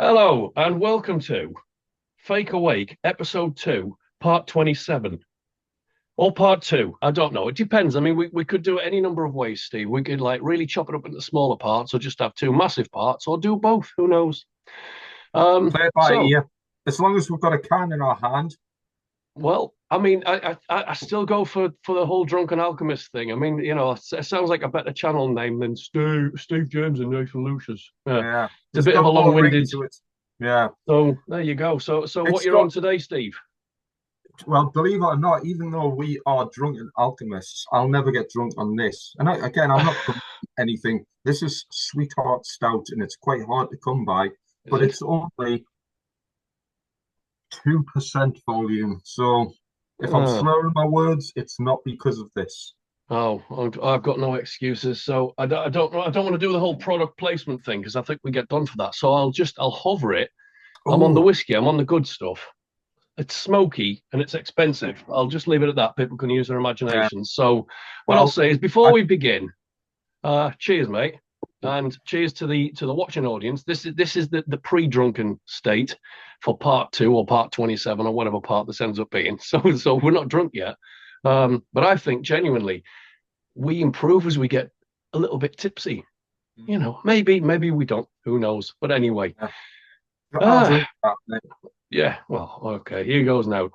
Hello and welcome to Fake Awake, Episode 2, Part 27. Or Part 2. I don't know. It depends. I mean, we could do it any number of ways, Steve. We could like really chop it up into smaller parts or just have two massive parts or do both. Who knows? Play it by So, ear. As long as we've got a can in our hand. well, I mean, I still go for the whole drunken alchemist thing. I mean, it sounds like a better channel name than Steve James and Nathan Lucius. Yeah, Yeah, it's a it's bit of a got more ring long-winded. to it. Yeah, So there you go. So what it's you're on got, today, Steve? well, believe it or not, even though we are drunken alchemists, I'll never get drunk on this. And again, I'm not promoting anything. This is Sweetheart Stout, and it's quite hard to come by, Is but it? it's only 2% volume. So if I'm Uh, slurring my words, it's not because of this. oh, I've got no excuses. So I don't want to do the whole product placement thing because I think we get done for that. So I'll hover it. I'm on the Oh, whiskey. I'm on the good stuff. It's smoky and it's expensive. I'll just leave it at that. People can use their yeah. imaginations. So what I'll Well, say is before I, we begin, cheers, mate. And cheers to the watching audience. This is the pre-drunken state for part two or part 27 or whatever part this ends up being. So we're not drunk yet. But I think genuinely we improve as we get a little bit tipsy. Maybe we don't. Who knows? But anyway, yeah, I'll ah, drink that. yeah. Well, okay. Here goes now.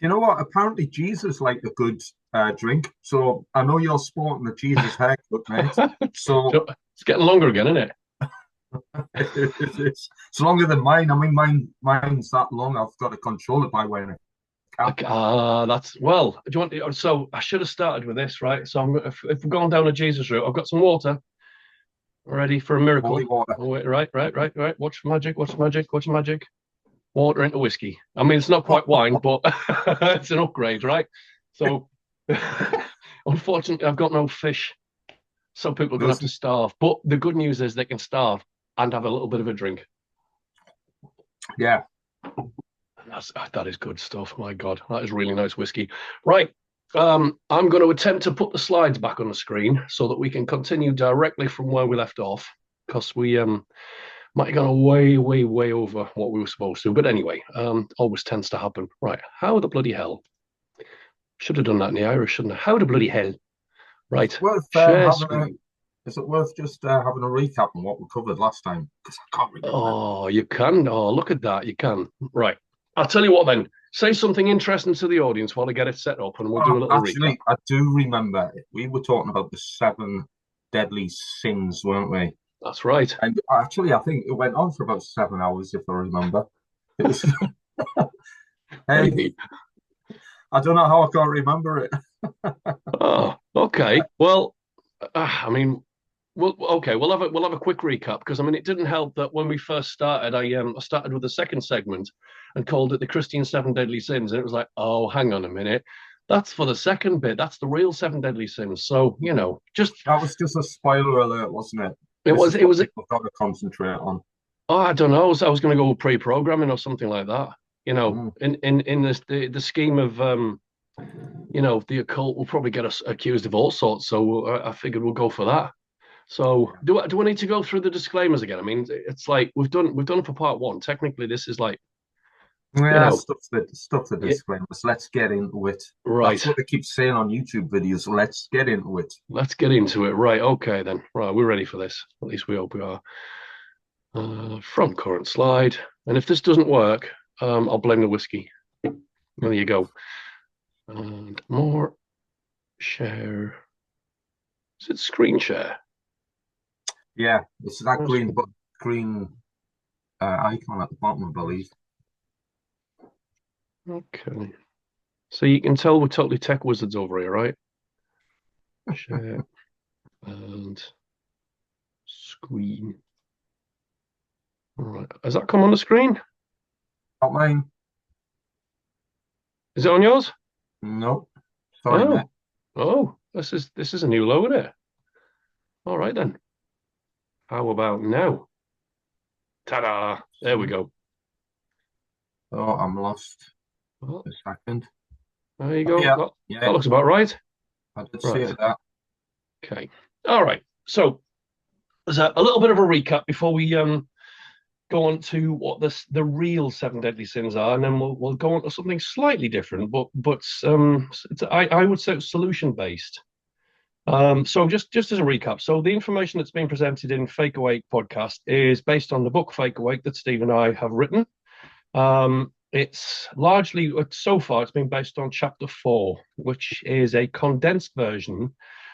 You know what? Apparently, Jesus liked a good drink. So I know you're sporting the Jesus haircut, mate. So It's getting longer again, isn't it? it's longer than mine. I mean, mine's that long. I've got to control it by wearing a cap. That's well. Do you want? So I should have started with this, right? So if we're going down a Jesus route, I've got some water ready for a Holy miracle. water. Oh, wait, right. Watch magic. Watch magic. Watch magic. Water into whiskey. I mean, it's not quite wine, but it's an upgrade, right? So, unfortunately, I've got no fish, so people are going to have Those, to starve. But the good news is they can starve and have a little bit of a drink. yeah. That is good stuff. My God, that is really nice whiskey. Right. I'm going to attempt to put the slides back on the screen so that we can continue directly from where we left off because we might have gone way over what we were supposed to. But anyway, always tends to happen. Right. How the bloody hell? Should have done that in the Irish, shouldn't I? How the bloody hell? Is it Right. worth Share having a? screen. Is it worth just having a recap on what we covered last time? Because I can't remember. Oh, you can. Oh, look at that. You can. Right. I'll tell you what then. Say something interesting to the audience while I get it set up and we'll do a Oh, little recap. actually, I do remember. We were talking about the seven deadly sins, weren't we? That's right. And actually, I think it went on for about 7 hours, if I remember. It was. Hey, Maybe. I don't know how I can't remember it. Oh, okay. Well, I mean, okay. We'll have a quick recap because I mean, it didn't help that when we first started, I started with the second segment and called it the Christian Seven Deadly Sins, and it was like, oh, hang on a minute, that's for the second bit. That's the real seven deadly sins. So just That was just a spoiler alert, wasn't it? it This was is it what was. people got to concentrate on. Oh, I don't know. I was going to go with pre-programming or something like that. Mm. In this the scheme of the occult will probably get us accused of all sorts. So I figured we'll go for that. So do I need to go through the disclaimers again? I mean, it's like we've done it for part one. Technically, this is like you Yeah, know, stuff the yeah, disclaimers. Let's get into it. That's right. what they keep saying on YouTube videos. Let's get into it. Let's get into it. Right. Okay then. Right. We're ready for this. At least we hope we are. From current slide. And if this doesn't work, I'll blame the whiskey. There you go. And more share. Is it screen share? Yeah, it's that More green screen. green icon at the bottom, I believe. Okay. So you can tell we're totally tech wizards over here, right? Share and screen. All right. Has that come on the screen? Not mine. Is it on yours? No, sorry, mate. Oh, oh, this is a new logo there. All right then. How about now? Ta-da! There we go. Oh, I'm lost. Well, A second. there you Oh, go. yeah, That yeah, looks about right. I did see Right. it. That. Okay. All right. So there's a little bit of a recap before we go on to what the real seven deadly sins are, and then we'll go on to something slightly different, but I would say solution based. So just as a recap, so the information that's been presented in Fake Awake podcast is based on the book Fake Awake that Steve and I have written. It's largely, so far, it's been based on chapter 4, which is a condensed version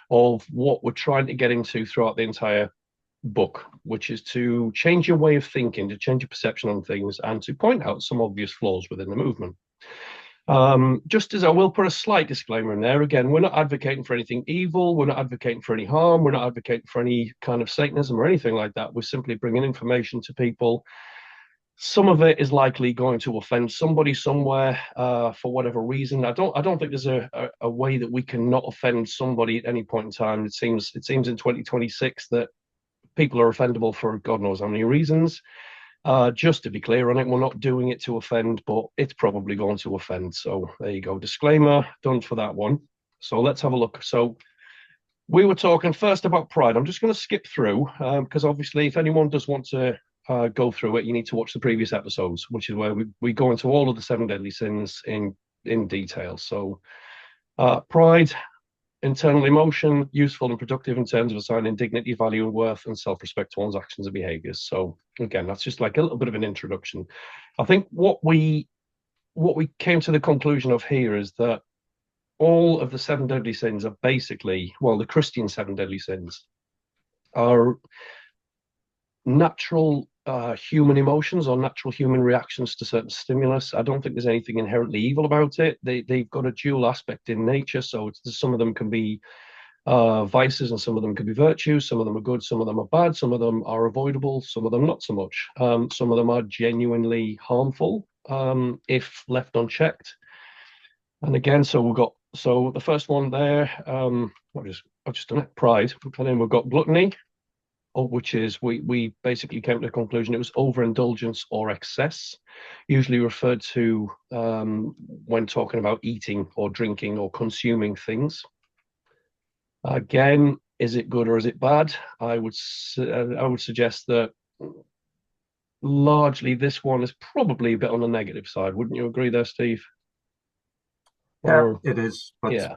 of what we're trying to get into throughout the entire book, which is to change your way of thinking, to change your perception on things, and to point out some obvious flaws within the movement. Just as I will put a slight disclaimer in there, again, we're not advocating for anything evil, we're not advocating for any harm, we're not advocating for any kind of Satanism or anything like that. We're simply bringing information to people. Some of it is likely going to offend somebody somewhere for whatever reason. I don't think there's a way that we can not offend somebody at any point in time. It seems in 2026 that people are offendable for God knows how many reasons. Just to be clear on it, we're not doing it to offend, but it's probably going to offend. So there you go. Disclaimer done for that one. So let's have a look. So we were talking first about pride. I'm just going to skip through because obviously if anyone does want to go through it, you need to watch the previous episodes, which is where we go into all of the seven deadly sins in detail. So pride, internal emotion, useful and productive in terms of assigning dignity, value, and worth and self-respect to one's actions and behaviors. So again, that's just like a little bit of an introduction. I think what we came to the conclusion of here is that all of the seven deadly sins are basically, well, the Christian seven deadly sins are natural human emotions or natural human reactions to certain stimulus. I don't think there's anything inherently evil about it. They've got a dual aspect in nature. So some of them can be vices and some of them can be virtues. Some of them are good, some of them are bad, some of them are avoidable, some of them not so much. Some of them are genuinely harmful if left unchecked. And again, so the first one there, I've just done it, pride. And then we've got gluttony, which is we basically came to the conclusion it was overindulgence or excess, usually referred to when talking about eating or drinking or consuming things. Again, is it good or is it bad? I would suggest that largely this one is probably a bit on the negative side. Wouldn't you agree there, Steve? Yeah, it is. But yeah.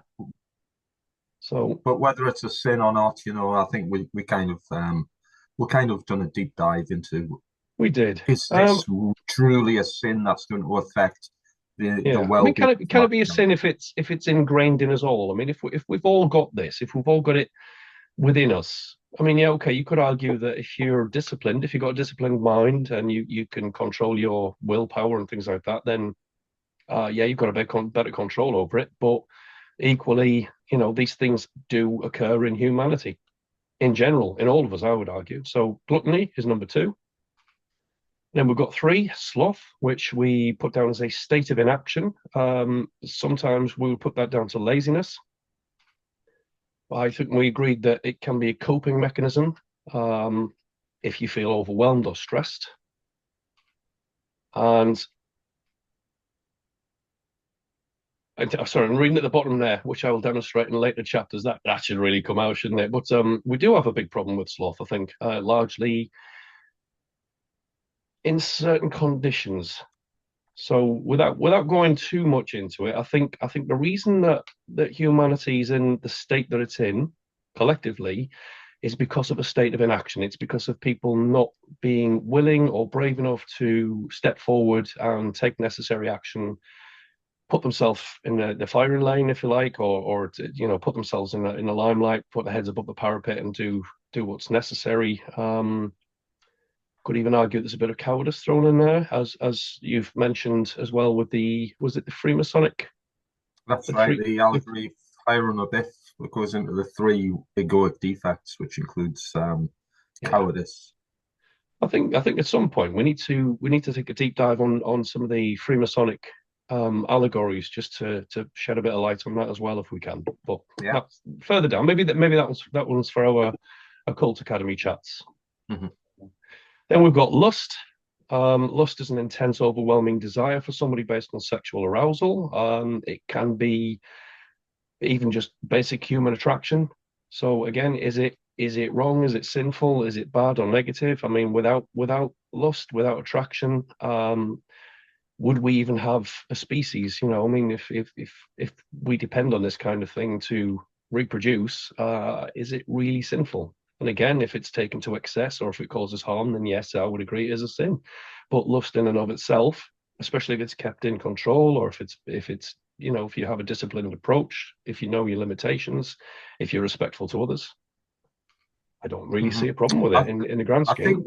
So, but whether it's a sin or not, I think we kind of done a deep dive into. We did. Is this truly a sin that's going to affect the well-being? I mean, can it be a sin if it's ingrained in us all? I mean, if we've all got this, if we've all got it within us. I mean, yeah, okay, you could argue that if you're disciplined, if you've got a disciplined mind and you can control your willpower and things like that, then yeah, you've got a better control over it. But equally, these things do occur in humanity in general, in all of us, I would argue. So gluttony is number 2. Then we've got 3, sloth, which we put down as a state of inaction. Sometimes we would put that down to laziness. I think we agreed that it can be a coping mechanism if you feel overwhelmed or stressed. And sorry, I'm reading at the bottom there, which I will demonstrate in later chapters. That should really come out, shouldn't it? But we do have a big problem with sloth, I think, largely in certain conditions. So without going too much into it, I think the reason that humanity is in the state that it's in collectively is because of a state of inaction. It's because of people not being willing or brave enough to step forward and take necessary action, put themselves in the firing lane, if you like, or to, put themselves in the limelight, put their heads above the parapet, and do what's necessary. Could even argue there's a bit of cowardice thrown in there, as you've mentioned as well with was it the Freemasonic? That's right. The allegory Hiram Abiff goes into the 3 egoic defects, which includes cowardice. I think at some point we need to take a deep dive on some of the Freemasonic allegories just to shed a bit of light on that as well if we can. But yeah, further down, maybe that one's for our Occult Academy chats. Mm-hmm. Then we've got lust. Lust is an intense, overwhelming desire for somebody based on sexual arousal. It can be even just basic human attraction. So again, is it is it wrong? Is it sinful? Is it bad or negative? I mean, without lust, without attraction, would we even have a species? You know, I mean, if we depend on this kind of thing to reproduce, is it really sinful? And again, if it's taken to excess or if it causes harm, then yes, I would agree it is a sin. But lust in and of itself, especially if it's kept in control, or if it's you know, if you have a disciplined approach, if you know your limitations, if you're respectful to others, I don't really Mhm. see a problem with I, it in the grand I scheme. think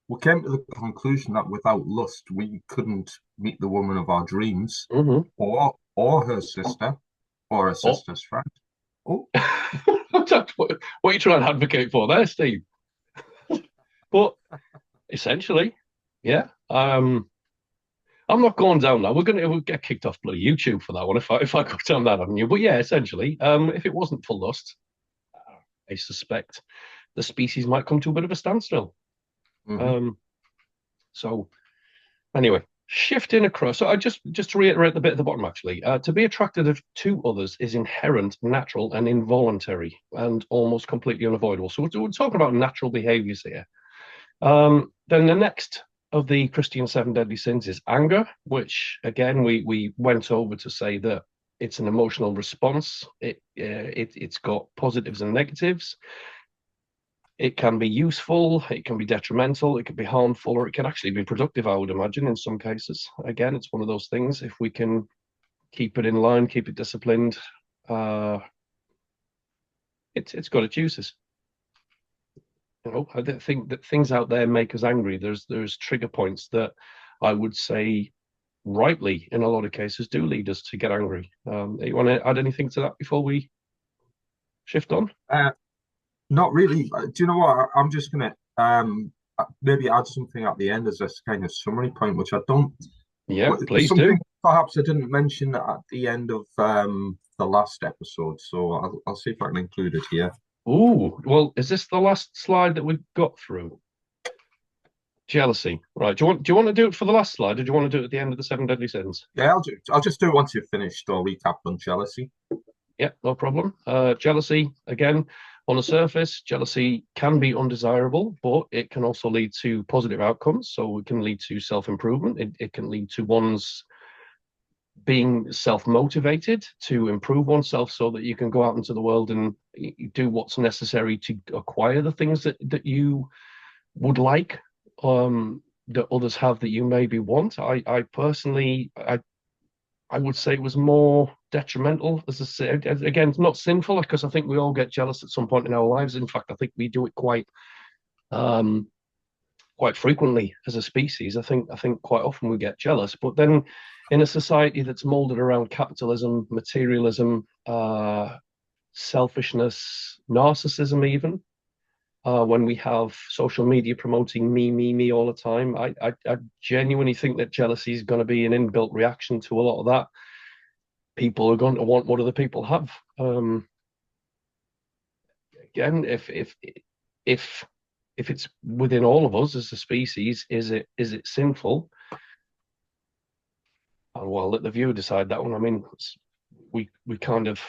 we came to the conclusion that without lust, we couldn't meet the woman of our dreams, Mm-hmm. or her sister, or her Oh, sister's friend. Oh, what are you trying to advocate for there, Steve? But essentially, yeah. I'm not going down that. We'll get kicked off bloody YouTube for that one if I go down that avenue. But yeah, essentially, if it wasn't for lust, I suspect the species might come to a bit of a standstill. hmm. Um, so anyway, shifting across. So I just to reiterate the bit at the bottom actually, to be attracted to others is inherent, natural, and involuntary, and almost completely unavoidable. So we're talking about natural behaviors here. Then the next of the Christian seven deadly sins is anger, which again we went over to say that it's an emotional response. It's got positives and negatives. It can be useful, it can be detrimental, it can be harmful, or it can actually be productive, I would imagine, in some cases. Again, it's one of those things. If we can keep it in line, keep it disciplined, uh, it's got its uses. You know, I don't think that things out there make us angry. There's trigger points that I would say rightly in a lot of cases do lead us to get angry. You want to add anything to that before we shift on? Uh, Not really. Do you know what? I'm just gonna maybe add something at the end as a kind of summary point, which I don't. Yeah, please Something do. perhaps I didn't mention at the end of the last episode, so I'll see if I can include it here. Ooh, well, is this the last slide that we've got through? Jealousy. Right. Do you want to do it for the last slide, or do you want to do it at the end of the seven deadly sins? Yeah, I'll just do it once you've finished or recap on jealousy. Yeah, no problem. Jealousy, again, on the surface, jealousy can be undesirable, but it can also lead to positive outcomes. So it can lead to self-improvement. It can lead to one's being self-motivated to improve oneself so that you can go out into the world and do what's necessary to acquire the things that you would like, that others have that you maybe want. I personally, I would say it was more detrimental. As I said, again, not sinful because I think we all get jealous at some point in our lives. In fact, I think we do it um, quite frequently as a species. I think quite often we get jealous. But then, in a society that's molded around capitalism, materialism, selfishness, narcissism, even when we have social media promoting me all the time, I genuinely think that jealousy is going to be an inbuilt reaction to a lot of that. People are going to want what other people have. Again, if if it's within all of us as a species, is it sinful? Well, let the viewer decide that one. I mean, we kind of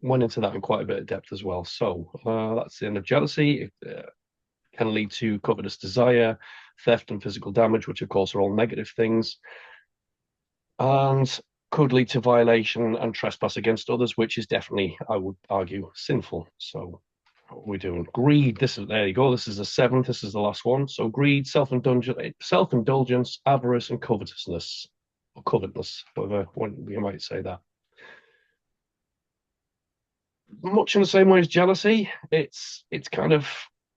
went into that in quite a bit of depth as well. So that's the end of jealousy. It can lead to covetous desire, theft, and physical damage, which of course are all negative things, and could lead to violation and trespass against others, which is definitely, I would argue, sinful. So what are we doing? Greed. There you go. This is the seventh. This is the last one. So greed, self-indulgence, avarice, and covetousness, or covetousness, whatever you might say that. Much in the same way as jealousy, it's kind of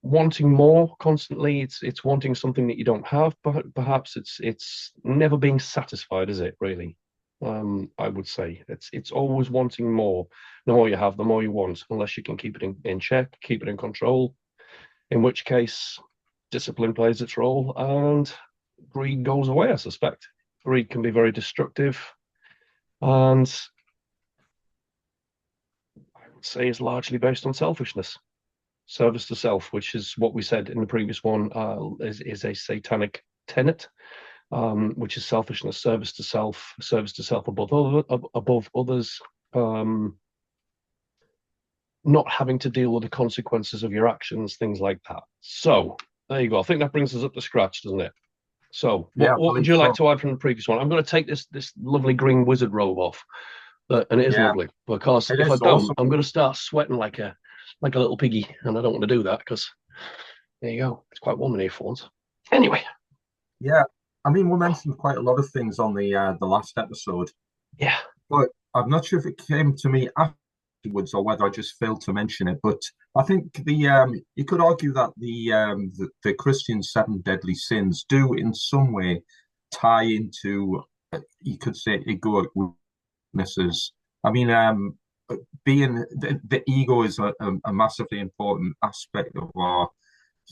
wanting more constantly. It's wanting something that you don't have, but perhaps it's never being satisfied, is it really? I would say it's always wanting more. The more you have, the more you want, unless you can keep it in check, keep it in control, in which case discipline plays its role and greed goes away, I suspect. Greed can be very destructive and I would say is largely based on selfishness. Service to self, which is what we said in the previous one, is a satanic tenet, which is selfishness, service to self above others, not having to deal with the consequences of your actions, things like that. So there you go. I think that brings us up to scratch, doesn't it? So Yeah, I what would believe you like so. to add from the previous one? I'm going to take this lovely green wizard robe off, and it is Yeah, lovely because it if I is don't, awesome. I'm going to start sweating like a little piggy, and I don't want to do that because there you go. It's quite warm in here for once. Anyway, Yeah, I mean, we mentioned quite a lot of things on the last episode, yeah, but I'm not sure if it came to me afterwards or whether I just failed to mention it. But I think the you could argue that the Christian seven deadly sins do in some way tie into you could say egoic weaknesses. I mean, being the ego is a massively important aspect of our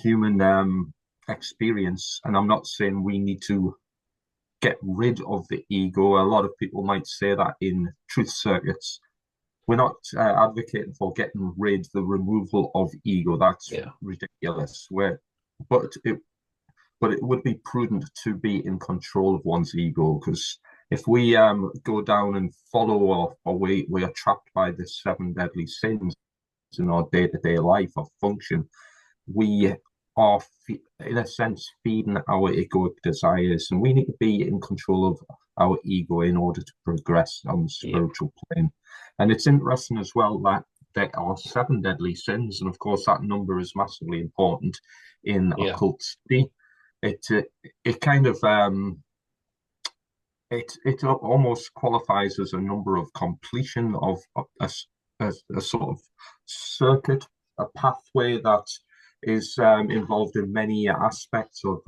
human experience, and I'm not saying we need to get rid of the ego. A lot of people might say that in truth circuits. We're not advocating for getting rid, the removal of ego. That's yeah, ridiculous. But it, but it would be prudent to be in control of one's ego because if we go down and follow or we are trapped by the seven deadly sins in our day-to-day life or function, we are, in a sense, feeding our egoic desires, and we need to be in control of our ego in order to progress on the yeah, spiritual plane. And it's interesting as well that there are seven deadly sins, and of course, that number is massively important in yeah, occult study. It kind of it almost qualifies as a number of completion of a sort of circuit, a pathway that is involved in many aspects of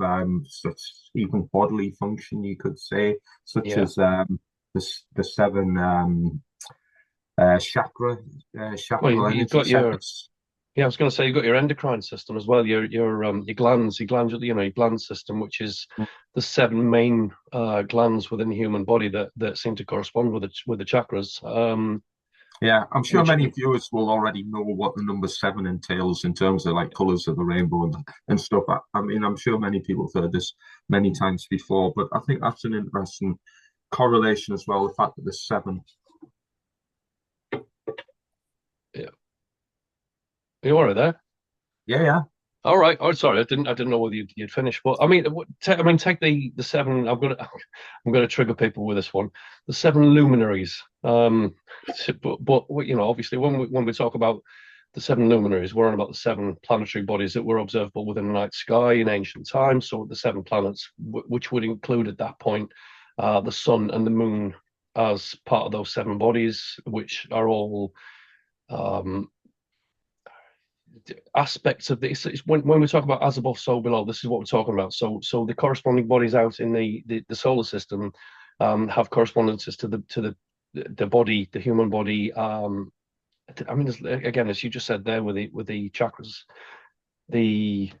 such even bodily function, you could say, such yeah. as the seven chakra Well, chakral you've energy got your centers. yeah. I was going to say you've got your endocrine system as well. Your glands, your glandular, your gland system, which is the seven main glands within the human body that seem to correspond with the chakras. Yeah, I'm sure Which many viewers will already know what the number seven entails in terms of like colors of the rainbow and stuff. I mean, I'm sure many people have heard this many times before, but I think that's an interesting correlation as well. The fact that there's seven. yeah, you all right there? Yeah, yeah, All right. Oh, sorry. I didn't know whether you'd finished, but I mean, take the seven. I'm gonna trigger people with this one. The seven luminaries. But obviously, when we talk about the seven luminaries, we're on about the seven planetary bodies that were observable within the night sky in ancient times. So the seven planets, which would include at that point, the sun and the moon as part of those seven bodies, which are all um, aspects of this. When we talk about as above, so below, this is what we're talking about. So the corresponding bodies out in the solar system have correspondences to the body, the human body. I mean, again, as you just said there with the chakras, the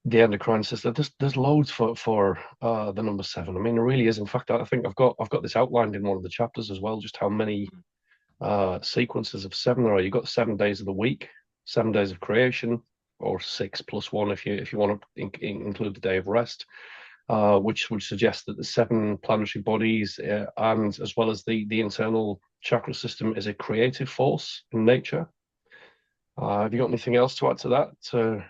the endocrine system. There's loads for the number seven. I mean, it really is. In fact, I think I've got this outlined in one of the chapters as well, just how many sequences of seven there are. You've got 7 days of the week, 7 days of creation, or 6 plus 1 if you want to include the day of rest, which would suggest that the seven planetary bodies and as well as the internal chakra system is a creative force in nature. Have you got anything else to add to that?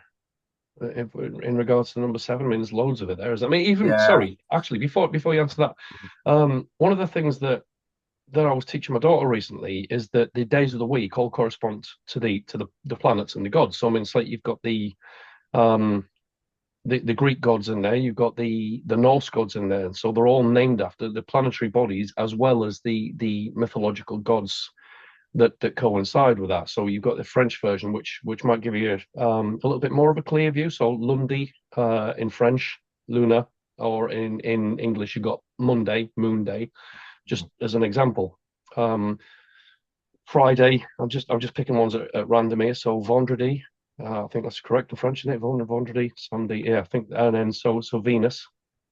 In regards to number seven, I mean, there's loads of it there. I mean, even yeah. sorry, actually, before you answer that, one of the things that I was teaching my daughter recently is that the days of the week all correspond to the planets and the gods. So I mean, it's like you've got um the Greek gods in there, you've got the Norse gods in there, and so they're all named after the planetary bodies as well as the mythological gods that coincide with that. So you've got the French version, which might give you a little bit more of a clear view. So Lundi in French, Luna, or in English you've got Monday, Moon Day, just as an example. Friday, I'm just picking ones at random here. So Vendredi, I think that's correct in French, isn't it? Vendredi, Sunday, yeah, I think, and then so Venus,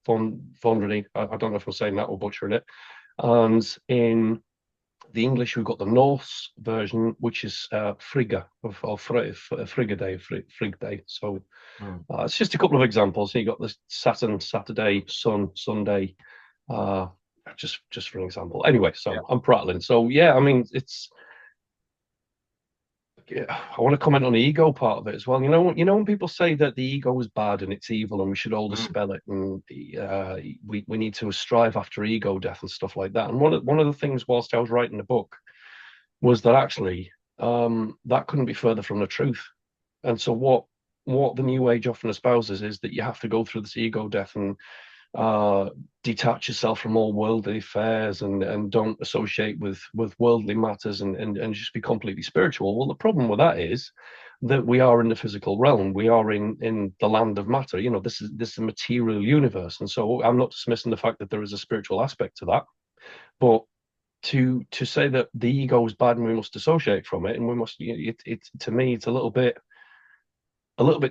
Vendredi. I don't know if I'm saying that or butchering it. And in the English, we've got the Norse version, which is Frigga or Frigga Day, Frigg Day. So Mm. it's just a couple of examples. So you got the Saturn, Saturday, Sun, Sunday, uh, just for an example. Anyway, Yeah. so I'm prattling. So yeah, I mean, it's Yeah, I want to comment on the ego part of it as well. When people say that the ego is bad and it's evil and we should all Mm. dispel it, and we need to strive after ego death and stuff like that. And one of the things whilst I was writing the book was that actually that couldn't be further from the truth. And so what the New Age often espouses is that you have to go through this ego death and uh, detach yourself from all worldly affairs and don't associate with worldly matters and just be completely spiritual. Well, the problem with that is that we are in the physical realm. We are in the land of matter. This is a material universe, and so I'm not dismissing the fact that there is a spiritual aspect to that, but to say that the ego is bad and we must dissociate from it and we must it to me it's a little bit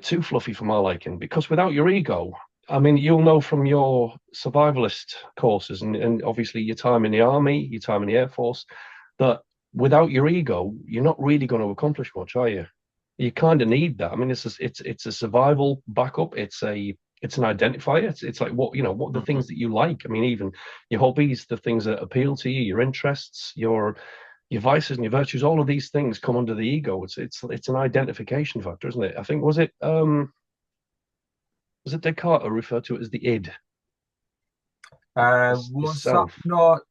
too fluffy for my liking, because without your ego, I mean, you'll know from your survivalist courses and obviously your time in the army, your time in the Air Force, that without your ego, you're not really going to accomplish much, are you? You kind of need that. I mean, it's a survival backup. It's an identifier. It's like what the Mhm. things that you like. I mean, even your hobbies, the things that appeal to you, your interests, your vices and your virtues, all of these things come under the ego. It's an identification factor, isn't it? I think was it Descartes who referred to it as the id, the Was that self? not?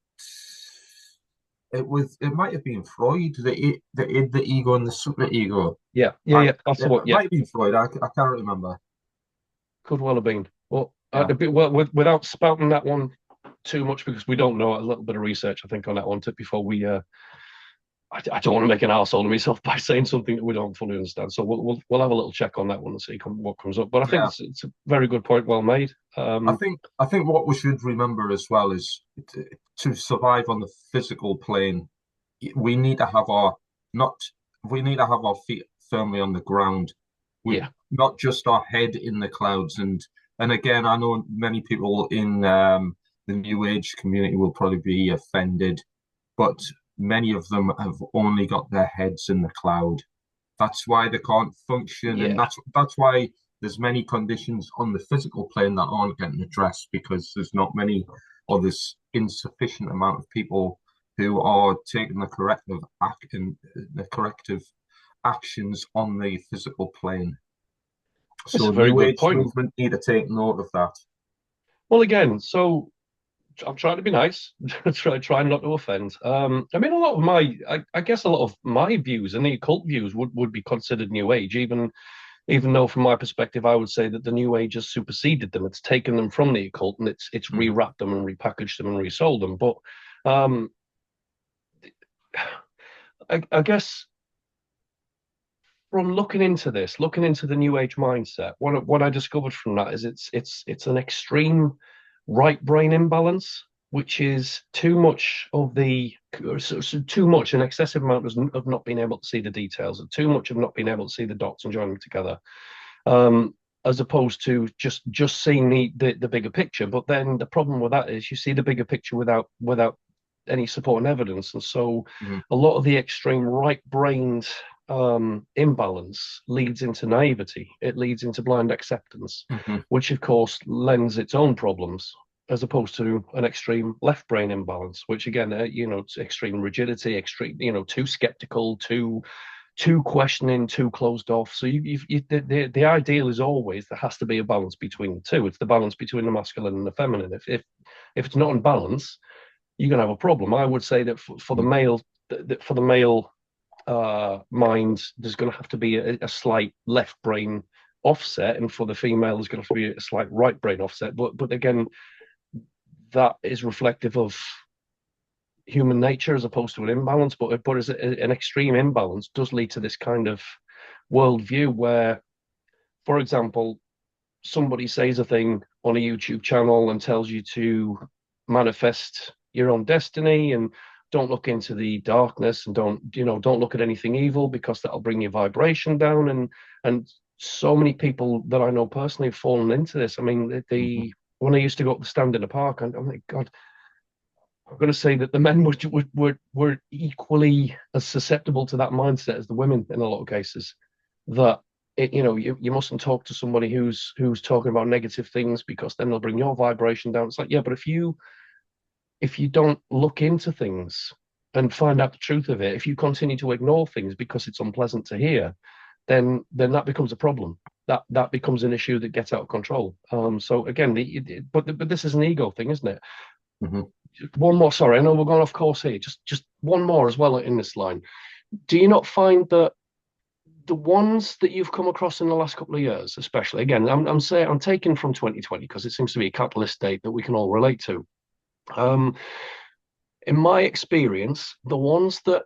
It was. It might have been Freud. The ego and the super ego. Yeah, yeah, I, yeah. That's the it one. Yeah, might have been Freud. I can't remember. could well have been. Well, Yeah. without spouting that one too much because we don't know. A little bit of research, I think, on that one too before we. I don't want to make an arsehole of myself by saying something that we don't fully understand. So we'll have a little check on that one and see what comes up. But I think Yeah. it's a very good point, well made. I think what we should remember as well is to survive on the physical plane, we need to have our not we need to have our feet firmly on the ground. We Yeah, not just our head in the clouds. And again, I know many people in the New Age community will probably be offended, but many of them have only got their heads in the cloud. That's why they can't function, and yeah. that's why there's many conditions on the physical plane that aren't getting addressed because there's not many or there's insufficient amount of people who are taking the corrective actions on the physical plane. It's So a very New good Age point. movement need to take note of that. Well, again, so I'm trying to be nice, try not to offend. I mean, I guess a lot of my views and the occult views would be considered New Age, even though from my perspective, I would say that the New Age has superseded them. It's taken them from the occult and it's Mm, rewrapped them and repackaged them and resold them. But um, I guess from looking into this, looking into the New Age mindset, what I discovered from that is it's an extreme right brain imbalance, which is too much of too much, an excessive amount of not being able to see the details, and too much of not being able to see the dots and join them together, um, as opposed to just seeing the bigger picture. But then the problem with that is you see the bigger picture without any supporting evidence, and so mm, a lot of the extreme right-brained imbalance leads into naivety. It leads into blind acceptance, mhm, which of course lends its own problems, as opposed to an extreme left brain imbalance, which again, it's extreme rigidity, extreme, too skeptical, too questioning, too closed off. So the ideal is always there has to be a balance between the two. It's the balance between the masculine and the feminine. If it's not in balance, you're gonna have a problem. I would say that for the mm, male, for the male mind, there's going to have to be a slight left brain offset, and for the female, there's going to have to be a slight right brain offset. But again, that is reflective of human nature as opposed to an imbalance. But as an extreme imbalance does lead to this kind of worldview where, for example, somebody says a thing on a YouTube channel and tells you to manifest your own destiny and don't look into the darkness and don't look at anything evil because that'll bring your vibration down, and so many people that I know personally have fallen into this. I mean, mhm, when I used to go up the stand in the park, I'm like, God, I'm going to say that the men were equally as susceptible to that mindset as the women in a lot of cases. That you mustn't talk to somebody who's talking about negative things because then they'll bring your vibration down. It's like, yeah, but if you don't look into things, and find out the truth of it, if you continue to ignore things because it's unpleasant to hear, then that becomes a problem. That becomes an issue that gets out of control. So again, but this is an ego thing, isn't it? Mhm. One more. Sorry, I know we're going off course here. Just one more as well in this line. Do you not find that the ones that you've come across in the last couple of years, especially, again, I'm saying I'm taking from 2020 because it seems to be a catalyst date that we can all relate to. Um, in my experience, the ones that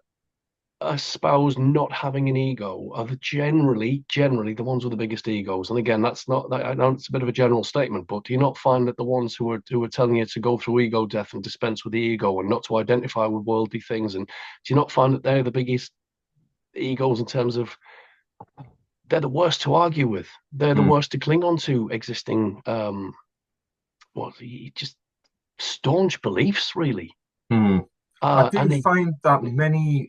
espouse not having an ego are generally the ones with the biggest egos. And again, that's not that, I know it's a bit of a general statement, but do you not find that the ones who are telling you to go through ego death and dispense with the ego and not to identify with worldly things, and do you not find that they're the biggest egos in terms of they're the worst to argue with, they're the Mm. worst to cling on to existing just staunch beliefs, really. Mm. I do And they, find that many,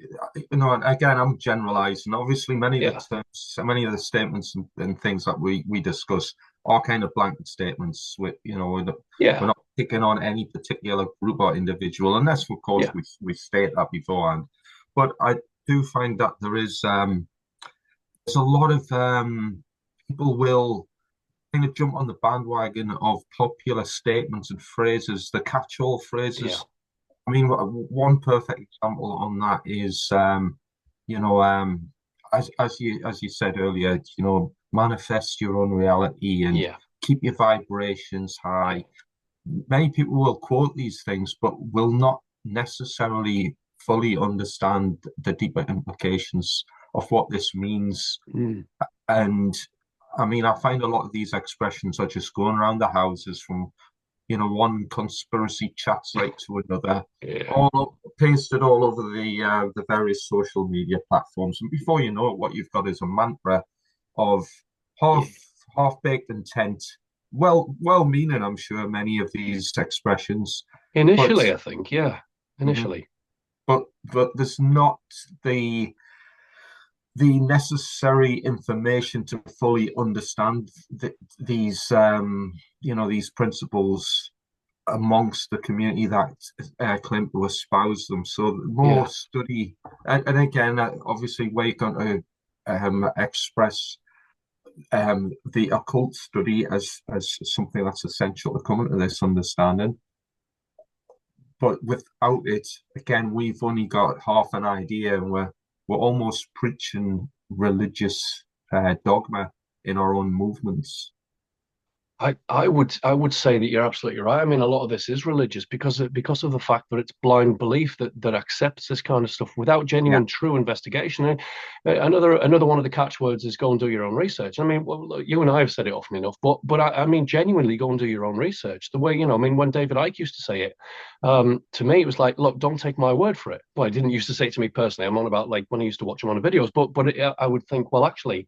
and again, I'm generalizing. Obviously, many of the yeah, terms, many of the statements and things that we discuss are kind of blanket statements. We're yeah, not picking on any particular group or individual, unless, of course, yeah, we state that beforehand. But I do find that there's a lot of people will kind of jump on the bandwagon of popular statements and phrases, the catch-all yeah, phrases. I mean, one perfect example on that is, you know, as you said earlier, manifest your own reality and yeah, keep your vibrations yeah. high. Many people will quote these things, but will not necessarily fully understand the deeper implications of what this means. Mm, And I mean, I find a lot of these expressions are just going around the houses from one conspiracy chat site to another, yeah, all pasted all over the various social media platforms. And before you know it, what you've got is a mantra of yeah. half half baked intent, well meaning, I'm sure, many of these expressions, but Initially, I think, yeah, mhm, initially, but there's not the necessary information to fully understand these principles amongst the community that claim to espouse them. So more yeah. study, and again, obviously, we're going to express the occult study as something that's essential to come into this understanding. But without it, again, we've only got half an idea, and we're almost preaching religious dogma in our own movements. I would say that you're absolutely right. I mean, a lot of this is religious because of the fact that it's blind belief that accepts this kind of stuff without Yeah. genuine, true investigation. And another one of the catchwords is go and do your own research. I mean, well, look, you and I have said it often enough, but I mean, genuinely go and do your own research. The way I mean, when David Icke used to say it, to me, it was like, look, don't take my word for it. Well, he didn't used to say it to me personally. I'm on about like when I used to watch him on the videos, but I would think, well, actually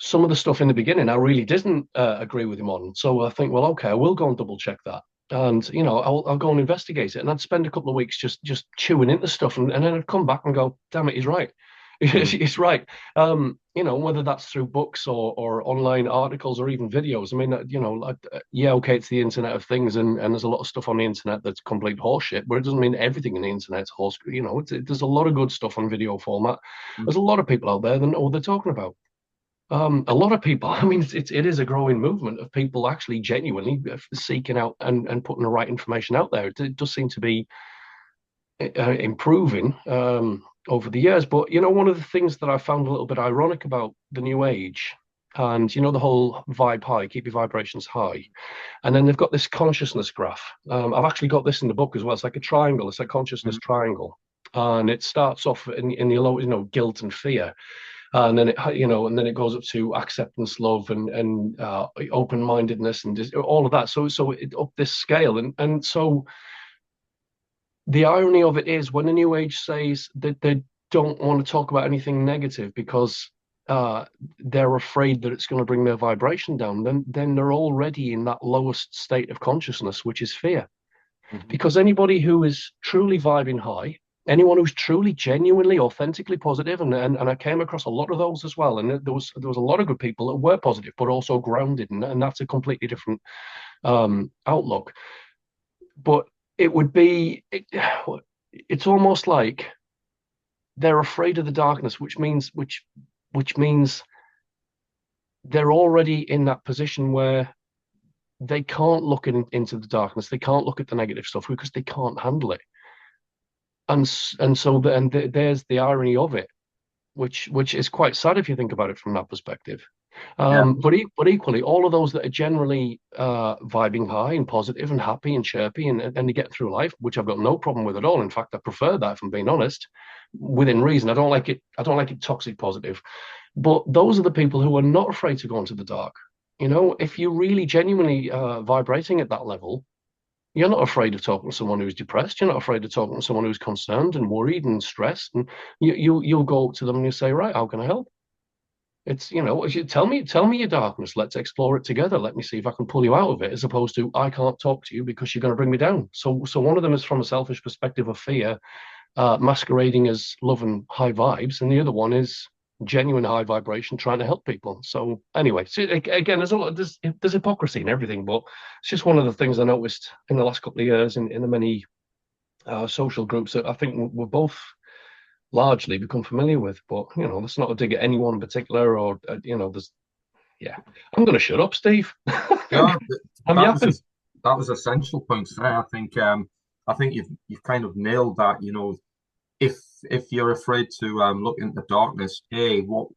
some of the stuff in the beginning I really didn't agree with him on. So I think, well, okay, I will go and double check that. And I'll go and investigate it. And I'd spend a couple of weeks just chewing into stuff, and then I'd come back and go, damn it, he's right. Mm. He's right. Whether that's through books or online articles or even videos. I mean, yeah, okay, it's the Internet of Things, and there's a lot of stuff on the internet that's complete horseshit, but it doesn't mean everything in the internet's horse. There's a lot of good stuff on video format. Mm. There's a lot of people out there that know what they're talking about. A lot of people, I mean, it is a growing movement of people actually genuinely seeking out and putting the right information out there. It does seem to be improving over the years. But, one of the things that I found a little bit ironic about the new age, and, the whole vibe high, keep your vibrations high. And then they've got this consciousness graph. I've actually got this in the book as well. It's like a triangle, it's a consciousness Mm. triangle. And it starts off in the low, guilt and fear, and then it goes up to acceptance, love, and open-mindedness, and just all of that. So it up this scale, and so the irony of it is when the new age says that they don't want to talk about anything negative because they're afraid that it's going to bring their vibration down, then they're already in that lowest state of consciousness, which is fear. Mhm. Because anybody who is truly vibing high, anyone who's truly genuinely authentically positive, and I came across a lot of those as well, and there was a lot of good people that were positive but also grounded, and that's a completely different outlook. But it would be it's almost like they're afraid of the darkness, which means they're already in that position where they can't look into the darkness. They can't look at the negative stuff because they can't handle it. And so there's the irony of it, which is quite sad if you think about it from that perspective. Yeah, But equally, all of those that are generally vibing high and positive and happy and chirpy and they get through life, which I've got no problem with at all. In fact, I prefer that if I'm being honest, within reason. I don't like it. I don't like it toxic positive. But those are the people who are not afraid to go into the dark. You know, if you're really genuinely vibrating at that level, you're not afraid of talking to someone who's depressed. You're not afraid of talking to someone who's concerned and worried and stressed. And you'll go up to them and you say, right, how can I help? It's, you know, tell me your darkness. Let's explore it together. Let me see if I can pull you out of it, as opposed to I can't talk to you because you're going to bring me down. So one of them is from a selfish perspective of fear, masquerading as love and high vibes, and the other one is genuine high vibration, trying to help people. So anyway, so again, there's hypocrisy in everything, but it's just one of the things I noticed in the last couple of years in the many social groups that I think we're both largely become familiar with. But you know, that's not a dig at anyone in particular, or you know, there's yeah. I'm going to shut up, Steve. yeah, I'm that was yapping. just that was essential points there. I think you've kind of nailed that. You know, if you're afraid to look into darkness,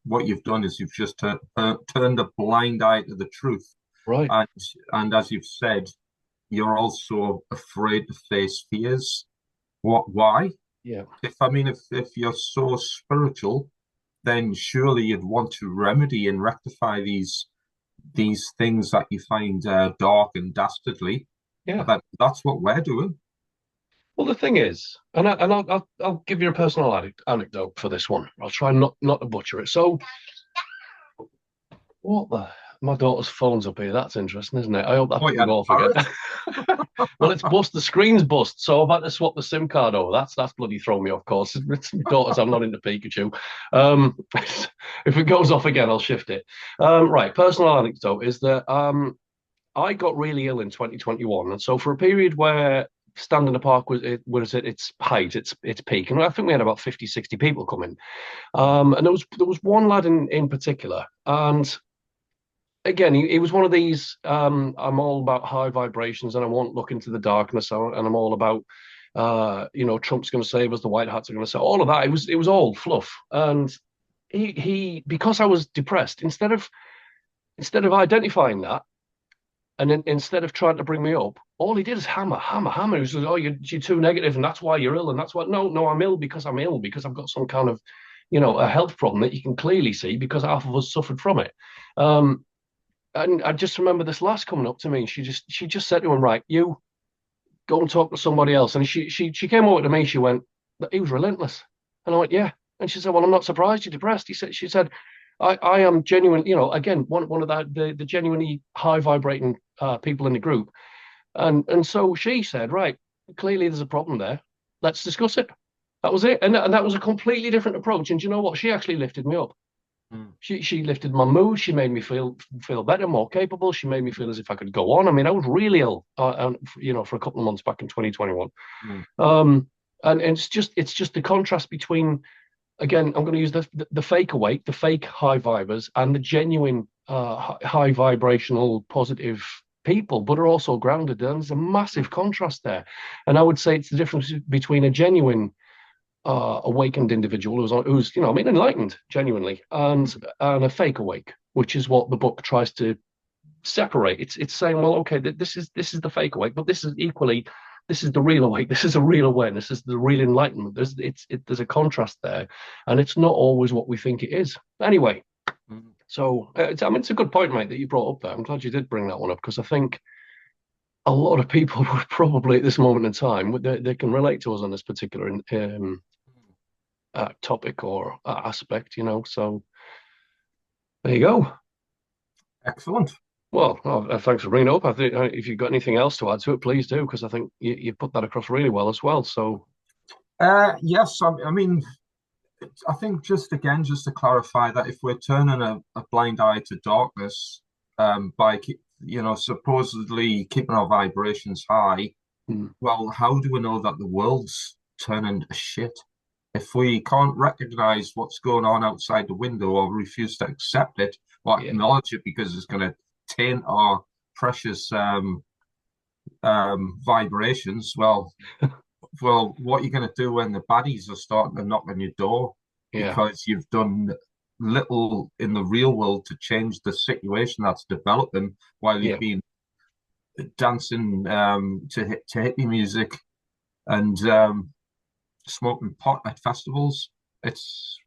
what you've done is you've just turned a blind eye to the truth, Right. and and as you've said, you're also afraid to face fears. Why? Yeah. If you're so spiritual, then surely you'd want to remedy and rectify these things that you find dark and dastardly. Yeah. That's what we're doing. Well, the thing is, I'll give you a personal anecdote for this one. I'll try not to butcher it. So, what the? My daughter's phone's up here. That's interesting, isn't it? I hope that Oh doesn't yeah, the go off again. parrot. Well, it's bust. The screen's bust. So I've had to swap the SIM card over. That's bloody thrown me off course. It's my daughter's. I'm not into Pikachu. Um, if it goes off again, I'll shift it. Right. Personal anecdote is that I got really ill in 2021, and so for a period where Stand in the Park was at its height, its peak, and I think we had about 50, 60 people coming. And there was one lad in particular, and again, he was one of these. I'm all about high vibrations, and I won't look into the darkness, and I'm all about, you know, Trump's going to save us, the White Hats are going to say all of that. It was all fluff, and he because I was depressed, instead of identifying that, and then instead of trying to bring me up, all he did is hammer, hammer, hammer. He was like, "Oh, you're too negative, and that's why you're ill, and that's why." No, no, I'm ill because I'm ill because I've got some kind of, you know, a health problem that you can clearly see because half of us suffered from it. Um, and I just remember this lass coming up to me. She just said to him, "Right, you go and talk to somebody else." And she came over to me. She went, "He was relentless," and I went, "Yeah." And she said, "Well, I'm not surprised you're depressed." She said, I am genuine. You know, again, one of the genuinely high vibrating people in the group, and so she said, "Right, clearly there's a problem there. Let's discuss it." That was it, and that was a completely different approach. And do you know what? She actually lifted me up. Mm. She lifted my mood. She made me feel better, more capable. She made me feel as if I could go on. I mean, I was really ill, and you know, for a couple of months back in 2021. Mm. And it's just the contrast between, again, I'm going to use the fake awake, the fake high vibers, and the genuine high vibrational positive people, but are also grounded. There's a massive contrast there, and I would say it's the difference between a genuine awakened individual who's you know, I mean, enlightened genuinely, and a fake awake, which is what the book tries to separate. It's saying, well, okay, this is the fake awake, but this is equally, this is the real awake. This is a real awareness. This is the real enlightenment. There's a contrast there, and it's not always what we think it is. Anyway, Mm. so I mean, it's a good point, mate, that you brought up there. I'm glad you did bring that one up because I think a lot of people would probably at this moment in time they can relate to us on this particular topic or aspect, you know. So there you go. Excellent. Well, thanks for bringing it up. I think if you've got anything else to add to it, please do, because I think you put that across really well as well. So, Yes, I mean, I think just to clarify that if we're turning a blind eye to darkness, by supposedly keeping our vibrations high, mm, well, how do we know that the world's turn into shit. If we can't recognize what's going on outside the window or refuse to accept it or Yeah, acknowledge it because it's going to taint our precious vibrations, well, what are you going to do when the baddies are starting to knock on your door yeah, because you've done little in the real world to change the situation that's developing while yeah. you've been dancing to hippie music and smoking pot at festivals. It's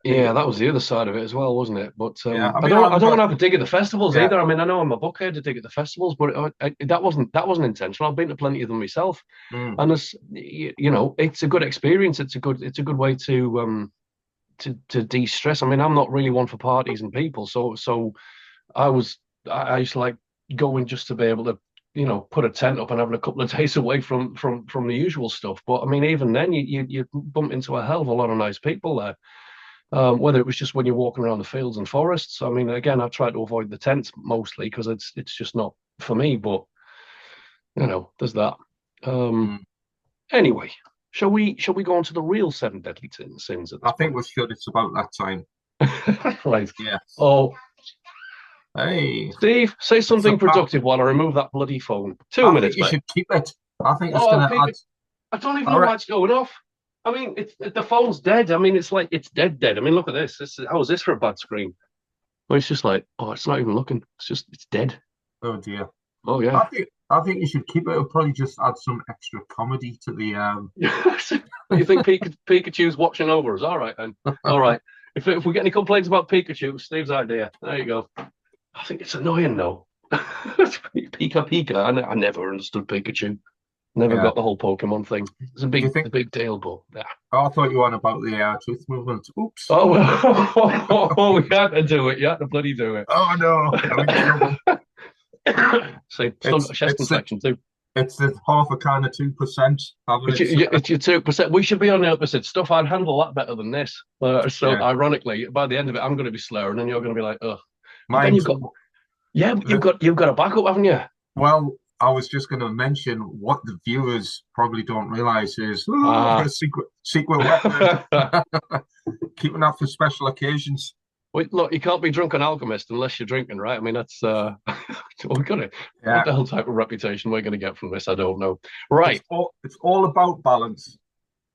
Yeah, that was the other side of it as well, wasn't it? But yeah. I I mean, don't, I I don't want remember. to have a dig at the festivals Yeah. either. I mean, I know I'm a bookhead to dig at the festivals, but that wasn't intentional. I've been to plenty of them myself, Mm, and it's a good experience. It's a good way to de-stress. I mean, I'm not really one for parties and people, so I was I used to like going just to be able to put a tent up and having a couple of days away from the usual stuff. But I mean, even then, you bump into a hell of a lot of nice people there. Whether it was just when you're walking around the fields and forests. I mean, again, I try to avoid the tents mostly because it's just not for me. But there's that. Um, mm. anyway, shall we go on to the real seven deadly sins at I this think point? we should. It's about that time. Right. Yes. Oh, Hey, Steve, say it's a something pal. productive while I remove that bloody phone. Two I think minutes, you mate. should keep it. I think it's Oh, going to keep add. it. I don't even All know why right. it's going off. I mean, the phone's dead. I mean, it's like it's dead. I mean, look at this. How is this for a bad screen? Well, it's just like, oh, it's not even looking. It's dead. Oh dear. Oh I yeah. think I think you should keep it. It'll probably just add some extra comedy to the. You think Pikachu's watching over us? All right then. All right. If we get any complaints about Pikachu, Steve's idea. There you go. I think it's annoying though. Pika. I never understood Pikachu. Never Yeah. got the whole Pokemon thing. It's Do you a think? big deal, but yeah. Oh, I thought you were on about the truth movement. Oops. Oh well, we had to do it. You had to bloody do it. Oh no, I'm in trouble. See, still got It's a chest it's the infection too. it's the half a can of 2% having It's its. your 2%. We should be on the opposite stuff. I'd handle that better than this. So Yeah. ironically, by the end of it, I'm going to be slurring, and you're going to be like, "Ugh." But then Mine's the, you've got a backup, haven't you? well, I was just going to mention what the viewers probably don't realize is a Ah, secret weapon, keeping that for special occasions. wait, look, you can't be drunk on alchemist unless you're drinking, right? I mean, that's we're gonna. What Yeah, the hell type of reputation we're going to get from this? I don't know. Right, it's all about balance.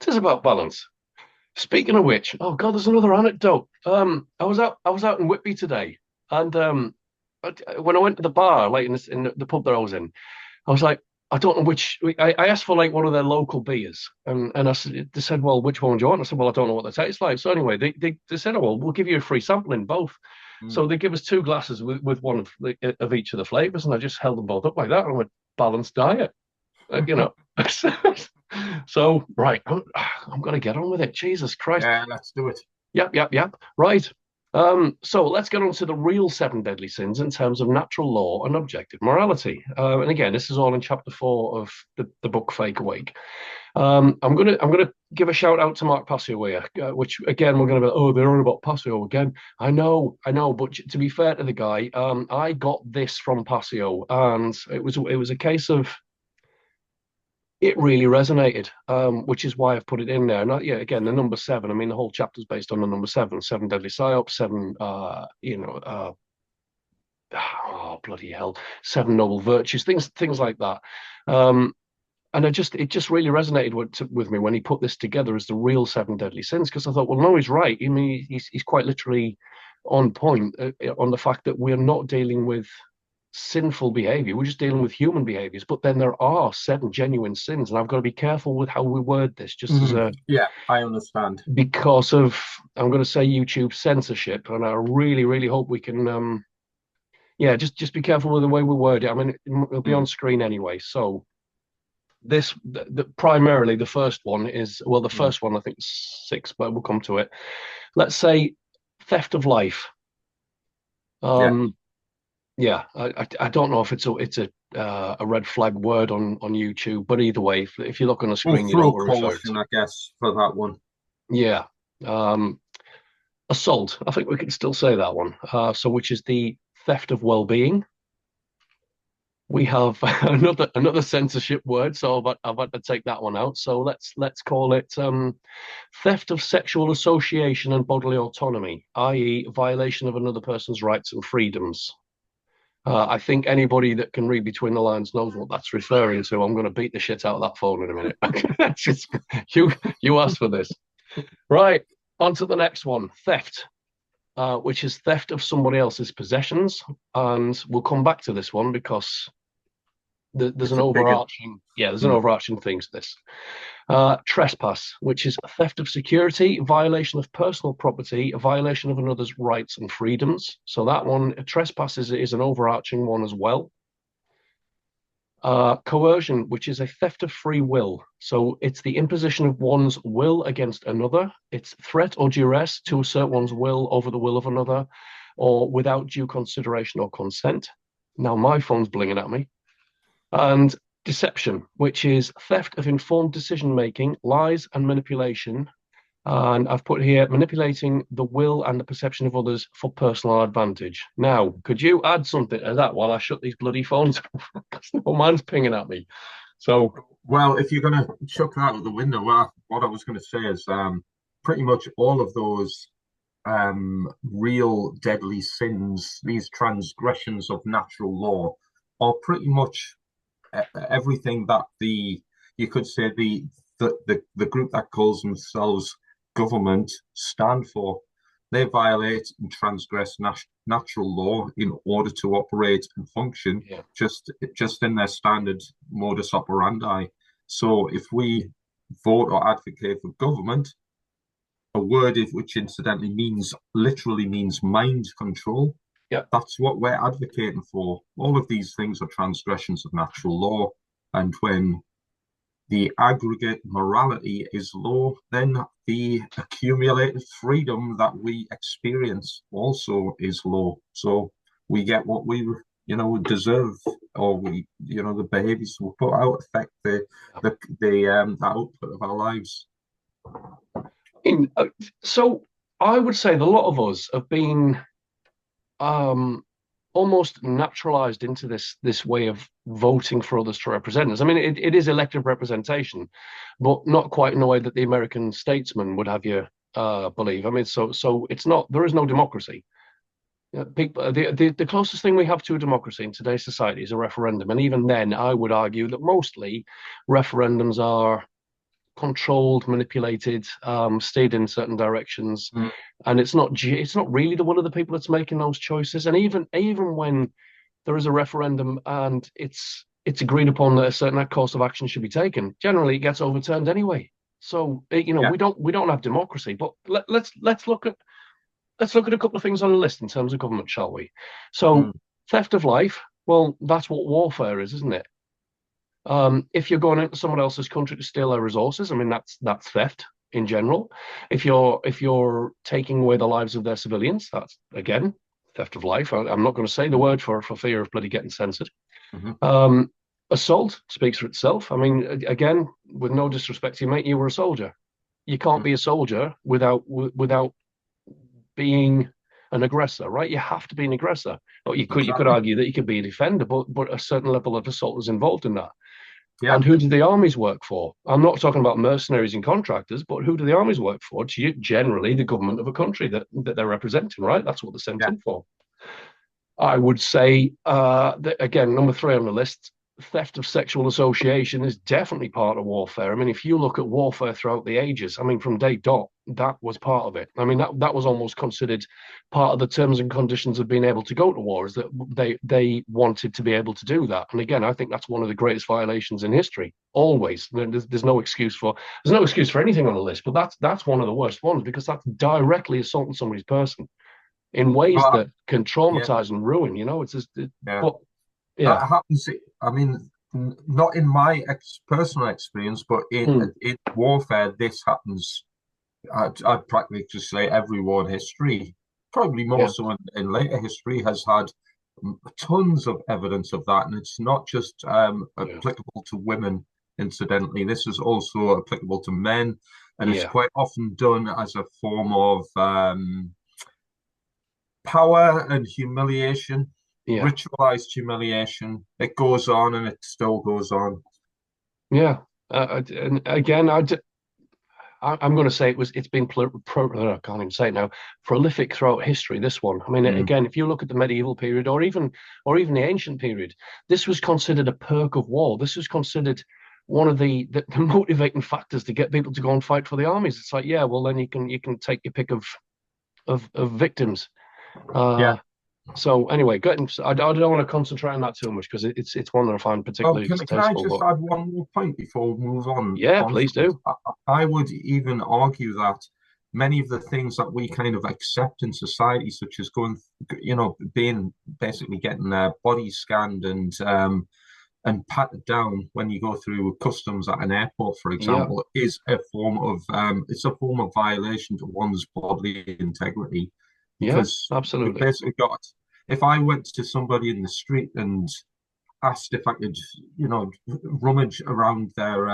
it is about balance. Speaking of which, oh god, there's another anecdote. I was out in Whitby today, and when I went to the bar, like in the pub that I was in, I was like, I don't know which. I asked for like one of their local beers, and they said, well, which one do you want? I said, well, I don't know what they taste like. So anyway, they said, oh well, we'll give you a free sample in both. Mm. So they give us two glasses with one of each of the flavors, and I just held them both up like that, and I went, balanced diet, you know. So right, I'm gonna get on with it. Jesus Christ. Yeah, let's do it. Yep. Right. So let's get on to the real seven deadly sins in terms of natural law and objective morality. And again, this is all in chapter 4 of the book Fake Awake. I'm gonna give a shout out to Mark Passio here, which again we're gonna be like, oh, they're on about Passio again. I know, but to be fair to the guy, I got this from Passio, and it was a case of it really resonated, which is why I've put it in there. Not yeah, again, the number seven. I mean, the whole chapter is based on the number seven, seven deadly psyops, seven, oh bloody hell, seven noble virtues, things like that. Um, and it just really resonated with me when he put this together as the real seven deadly sins. Because I thought, well, no, he's right. I mean, he's quite literally on point on the fact that we're not dealing with sinful behavior. We're just dealing with human behaviors. But then there are seven genuine sins, and I've got to be careful with how we word this, just as Mhm. a Yeah, I understand. because of I'm going to say YouTube censorship, and I really, really hope we can. Yeah, just be careful with the way we word it. I mean, it'll be Mm, on screen anyway. So primarily the first one is well, the mm. first one I think six, but we'll come to it. Let's say theft of life. Yeah. Um, Yeah, I don't know if it's a red flag word on YouTube, but either way, if you look on the We'll screen, you know throw what we're referring caution, to. I guess, for that one. Yeah, um, assault. I think we can still say that one. So which is the theft of well-being. We have another censorship word, so I've had to take that one out. So let's call it theft of sexual association and bodily autonomy, i.e., violation of another person's rights and freedoms. I think anybody that can read between the lines knows what that's referring to. I'm going to beat the shit out of that phone in a minute. Just, you you asked for this, right? On to the next one: theft, which is theft of somebody else's possessions, and we'll come back to this one because there's It's an a bigger. overarching there's an Mm. overarching thing to this. Trespass, which is theft of security, violation of personal property, a violation of another's rights and freedoms. So that one, trespass is an overarching one as well. Coercion, which is a theft of free will. So it's the imposition of one's will against another. It's threat or duress to assert one's will over the will of another, or without due consideration or consent. Now my phone's blinging at me. And deception, which is theft of informed decision making, lies, and manipulation. And I've put here manipulating the will and the perception of others for personal advantage. Now, could you add something to that while I shut these bloody phones? Because no man's pinging at me. So, Well, if you're going to chuck that out the window, well, what I was going to say is pretty much all of those real deadly sins, these transgressions of natural law, are pretty much everything that the you could say the group that calls themselves government stand for. They violate and transgress natural law in order to operate and function yeah, just in their standard modus operandi. So if we vote or advocate for government, a word which incidentally means literally means mind control, yeah. that's what we're advocating for. All of these things are transgressions of natural law. And when the aggregate morality is low, then the accumulated freedom that we experience also is low. So we get what we, deserve, or the behaviors we put out affect the output of our lives. In, so I would say that a lot of us have been um, almost naturalized into this way of voting for others to represent us. I mean, it is elective representation, but not quite in the way that the American statesman would have you believe. I mean, so it's not, there is no democracy. People, the closest thing we have to a democracy in today's society is a referendum, and even then, I would argue that mostly referendums are controlled, manipulated, steered in certain directions, Mm. and it's not really the will of the people that's making those choices. And even when there is a referendum and it's agreed upon that a certain course of action should be taken, generally it gets overturned anyway. So Yeah. we don't have democracy. But let's look at a couple of things on the list in terms of government, shall we? So Mm. theft of life. Well, that's what warfare is, isn't it? If you're going into someone else's country to steal their resources, I mean that's theft in general. If you're taking away the lives of their civilians, that's again theft of life. I'm not going to say the Mm. word for fear of bloody getting censored. Mhm. Um, Assault speaks for itself. I mean, again, with no disrespect to you, mate, you were a soldier. You can't Mm. be a soldier without being an aggressor, right? You have to be an aggressor. Or you could Exactly. argue that you could be a defender, but a certain level of assault is involved in that. Yeah. And who do the armies work for? I'm not talking about mercenaries and contractors, but who do the armies work for? It's generally the government of a country that they're representing, right? That's what they're sent Yeah. in for. I would say, that, again, number three on the list, theft of sexual association is definitely part of warfare. I mean, if you look at warfare throughout the ages, I mean, from day dot, that was part of it. I mean, that was almost considered part of the terms and conditions of being able to go to war, is that they wanted to be able to do that. And again, I think that's one of the greatest violations in history. Always, there's no excuse for anything on the list, but that's one of the worst ones because that's directly assaulting somebody's person in ways Well, that can yeah. traumatize and ruin. It's just, Yeah. but That yeah, happens. I mean, not in my personal experience, but mm, in warfare, this happens. I'd practically just say every war in history, probably more yeah, so in later history, has had tons of evidence of that, and it's not just yeah, applicable to women. Incidentally, this is also applicable to men, and it's yeah, quite often done as a form of power and humiliation. Yeah, ritualized humiliation. It goes on and it still goes on. yeah. And again, I'm going to say it's been I can't even say it now, prolific throughout history. This one, I mean, Mm. again, if you look at the medieval period or even the ancient period, this was considered a perk of war. This was considered one of the motivating factors to get people to go and fight for the armies. It's like, yeah, well, then you can take your pick of victims. Yeah. Uh, so anyway, I don't want to concentrate on that too much because it's one that I find Well, particularly can I distasteful. just But add one more point before we move yeah, on please from this? do. I would even argue that many of the things that we kind of accept in society, such as being basically getting their body scanned and patted down when you go through customs at an airport, for Yeah, example, is a form of violation to one's bodily integrity yeah, because you've absolutely. basically got. If I went to somebody in the street and asked if I could, rummage around their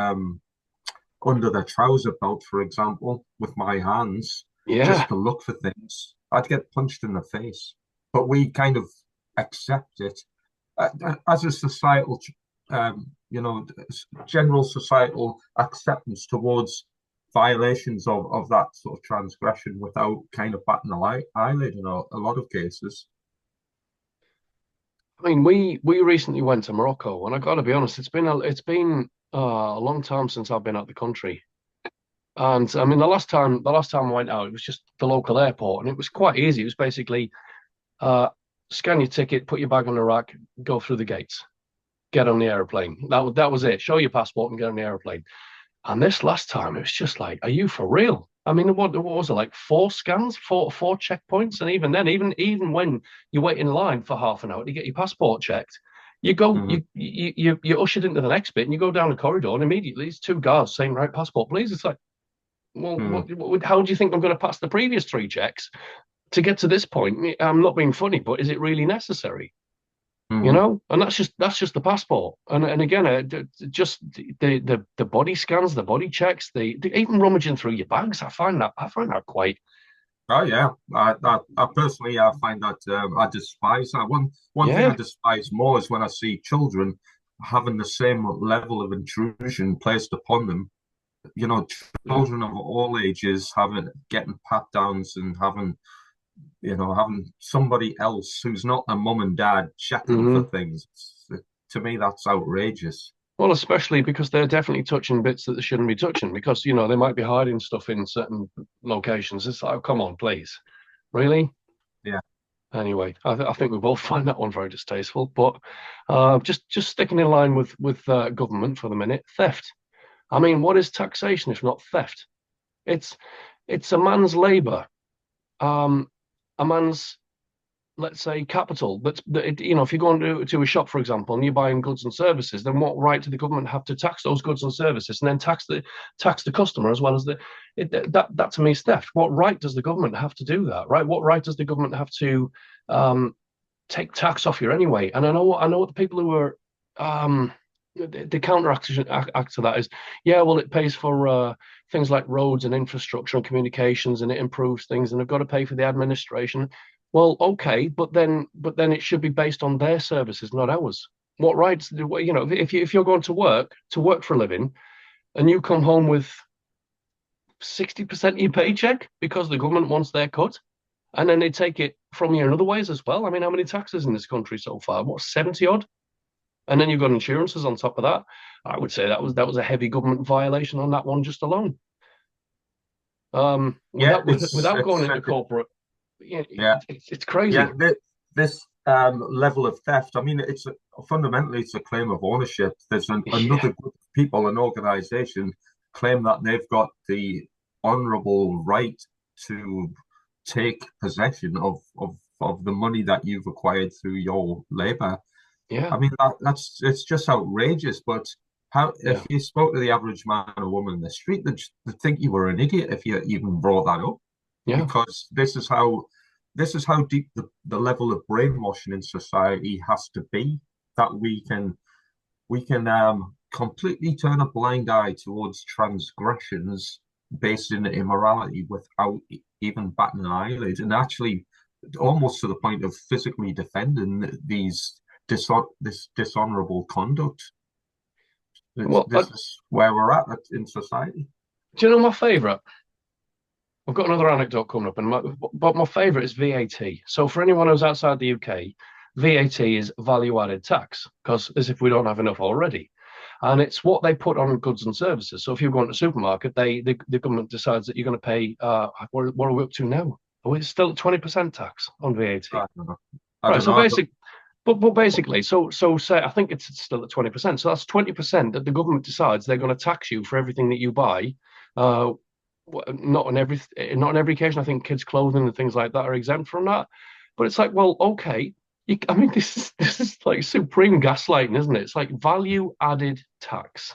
under their trouser belt, for example, with my hands, just Yeah. to look for things, I'd get punched in the face. But we kind of accept it as a societal, general societal acceptance towards violations of that sort of transgression without kind of batting an eyelid in a lot of cases. I mean, we recently went to Morocco, and I got to be honest, it's been a long time since I've been out the country. And I mean, the last time I went out, it was just the local airport, and it was quite easy. It was basically uh, scan your ticket, put your bag on the rack, go through the gates, get on the airplane. That was it. Show your passport and get on the airplane. And this last time, it was just like, are you for real? I mean, what was it like? Four scans, four checkpoints, and even then, even when you wait in line for half an hour to get your passport checked, you go Mhm. you're ushered into the next bit, and you go down the corridor, and immediately it's two guards saying, "Right, passport, please." It's like, well, Mm. how do you think I'm going to pass the previous three checks to get to this point? I'm not being funny, but is it really necessary? Mhm. And that's just the passport. And again, just the body scans, the body checks, even rummaging through your bags. I find that quite. Oh yeah, I personally I find that I despise that. One thing I Yeah. despise more is when I see children having the same level of intrusion placed upon them. You know, Yeah. children of all ages having getting pat downs and having somebody else who's not their mum and dad checking for Hmm. things. To me, that's outrageous. Well, especially because they're definitely touching bits that they shouldn't be touching because they might be hiding stuff in certain locations. It's like, oh, come on, please, really. Yeah. Anyway, I think we both find that one very distasteful. But just sticking in line with government for the minute, theft. I mean, what is taxation if not theft? It's it's a man's labor, um, a man's, let's say, capital. If you're going to a shop, for example, and you're buying goods and services, then what right do the government have to tax those goods and services, and then tax the customer as well as that to me is theft. What right does the government have to do that? Right? What right does the government have to um, take tax off you anyway? And I know what the people who are the counter act to that is, yeah, well, it pays for things like roads and infrastructure and communications, and it improves things, and they've got to pay for the administration. Well, okay, but then it should be based on their services, not ours. What rights do if you're going to work for a living, and you come home with 60% of your paycheck because the government wants their cut, and then they take it from you in other ways as well. I mean, how many taxes in this country so far? What, 70 odd? And then you've got insurances on top of that. I would say that was a heavy government violation on that one just alone. Yeah, Without without going into corporate, yeah. it's Yeah, crazy. this level of theft, I mean, fundamentally it's a claim of ownership. There's Yeah, another group of people, an organization, claim that they've got the honorable right to take possession of the money that you've acquired through your labor. yeah, I mean, that's it's just outrageous. But how if yeah, you spoke to the average man or woman in the street, they'd think you were an idiot if you even brought that up yeah, because this is how deep the level of brainwashing in society has to be that we can completely turn a blind eye towards transgressions based in immorality without even batting an eyelid. And actually, almost to the point of physically defending this dishonorable conduct. Well, This is where we're at in society. do you know my favourite? I've got another anecdote coming up, but my favourite is VAT. So for anyone who's outside the UK, VAT is value-added tax because as if we don't have enough already. And it's what they put on goods and services. So if you go into a supermarket, the government decides that you're going to pay. What are we up to now? Are we still at 20% tax on VAT? I don't know. I Right. don't So know. but basically, so say I think it's still at 20%. So that's 20% that the government decides they're going to tax you for everything that you buy. Uh, not on every occasion. I think kids' clothing and things like that are exempt from that. But it's like, well, okay. I mean, this is like supreme gaslighting, isn't it? It's like value added tax.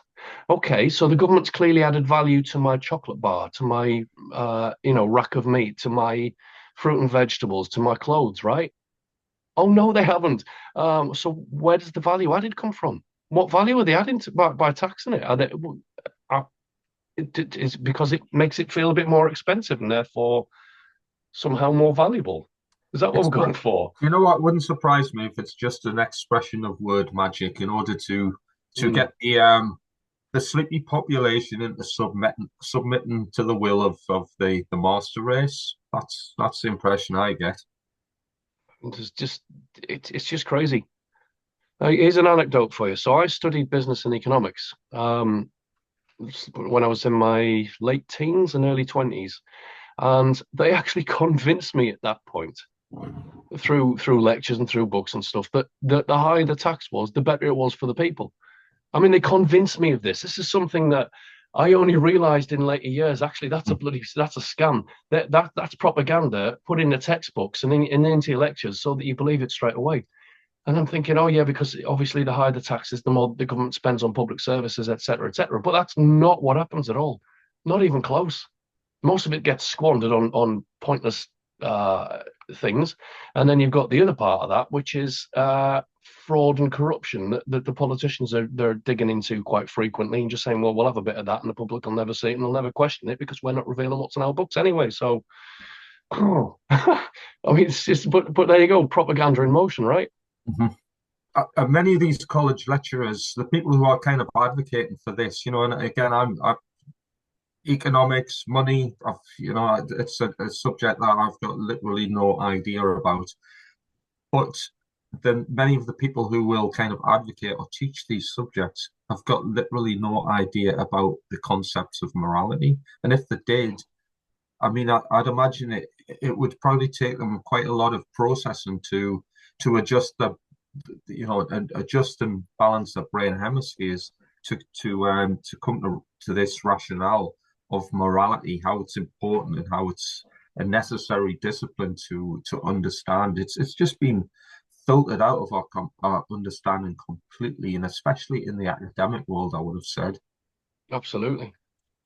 Okay, so the government's clearly added value to my chocolate bar, to my rack of meat, to my fruit and vegetables, to my clothes, right? Oh no, they haven't. So where does the value added come from? What value are they adding by taxing it? Are, it's because it makes it feel a bit more expensive and therefore somehow more valuable. Is that what It's we're going for? You know what? Wouldn't surprise me if it's just an expression of word magic in order to Mm. get the sleepy population into submitting to the will of the master race. That's the impression I get. It's just it's just crazy. Here's an anecdote for you. So I studied business and economics when I was in my late teens and early 20s, and they actually convinced me at that point through lectures and through books and stuff that the higher the tax was, the better it was for the people. I mean, they convinced me of this. This is something that I only realized in later years. Actually, that's a scam. That's propaganda put in the textbooks and into your lectures so that you believe it straight away. And I'm thinking, oh yeah, because obviously the higher the taxes, the more the government spends on public services, et cetera, et cetera. But that's not what happens at all. Not even close. Most of it gets squandered on pointless uh, things, and then you've got the other part of that, which is fraud and corruption that the politicians they're digging into quite frequently and just saying, well, we'll have a bit of that, and the public will never see it and they'll never question it because we're not revealing what's in our books anyway. So, oh, I mean, it's just but there you go, propaganda in motion, right? Mhm. Many of these college lecturers, the people who are kind of advocating for this, and again, I'm economics, money, it's a subject that I've got literally no idea about. But then many of the people who will kind of advocate or teach these subjects have got literally no idea about the concepts of morality. And if they did, I mean, I'd imagine it would probably take them quite a lot of processing to adjust and adjust and balance their brain hemispheres to come to this rationale of morality, how it's important and how it's a necessary discipline to understand. It's just been filtered out of our understanding completely, and especially in the academic world, I would have said. Absolutely.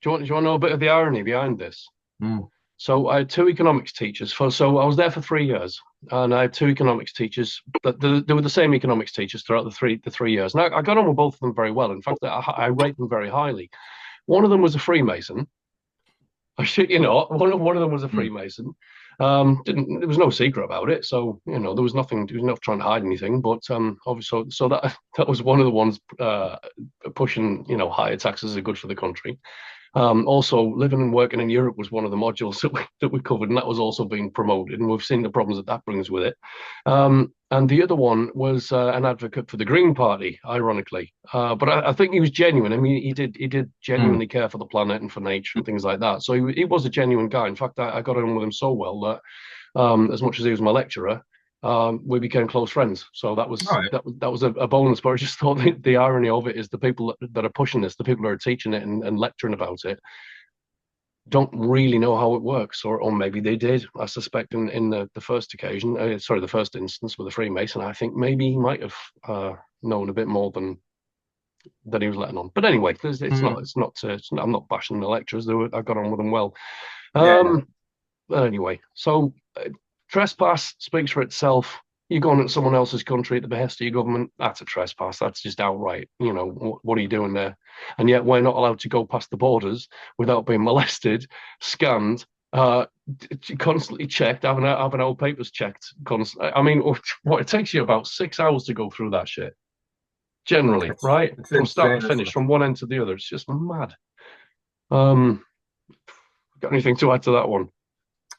Do you want to know a bit of the irony behind this? Mm, So I had two economics teachers so I was there for 3 years, and I had two economics teachers that they were the same economics teachers throughout the three years. And I got on with both of them very well. In fact, I rate them very highly. One of them was a Freemason. I shit you not. One of them was a mm. Freemason. Didn't There was no secret about it, so there was nothing. There was not trying to hide anything. But obviously, so that was one of the ones pushing higher taxes are good for the country. Also, living and working in Europe was one of the modules that we covered, and that was also being promoted. And we've seen the problems that brings with it. And the other one was an advocate for the Green Party, ironically. But I think he was genuine. I mean, he did Mm. genuinely care for the planet and for nature and things like that. So he was a genuine guy. In fact, I got on with him so well that as much as he was my lecturer, we became close friends. So that All was right. that was a bonus. But I just thought the irony of it is the people that are pushing this, the people that are teaching it and lecturing about it, don't really know how it works, or maybe they did. I suspect in the first occasion, sorry, the first instance with the Freemason, I think maybe he might have known a bit more than he was letting on. But anyway, Mm. I'm not bashing the lecturers. I got on with them well. Yeah. Um, but anyway, so trespass speaks for itself. You go into someone else's country at the behest of your government, that's a trespass. That's just outright. What are you doing there? And yet we're not allowed to go past the borders without being molested, scanned, uh, constantly checked, having our papers checked constantly. I mean, what it takes you about 6 hours to go through that shit, generally, right? It's From start to insane, isn't finish, it? from one end to the other. It's just mad. Um, got anything to add to that one?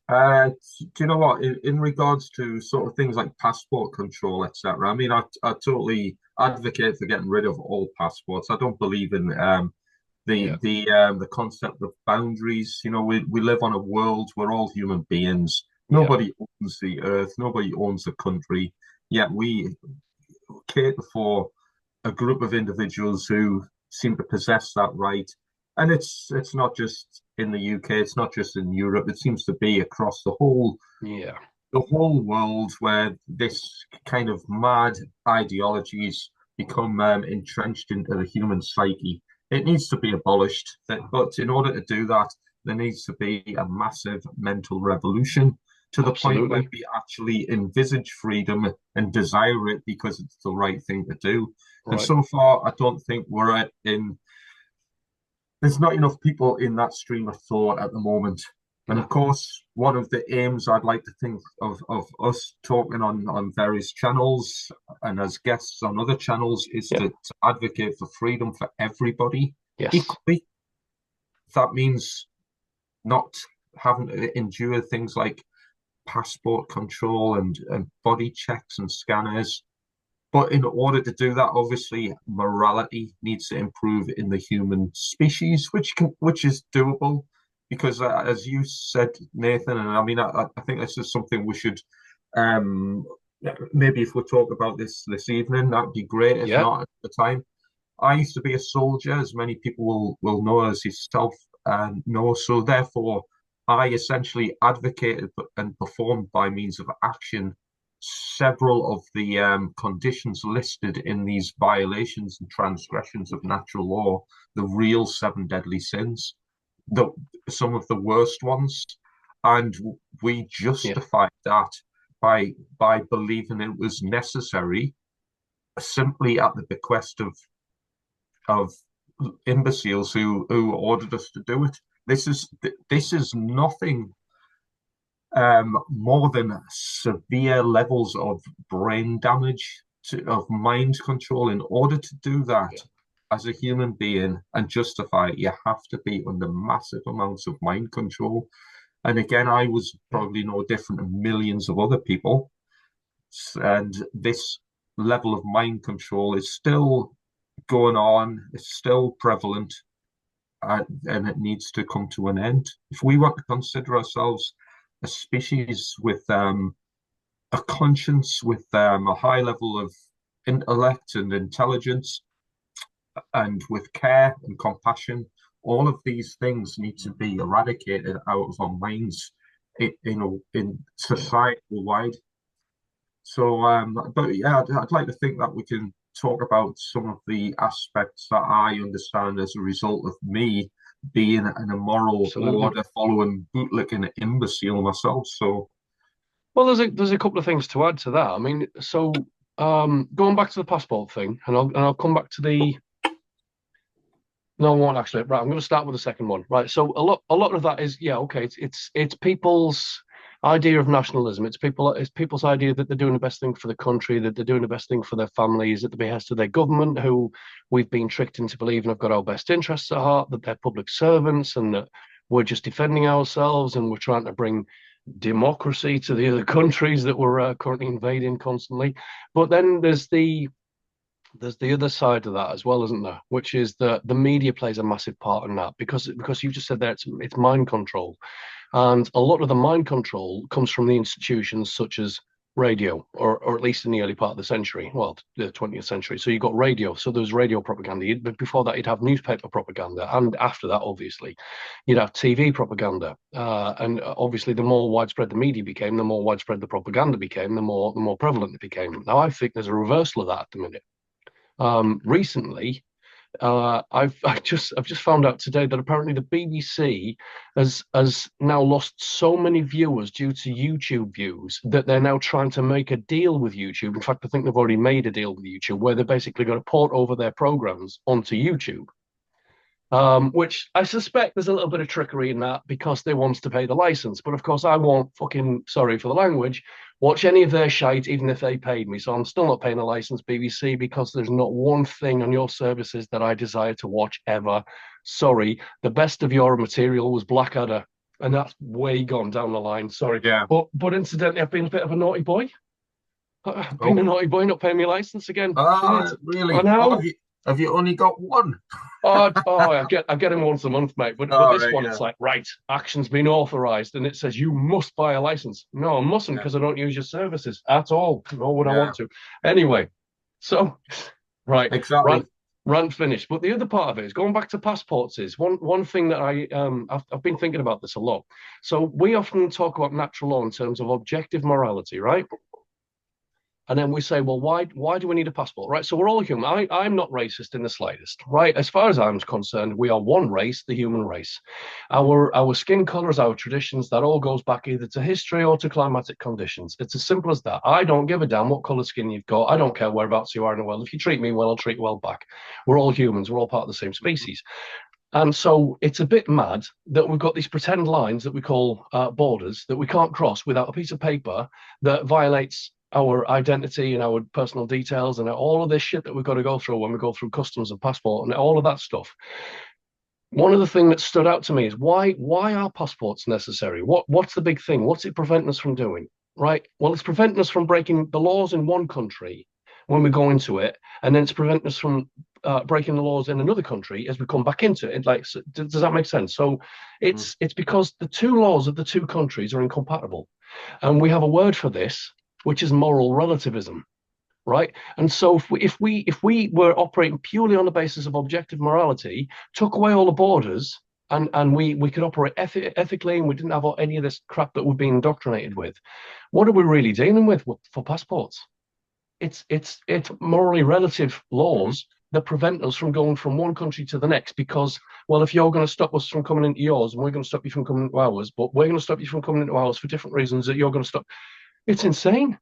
Do you know what? In regards to sort of things like passport control, etc. I mean, I totally advocate for getting rid of all passports. I don't believe in Yeah, the concept of boundaries. You know, we live on a world. We're all human beings. yeah, Nobody owns the earth. Nobody owns the country. Yet we cater for a group of individuals who seem to possess that right. And it's not just in the UK, it's not just in Europe, it seems to be across yeah, the whole world where this kind of mad ideologies become entrenched into the human psyche. It needs to be abolished, but in order to do that, there needs to be a massive mental revolution to the point where absolutely. we actually envisage freedom and desire it because it's the right thing to do. And Right. so far, I don't think there's not enough people in that stream of thought at the moment. And of No. course, one of the aims I'd like to think of us talking on various channels and as guests on other channels is Yeah. to advocate for freedom for everybody Yes. equally. That means not having to endure things like passport control and body checks and scanners. But in order to do that, obviously, morality needs to improve in the human species, which is doable. Because as you said, Nathan, and I mean, I think this is something we should um, maybe if we talk about this evening, that'd be great. If Yeah. not at the time, I used to be a soldier, as many people will know as yourself know. So therefore, I essentially advocated and performed by means of action several of the conditions listed in these violations and transgressions of natural law, the real seven deadly sins, the some of the worst ones, and we Yeah. justified that by believing it was necessary simply at the bequest of imbeciles who ordered us to do it. This is nothing more than severe levels of brain damage of mind control. In order to do that Yeah. as a human being and justify it, you have to be under massive amounts of mind control. And again, I was Yeah. probably no different than millions of other people. And this level of mind control is still going on, it's still prevalent, and it needs to come to an end. If we want to consider ourselves a species with a conscience, with a high level of intellect and intelligence, and with care and compassion, all of these things need to be eradicated out of our minds in Yeah. society wide. So, but yeah, I'd like to think that we can talk about some of the aspects that I understand as a result of me being an immoral, Absolutely. order following, bootlicking imbecile myself. So, Well, there's a couple of things to add to that. I mean, so going back to the passport thing, and I'll come back to the no one actually. Right, I'm going to start with the second one. Right, so a lot of that is yeah, okay. It's people's idea of nationalism. It's people's idea that they're doing the best thing for the country, that they're doing the best thing for their families at the behest of their government, who we've been tricked into believing have got our best interests at heart, that they're public servants, and that we're just defending ourselves, and we're trying to bring democracy to the other countries that we're currently invading constantly. But then there's the other side of that as well, isn't there? Which is that the media plays a massive part in that because you just said there it's mind control, and a lot of the mind control comes from the institutions such as radio, or at least in the early part of the century, well, the 20th century. So you got radio, so there was radio propaganda. But before that, you'd have newspaper propaganda, and after that, obviously, you'd have TV propaganda. And obviously, the more widespread the media became, the more widespread the propaganda became, the more prevalent it became. Now, I think there's a reversal of that at the minute. Recently, I've just found out today that apparently the BBC has now lost so many viewers due to YouTube views that they're now trying to make a deal with YouTube. In fact, I think they've already made a deal with YouTube where they're basically going to port over their programs onto YouTube. Which I suspect there's a little bit of trickery in that because they want to pay the license. But of course, I won't fucking, sorry for the language, watch any of their shite, even if they paid me. So I'm still not paying a license, BBC, because there's not one thing on your services that I desire to watch ever. Sorry, the best of your material was Blackadder, and that's way gone down the line. Sorry, Yeah. but incidentally, I've been a bit of a naughty boy. I've been a Oh, naughty boy, not paying me license again. Shit, I really? Oh, know. have you only got one? I get him once a month, mate. But All this right, one, yeah, it's like, right, action's been authorized, and it says you must buy a license. No, I mustn't yeah, because I don't use your services at all, nor would I yeah, want to. Anyway, so right, exactly. rant finished. But the other part of it is going back to passports. Is one thing that I've been thinking about this a lot. So we often talk about natural law in terms of objective morality, right? And then we say, well, why do we need a passport, right? So we're all human. I'm not racist in the slightest, right? As far as I'm concerned, we are one race, the human race. Our skin colors, our traditions, that all goes back either to history or to climatic conditions. It's as simple as that. I don't give a damn what color skin you've got. I don't care whereabouts you are in the world. If you treat me well, I'll treat you well back. We're all humans. We're all part of the same Mhm. species. And so it's a bit mad that we've got these pretend lines that we call borders that we can't cross without a piece of paper that violates our identity and our personal details and all of this shit that we've got to go through when we go through customs and passport and all of that stuff. One of the things that stood out to me is why are passports necessary? What's the big thing? What's it preventing us from doing? Right. Well, it's preventing us from breaking the laws in one country when we go into it, and then it's preventing us from breaking the laws in another country as we come back into it. Like, does that make sense? So Mhm. it's because the two laws of the two countries are incompatible, and we have a word for this, which is moral relativism, right? And so if we were operating purely on the basis of objective morality, took away all the borders, and we could operate ethically, and we didn't have any of this crap that we've been indoctrinated with, what are we really dealing with for passports? It's morally relative Mhm. laws that prevent us from going from one country to the next because, well, if you're going to stop us from coming into yours and we're going to stop you from coming into ours, but we're going to stop you from coming into ours for different reasons that you're going to stop, it's insane.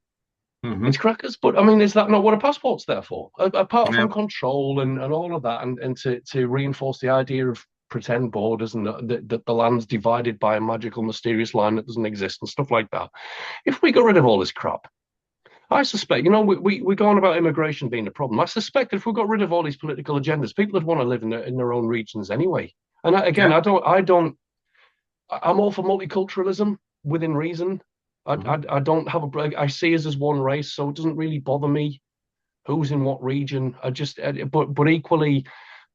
It's Mhm. crackers. But I mean, is that not what a passport's there for? Apart Yeah. from control and all of that, and to reinforce the idea of pretend borders and that the land's divided by a magical, mysterious line that doesn't exist and stuff like that. If we got rid of all this crap, I suspect, we go on about immigration being a problem. I suspect if we got rid of all these political agendas, people would want to live in their own regions anyway. And again, Yeah. I'm all for multiculturalism within reason. Mhm. I don't have I see us as one race, so it doesn't really bother me who's in what region. But equally,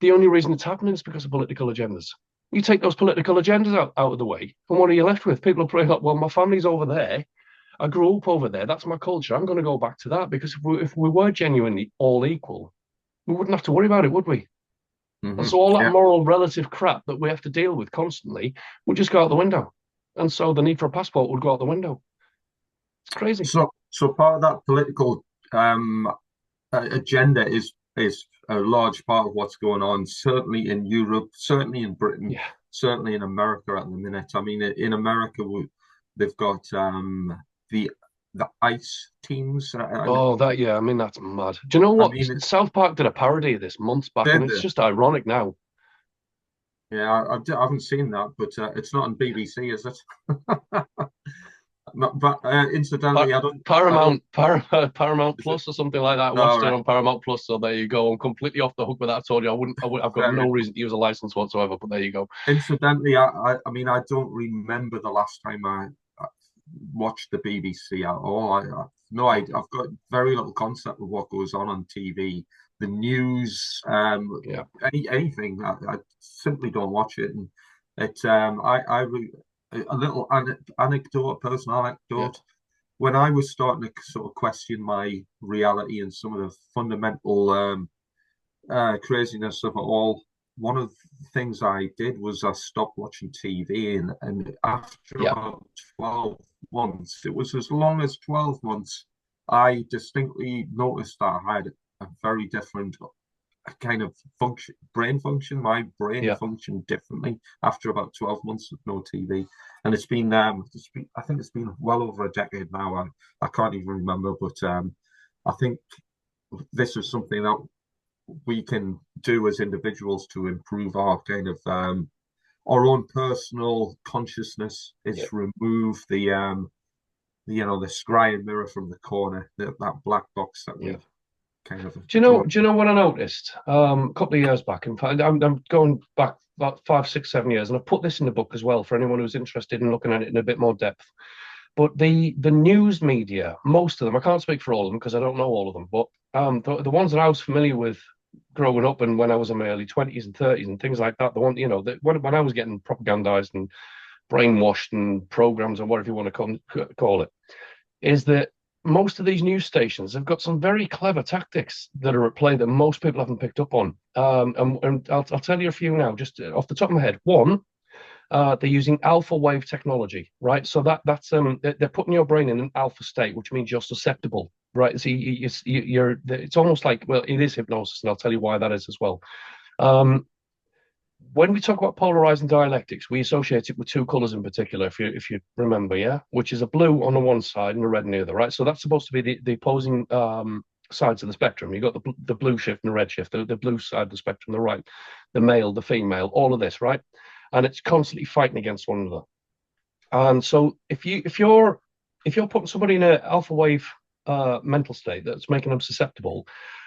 the only reason it's happening is because of political agendas. You take those political agendas out of the way, and what are you left with? People are probably like, well, my family's over there. I grew up over there. That's my culture. I'm going to go back to that because if we were genuinely all equal, we wouldn't have to worry about it, would we? And Mhm. so all that Yeah. moral relative crap that we have to deal with constantly would just go out the window. And so the need for a passport would go out the window. It's crazy. So part of that political um, agenda is a large part of what's going on, certainly in Europe, certainly in Britain, Yeah. certainly in America at the minute. I mean, in America, they've got the the ice teams, and Oh, that, yeah. I mean, that's mad. Do you know I what? mean, South Park did a parody of this months back, and did it's they? just ironic now. Yeah, I haven't seen that, but it's not on BBC, is it? But incidentally, I don't. Paramount Is it? Plus or something like that. I All watched it right, on Paramount Plus, so there you go. I'm completely off the hook with that. I told you I've got fair no enough. reason to use a license whatsoever, but there you go. Incidentally, I mean, I don't remember the last time I watched the BBC at all. No, I've got very little concept of what goes on TV, the news, Yeah, anything. I simply don't watch it, and a little anecdote, a personal yeah, anecdote. When I was starting to sort of question my reality and some of the fundamental craziness of it all, one of the things I did was I stopped watching TV, and after yeah, about 12 months, it was as long as 12 months, I distinctly noticed that I had a very different kind of brain function. My brain yeah. functioned differently after about 12 months of no TV. And I think it's been well over a decade now. I can't even remember, but I think this is something that we can do as individuals to improve our kind of our own personal consciousness Yeah. is remove the scrying mirror from the corner, that black box that Yeah. we've kind of drawn. Do you know what I noticed? A couple of years back, in fact, I'm going back about 5, 6, 7 years, and I've put this in the book as well for anyone who's interested in looking at it in a bit more depth. But the news media, most of them, I can't speak for all of them because I don't know all of them, but the ones that I was familiar with growing up and when I was in my early 20s and 30s and things like that, the one, when I was getting propagandized and brainwashed and programs or whatever you want to call it, is that most of these news stations have got some very clever tactics that are at play that most people haven't picked up on. And I'll tell you a few now, just off the top of my head. One, they're using alpha wave technology, right? So that's they're putting your brain in an alpha state, which means you're susceptible, right? So you're it's almost like, well, it is hypnosis, and I'll tell you why that is as well. Um, when we talk about polarizing dialectics, we associate it with two colors in particular, if you remember, yeah, which is a blue on the one side and a red on the other, right? So that's supposed to be the opposing sides of the spectrum. You've got the blue shift and the red shift, the blue side of the spectrum, the right, the male, the female, all of this, right? And it's constantly fighting against one another. And so if you're putting somebody in an alpha wave mental state that's making them susceptible,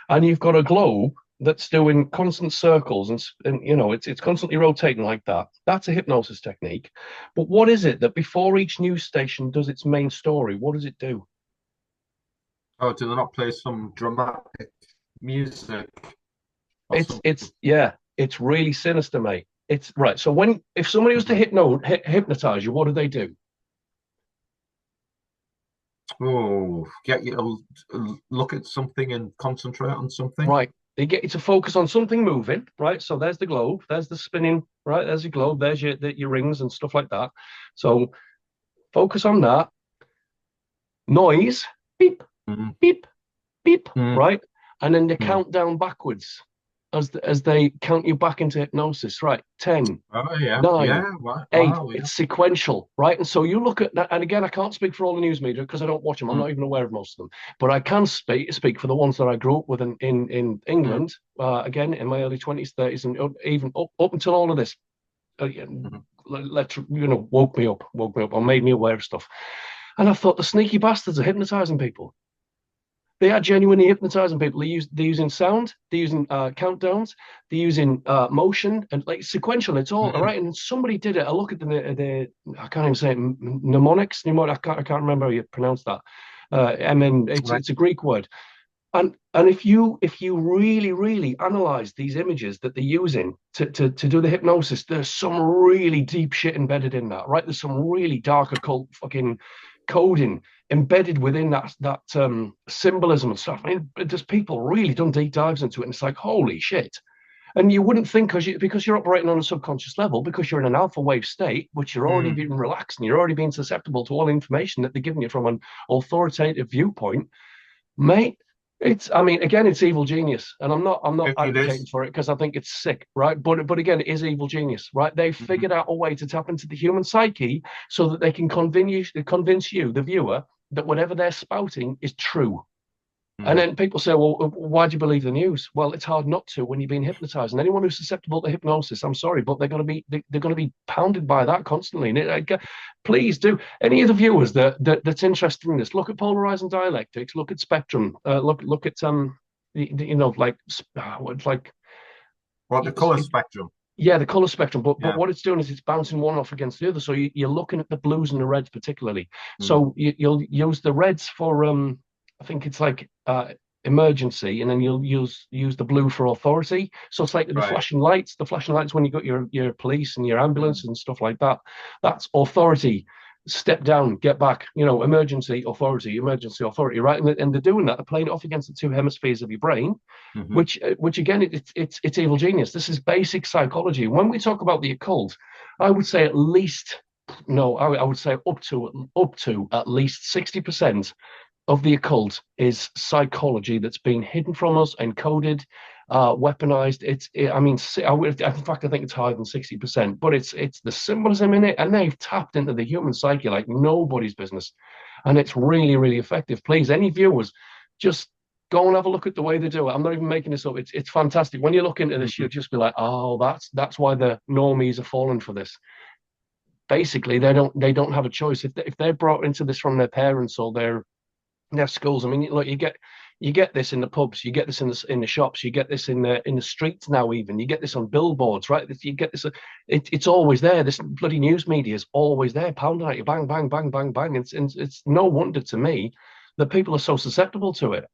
and you've got a globe that's doing constant circles and it's constantly rotating like that. That's a hypnosis technique. But what is it that before each news station does its main story, what does it do? Oh, do they not play some dramatic music or It's something? yeah, it's really sinister, mate. It's right. So if somebody was to Mhm. hypnotize you, what do they do? Oh, get you to look at something and concentrate on something. Right. They get you to focus on something moving, right? So there's the globe, there's the spinning, right? There's your globe, there's your rings and stuff like that. So focus on that. Noise, beep, Mm, beep, beep, mm, right? And then they mm. count down backwards as they count you back into hypnosis, right? 10, Oh yeah, 9, yeah. Wow, 8. wow, yeah. It's sequential, right? And so you look at that, and again, I can't speak for all the news media because I don't watch them. I'm Mm, not even aware of most of them, but I can speak for the ones that I grew up with in mm, England. Again, in my early 20s, 30s, and even up until all of this, mm, woke me up, or made me aware of stuff. And I thought the sneaky bastards are hypnotizing people. They are genuinely hypnotizing people. They're using sound, they're using countdowns, they're using motion and like sequential. It's all mm. right. And somebody did it. I look at the I can't even say it, mnemonics. I can't remember how you pronounce that. Right. It's a Greek word. And if you really analyze these images that they're using to do the hypnosis, there's some really deep shit embedded in that, right? There's some really dark occult fucking coding embedded within that symbolism and stuff. I mean, just people really done deep dives into it, and it's like holy shit. And you wouldn't think because you're operating on a subconscious level, because you're in an alpha wave state, which you're already Mm. being relaxed and you're already being susceptible to all information that they're giving you from an authoritative viewpoint, mate. I mean, again, it's evil genius, and I'm not It advocating is. for it because I think it's sick, right? But again, it is evil genius, right? They Mhm. figured out a way to tap into the human psyche so that they can convince you, the viewer, that whatever they're spouting is true. And Mm. then people say, well, why do you believe the news? Well, it's hard not to when you're being hypnotized. And anyone who's susceptible to hypnosis, I'm sorry, but they're going to be pounded by that constantly. And please do. Any of the viewers that's interested in this, look at polarizing dialectics, look at spectrum, look at like it's like Well, the color it, spectrum. yeah, the color spectrum. But Yeah. what it's doing is it's bouncing one off against the other. So you're looking at the blues and the reds particularly. Mm. So you'll use the reds for I think it's like emergency, and then you'll use the blue for authority. So it's like Right. the flashing lights when you got your police and your Mm. ambulance and stuff like that. That's authority. Step down, get back. Emergency, authority, right? And they're doing that. They're playing it off against the two hemispheres of your brain, Mhm. which again, it's evil genius. This is basic psychology. When we talk about the occult, I would say at least no, I would say up to at least 60% of the occult is psychology that's been hidden from us, encoded, weaponized. I mean, in fact, I think it's higher than 60%. But it's the symbolism in it, and they've tapped into the human psyche like nobody's business, and it's really effective. Please, any viewers, just Go and have a look at the way they do it. I'm not even making this up. It's fantastic. When you look into this, Mhm. you'll just be like, oh, that's why the normies are falling for this. Basically, they don't have a choice. If they're brought into this from their parents or their schools. I mean, look, you get this in the pubs, you get this in the shops, you get this in the streets now. Even you get this on billboards, right? You get this. It's always there. This bloody news media is always there, pounding at you, bang, bang, bang, bang, bang. It's no wonder to me that people are so susceptible to it.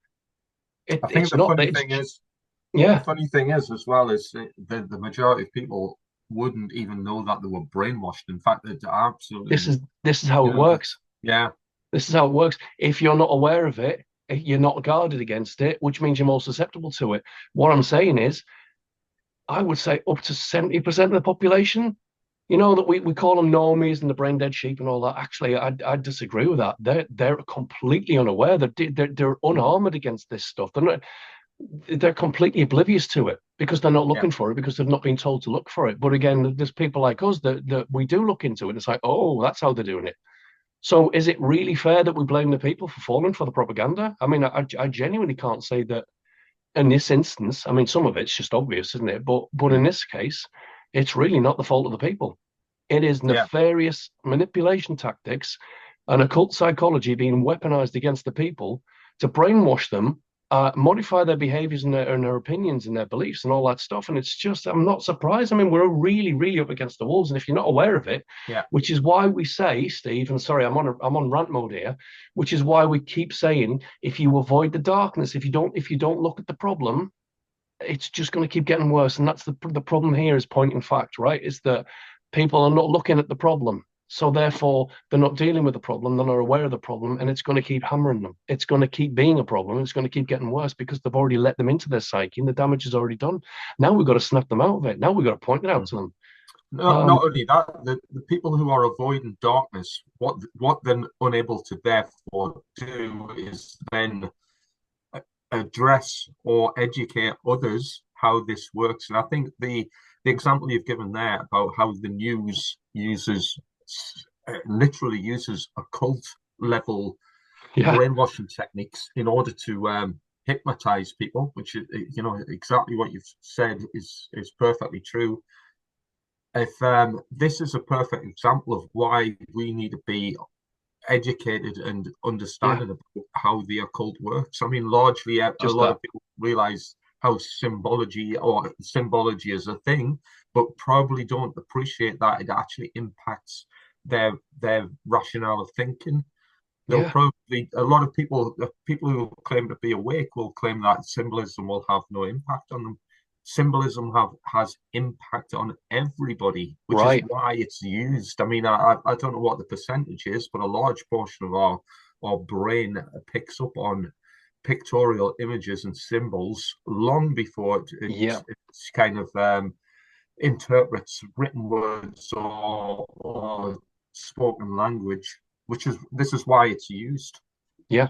I think It's not that it's the yeah. funny thing is as well is the majority of people wouldn't even know that they were brainwashed. In fact, they're This absolutely, is this is how you it know, works. yeah, This is how it works. If you're not aware of it, you're not guarded against it, which means you're more susceptible to it. What I'm saying is, I would say up to 70% of the population, that we call them normies and the brain dead sheep and all that. Actually, I disagree with that. They're completely unaware. They're unarmored against this stuff. They're completely oblivious to it because they're not yeah. looking for it because they've not been told to look for it. But again, there's people like us that we do look into it. It's like, oh, that's how they're doing it. So is it really fair that we blame the people for falling for the propaganda? I mean, I genuinely can't say that in this instance. I mean, some of it's just obvious, isn't it? But in Mm. this case, it's really not the fault of the people. It is Yeah. nefarious manipulation tactics and occult psychology being weaponized against the people to brainwash them, modify their behaviors and their opinions and their beliefs and all that stuff. And it's just, I'm not surprised. I mean, we're really, really up against the walls. And if you're not aware of it, Yeah. which is why we say, Steve, and sorry, I'm on rant mode here, which is why we keep saying, if you avoid the darkness, if you don't look at the problem, it's just going to keep getting worse. And that's the problem here is point in fact, right? Is that people are not looking at the problem. So therefore, they're not dealing with the problem. They're not aware of the problem, and it's going to keep hammering them. It's going to keep being a problem. It's going to keep getting worse because they've already let them into their psyche, and the damage is already done. Now we've got to snap them out of it. Now we've got to point it out Mm. to them. Not only that, the people who are avoiding darkness, what they're unable to therefore do is then address or educate others how this works. And I think the example you've given there about how the news uses literally uses occult level Yeah, brainwashing techniques in order to hypnotize people, which is exactly what you've said is perfectly true. If this is a perfect example of why we need to be educated and yeah, understanding about how the occult works. I mean, largely a just lot that. of people realize how symbology is a thing, but probably don't appreciate that it actually impacts their rationale of thinking. They'll Yeah, probably a lot of people, the people who claim to be awake, will claim that symbolism will have no impact on them. Symbolism has impact on everybody, which is right. why it's used. I mean, I don't know what the percentage is, but a large portion of our brain picks up on pictorial images and symbols long before Yeah, it's kind of interprets written words or spoken language, which is this is why it's used. yeah.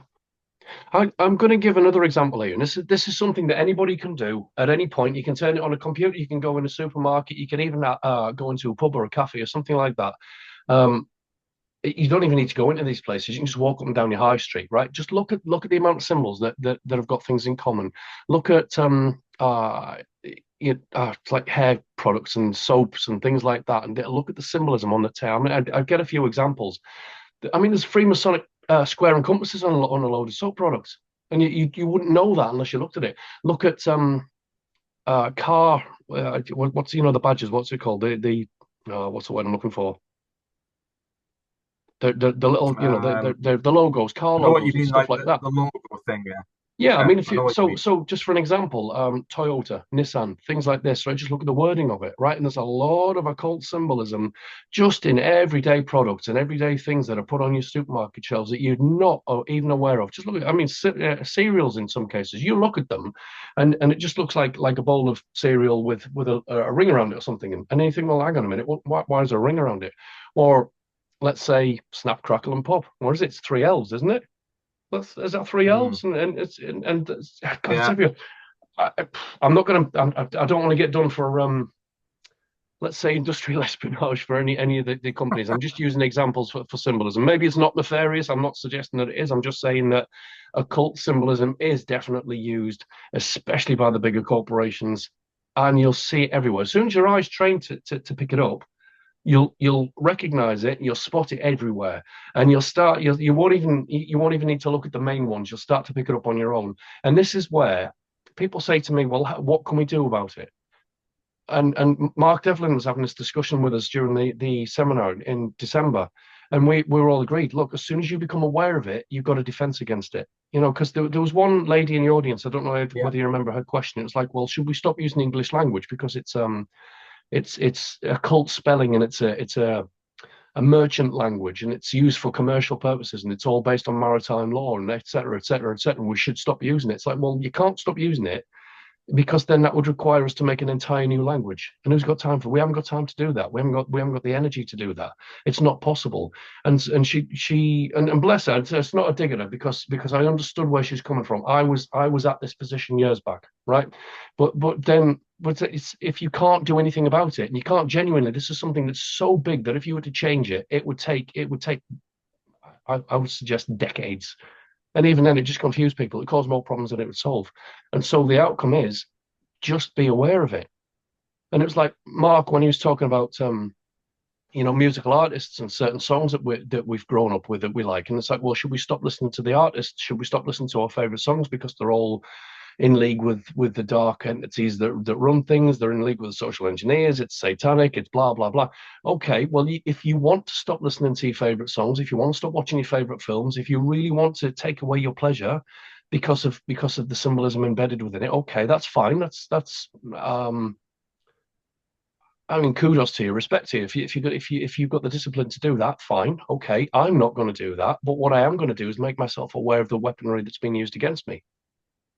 I'm going to give another example here, and this is something that anybody can do at any point. You can turn it on a computer. You can go in a supermarket. You can even go into a pub or a cafe or something like that. Um, you don't even need to go into these places. You can just walk up and down your high street, right? Just look at the amount of symbols that have got things in common. Look at it's like hair products and soaps and things like that, and look at the symbolism on the tail. I mean, I'd get a few examples. I mean, there's Freemasonic square and compasses on a load of soap products, and you wouldn't know that unless you looked at it. Look at car. What's the badges? What's it called? The what's the word I'm looking for? The little the logos, car I know what you logos and mean, stuff like like that. the logo thing. Yeah, Yeah, I yeah, mean, if I know you what you so mean. so just for an example, Toyota, Nissan, things like this, right? Just look at the wording of it, right? And there's a lot of occult symbolism just in everyday products and everyday things that are put on your supermarket shelves that you're not even aware of. Just look at, I mean, cereals in some cases. You look at them, and it just looks like a bowl of cereal with a ring around it or something. And then you think, well, hang on a minute, why is there a ring around it? Or let's say Snap, Crackle, and Pop. What is it? It's three L's, isn't it? Is that three Mm, L's? And God, it's yeah, everywhere. I, I'm not gonna. I don't want to get done for let's say industrial espionage for any of the companies. I'm just using examples for symbolism. Maybe it's not nefarious. I'm not suggesting that it is. I'm just saying that occult symbolism is definitely used, especially by the bigger corporations, and you'll see it everywhere. As soon as your eyes train to pick it up, you'll recognize it, you'll spot it everywhere, and you won't even need to look at the main ones. You'll start to pick it up on your own. And this is where people say to me, well, what can we do about it? And Mark Devlin was having this discussion with us during the seminar in December, and we were all agreed. Look, as soon as you become aware of it, you've got a defense against it. You know, because there was one lady in the audience. I don't know Yeah. whether you remember her question. It was like, well, should we stop using the English language because it's a cult spelling, and it's a merchant language, and it's used for commercial purposes, and it's all based on maritime law, and et cetera, et cetera, et cetera. We should stop using it. It's like, well, you can't stop using it because then that would require us to make an entire new language. And who's got time for? We haven't got time to do that. We haven't got the energy to do that. It's not possible. And and bless her, it's not a dig at her because I understood where she's coming from. I was at this position years back, right? But it's, if you can't do anything about it, and you can't genuinely, this is something that's so big that if you were to change it, it would take I would suggest decades. And even then, it just confused people. It caused more problems than it would solve. And so the outcome is just be aware of it. And it was like Mark when he was talking about musical artists and certain songs that we've grown up with that we like. And it's like, well, should we stop listening to the artists? Should we stop listening to our favorite songs because they're all in league with the dark entities that run things? They're in league with the social engineers. It's satanic. It's blah blah blah. Okay, well, if you want to stop listening to your favorite songs, if you want to stop watching your favorite films, if you really want to take away your pleasure because of the symbolism embedded within it, okay, that's fine. That's I mean, kudos to you, respect to you. If you've got the discipline to do that, fine, okay. I'm not going to do that, but what I am going to do is make myself aware of the weaponry that's being used against me.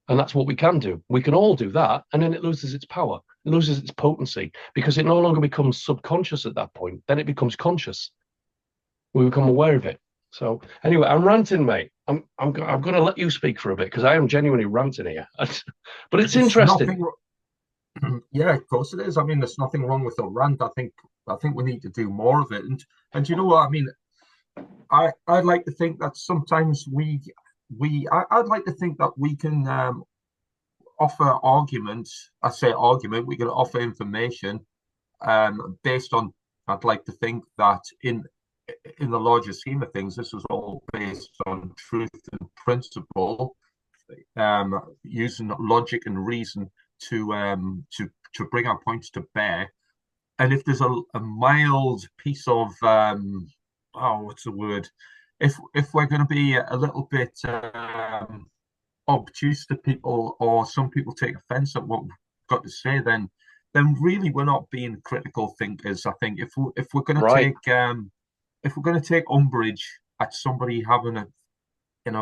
And that's what we can do. We can all do that. And then it loses its power, it loses its potency because it no longer becomes subconscious at that point. Then it becomes conscious. We become aware of it. So anyway, I'm ranting, mate. I'm going to let you speak for a bit because I am genuinely ranting here. But it's It's interesting. nothing. Yeah, of course it is. I mean, there's nothing wrong with a rant. I think we need to do more of it. And you know what I mean? I'd like to think that sometimes I'd like to think that we can offer arguments. I say argument. We can offer information based on. I'd like to think that in the larger scheme of things, this was all based on truth and principle, using logic and reason to bring our points to bear. And if there's a mild piece of what's the word? If we're going to be a little bit obtuse to people, or some people take offense at what we've got to say, then really we're not being critical thinkers. I think if we're going to Right. take umbrage at somebody having a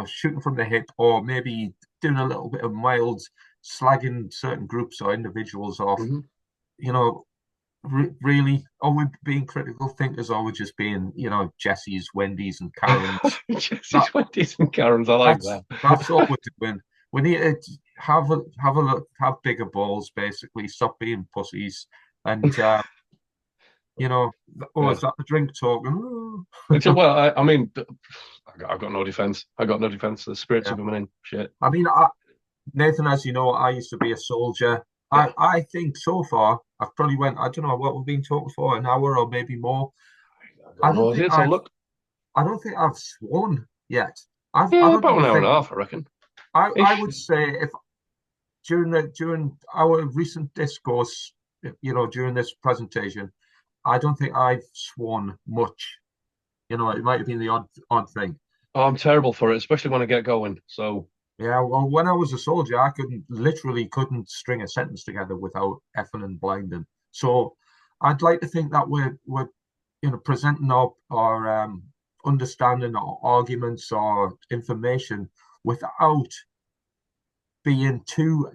shooting from the hip, or maybe doing a little bit of mild slagging certain groups or individuals off, Mhm. you know, really, are we being critical thinkers, or are we just being, Jesse's, Wendy's, and Karen's? That Jesse's, Wendy's, and Karens. I like that's that. that's all we're doing. We need to have a look, have bigger balls, basically. Stop being pussies, and oh, Yeah. is that the drink talking? Well, I mean, I got no defense. I got no defense. The spirits Yeah, are coming in. Shit. I mean, Nathan, as you know, I used to be a soldier. Yeah. I think so far I've probably went. I don't know what we've been talking for, an hour or maybe more. I I got don't no think idea. So I've look, I don't think I've sworn yet. I yeah, don't about even an hour and think. a half, I reckon. I Ish. would say if during our recent discourse, during this presentation, I don't think I've sworn much. It might have been the odd thing. Oh, I'm terrible for it, especially when I get going. So Yeah, well, when I was a soldier, I couldn't string a sentence together without effing and blinding. So I'd like to think that we're presenting our understanding or arguments or information without being too,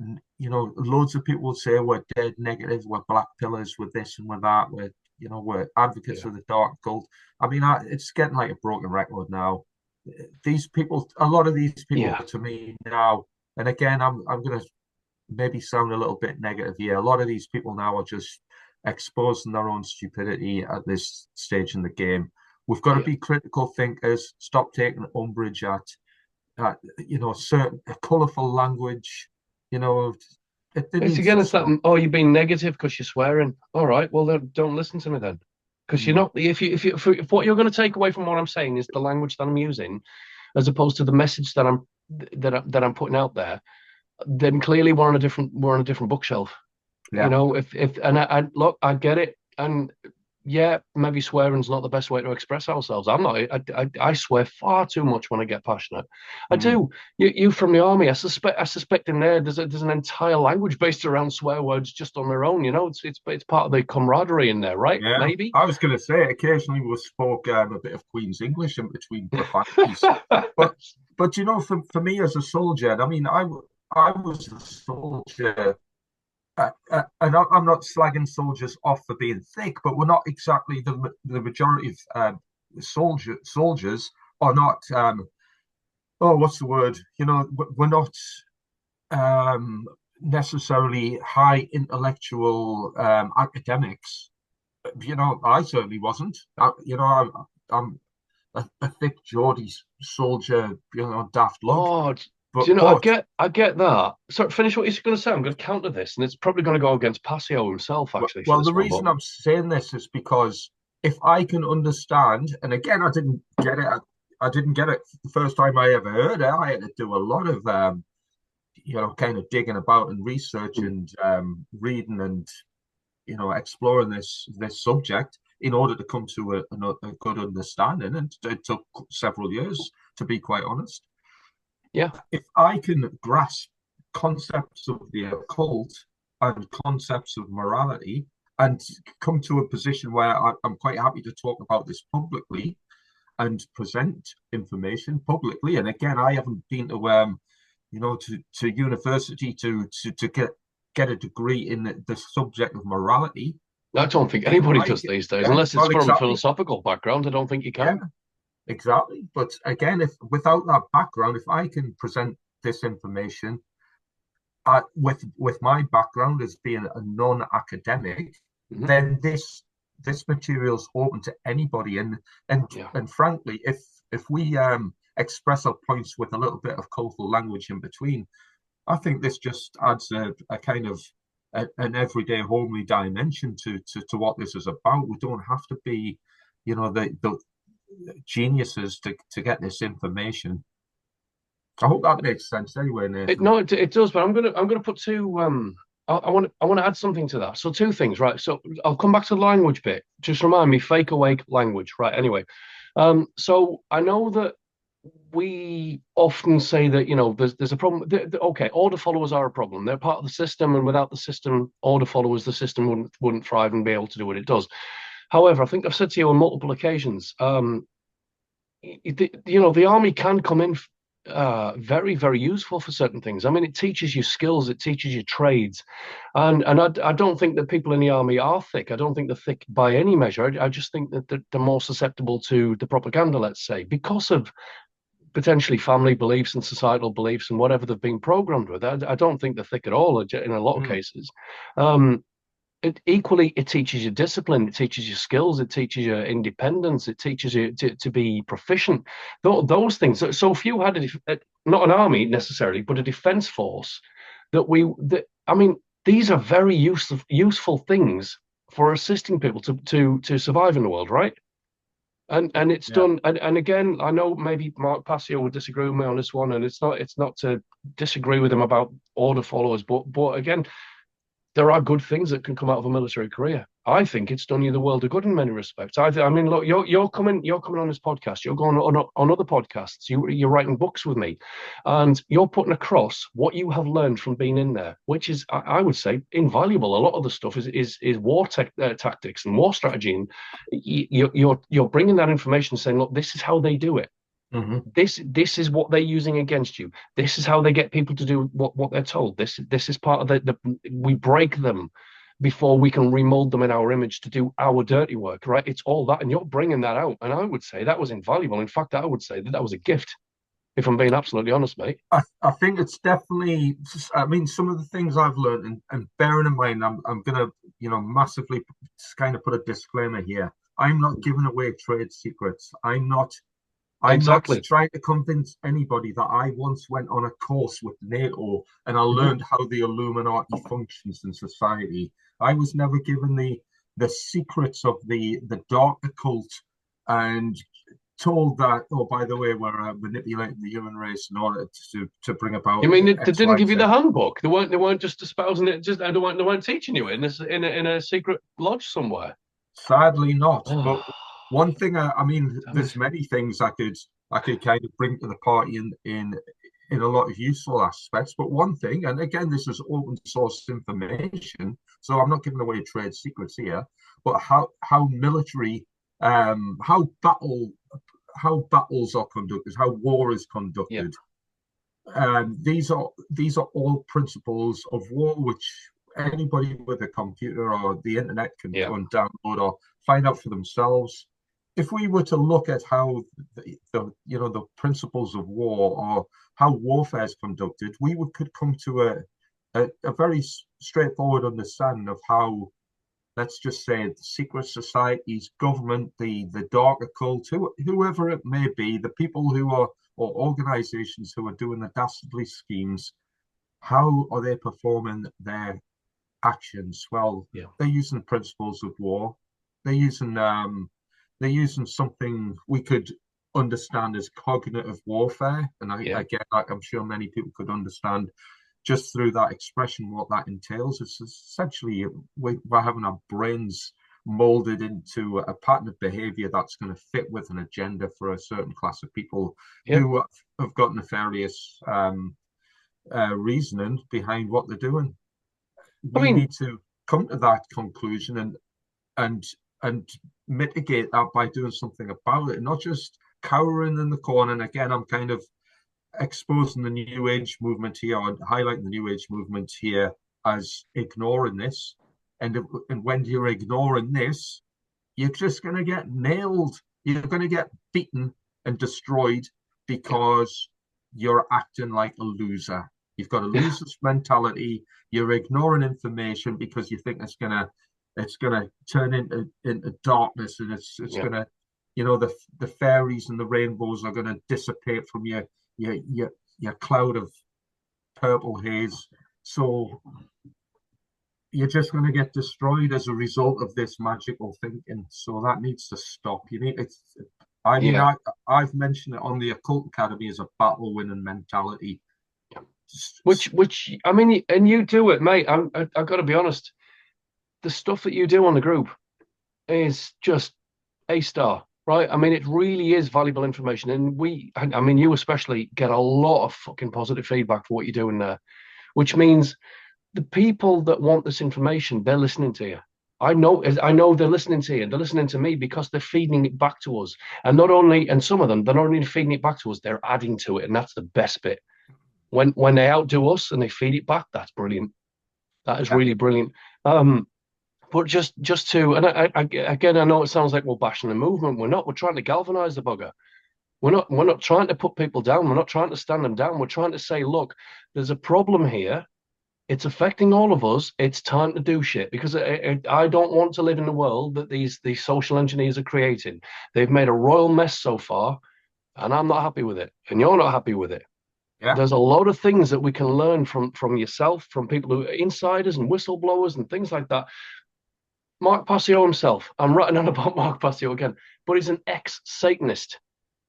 loads of people say we're dead negative, we're black pillars with this and with that, we're advocates yeah, of the dark cult. I mean, it's getting like a broken record now. These people, a lot of these people yeah, to me now, and again, I'm going to maybe sound a little bit negative here. A lot of these people now are just exposing their own stupidity at this stage in the game. We've got to Yeah. be critical thinkers, stop taking umbrage at certain colourful language. You know, it It's needs to again, it's that, stop. oh, you're being negative because you're swearing. All right, well, then don't listen to me then. Because you're Mm, not, if what you're going to take away from what I'm saying is the language that I'm using, as opposed to the message that I'm putting out there, then clearly we're on a different bookshelf. You yeah. know, if and I look, I get it, and yeah, maybe swearing's not the best way to express ourselves. I'm not. I swear far too much when I get passionate. I Mm, do. You from the army, I suspect in there's an entire language based around swear words just on their own. You know, it's part of the camaraderie in there, right? yeah. Maybe. I was going to say occasionally we spoke a bit of Queen's English in between profanities, but for me as a soldier, and I mean, I was a soldier. And I'm not slagging soldiers off for being thick, but we're not exactly the majority of soldiers are not. Oh, what's the word? We're not necessarily high intellectual academics. I certainly wasn't. I'm a thick Geordie soldier. Daft lug. Oh, But do you know? but I get that. So finish what you're going to say. I'm going to counter this, and it's probably going to go against Passio himself actually for Well, this the one. reason But I'm saying this is because if I can understand, and again, I didn't get it. I didn't get it the first time I ever heard it. I had to do a lot of, kind of digging about and research and reading and exploring this subject in order to come to a good understanding. And it took several years, to be quite honest. yeah, If I can grasp concepts of the occult and concepts of morality and come to a position where I'm quite happy to talk about this publicly and present information publicly. And again, I haven't been to university to get a degree in the subject of morality. I don't think If anybody I does these days, Yeah, unless it's well, from a exactly. philosophical background. I don't think you Yeah, can. exactly. But again, if without that background, if I can present this information with my background as being a non-academic, Hmm. then this material is open to anybody. And Yeah. and frankly, if we express our points with a little bit of colourful language in between, I think this just adds a kind of an everyday homely dimension to what this is about. We don't have to be, the geniuses to get this information. I hope that makes sense anyway, Nathan. No, it does, but I'm gonna put two. I want to add something to that. So two things, right? So I'll come back to the language bit. Just remind me, fake awake language, right? Anyway, so I know that we often say that there's a problem. Okay, order followers are a problem. They're part of the system, and without the system, order followers, the system wouldn't thrive and be able to do what it does. However, I think I've said to you on multiple occasions, the army can come in very, very useful for certain things. I mean, it teaches you skills, it teaches you trades, and I don't think that people in the army are thick. I don't think they're thick by any measure. I just think that they're more susceptible to the propaganda, let's say, because of potentially family beliefs and societal beliefs and whatever they've been programmed with. I don't think they're thick at all in a lot of Mm, cases. Um, equally, it teaches you discipline, it teaches you skills, it teaches you independence, it teaches you to be proficient. Those things. So if you had not an army necessarily, but a defense force I mean, these are very useful things for assisting people to survive in the world, right? And it's yeah. done. And again, I know maybe Mark Passio would disagree with me on this one, and it's not to disagree with him about order followers, but again, there are good things that can come out of a military career. I think it's done you the world of good in many respects. I mean, look, you're coming on this podcast. You're going on other podcasts. You're writing books with me, and you're putting across what you have learned from being in there, which is, I would say, invaluable. A lot of the stuff is war tactics and war strategy, and you're bringing that information, saying, look, this is how they do it. Hmm. This is what they're using against you. This is how they get people to do what they're told. This is part of the we break them before we can remold them in our image to do our dirty work, right? It's all that, and you're bringing that out, and I would say that was invaluable. In fact, I would say that was a gift, if I'm being absolutely honest, mate. I think it's definitely. I mean, some of the things I've learned, and bearing in mind, I'm gonna massively kind of put a disclaimer here. I'm not giving away trade secrets. I'm not Exactly. trying to convince anybody that I once went on a course with NATO and I Mhm. learned how the Illuminati functions in society. I was never given the secrets of the dark occult and told that, oh, by the way, we're manipulating the human race in order to bring You about mean they X, didn't Y, give you Z. the handbook? They weren't just espousing it. Just they weren't teaching you it in a secret lodge somewhere. Sadly, not. But Oh, one thing, I mean, damn there's it. many things I could kind of bring to the party in a lot of useful aspects. But one thing, and again, this is open source information, so I'm not giving away trade secrets here. But how military, how battles are conducted, how war is Yeah, conducted. These are all principles of war which anybody with a computer or the internet can yeah, go and download or find out for themselves. If we were to look at how the principles of war or how warfare is conducted, could come to a very straightforward understanding of how, let's just say, the secret societies, government, the dark occult, whoever it may be, the people who are or organizations who are doing the dastardly schemes, how are they performing their actions? Well, yeah, they're using principles of war. They're using something we could understand as cognitive warfare, and yeah, I'm sure many people could understand just through that expression what that entails. It's essentially we're having our brains molded into a pattern of behavior that's going to fit with an agenda for a certain class of people yeah. who have got nefarious reasoning behind what they're doing. I We mean, need to come to that conclusion and and mitigate that by doing something about it, not just cowering in the corner. And again, I'm kind of exposing the new age movement here or highlighting the new age movement here as ignoring this. And when you're ignoring this, you're just going to get nailed. You're going to get beaten and destroyed yeah, because you're acting like a loser. You've got a yeah, loser's mentality. You're ignoring information because you think it's gonna turn into darkness, and it's yeah. gonna, the fairies and the rainbows are gonna dissipate from your cloud of purple haze. So you're just going to get destroyed as a result of this magical thinking. So that needs to stop. You need it's. I mean, Yeah. I've mentioned it on the Occult Academy as a battle winning mentality. Which I mean, and you do it, mate. I've got to be honest. The stuff that you do on the group is just a star, right? I mean, it really is valuable information, and I mean, you especially get a lot of fucking positive feedback for what you're doing there, which means the people that want this information, they're listening to you. I know they're listening to you. They're listening to me because they're feeding it back to us. And some of them, they're not only feeding it back to us, they're adding to it. And that's the best bit. When they outdo us and they feed it back, that's brilliant. That is Yeah, really brilliant. Um, but just to, and again, I know it sounds like we're bashing the movement. We're not. We're trying to galvanize the bugger. We're not trying to put people down. We're not trying to stand them down. We're trying to say, look, there's a problem here. It's affecting all of us. It's time to do shit because I don't want to live in the world that these social engineers are creating. They've made a royal mess so far, and I'm not happy with it, and you're not happy with it. yeah, There's a lot of things that we can learn from yourself, from people who are insiders and whistleblowers and things like that. Mark Passio himself, I'm writing on about Mark Passio again, but he's an ex-Satanist.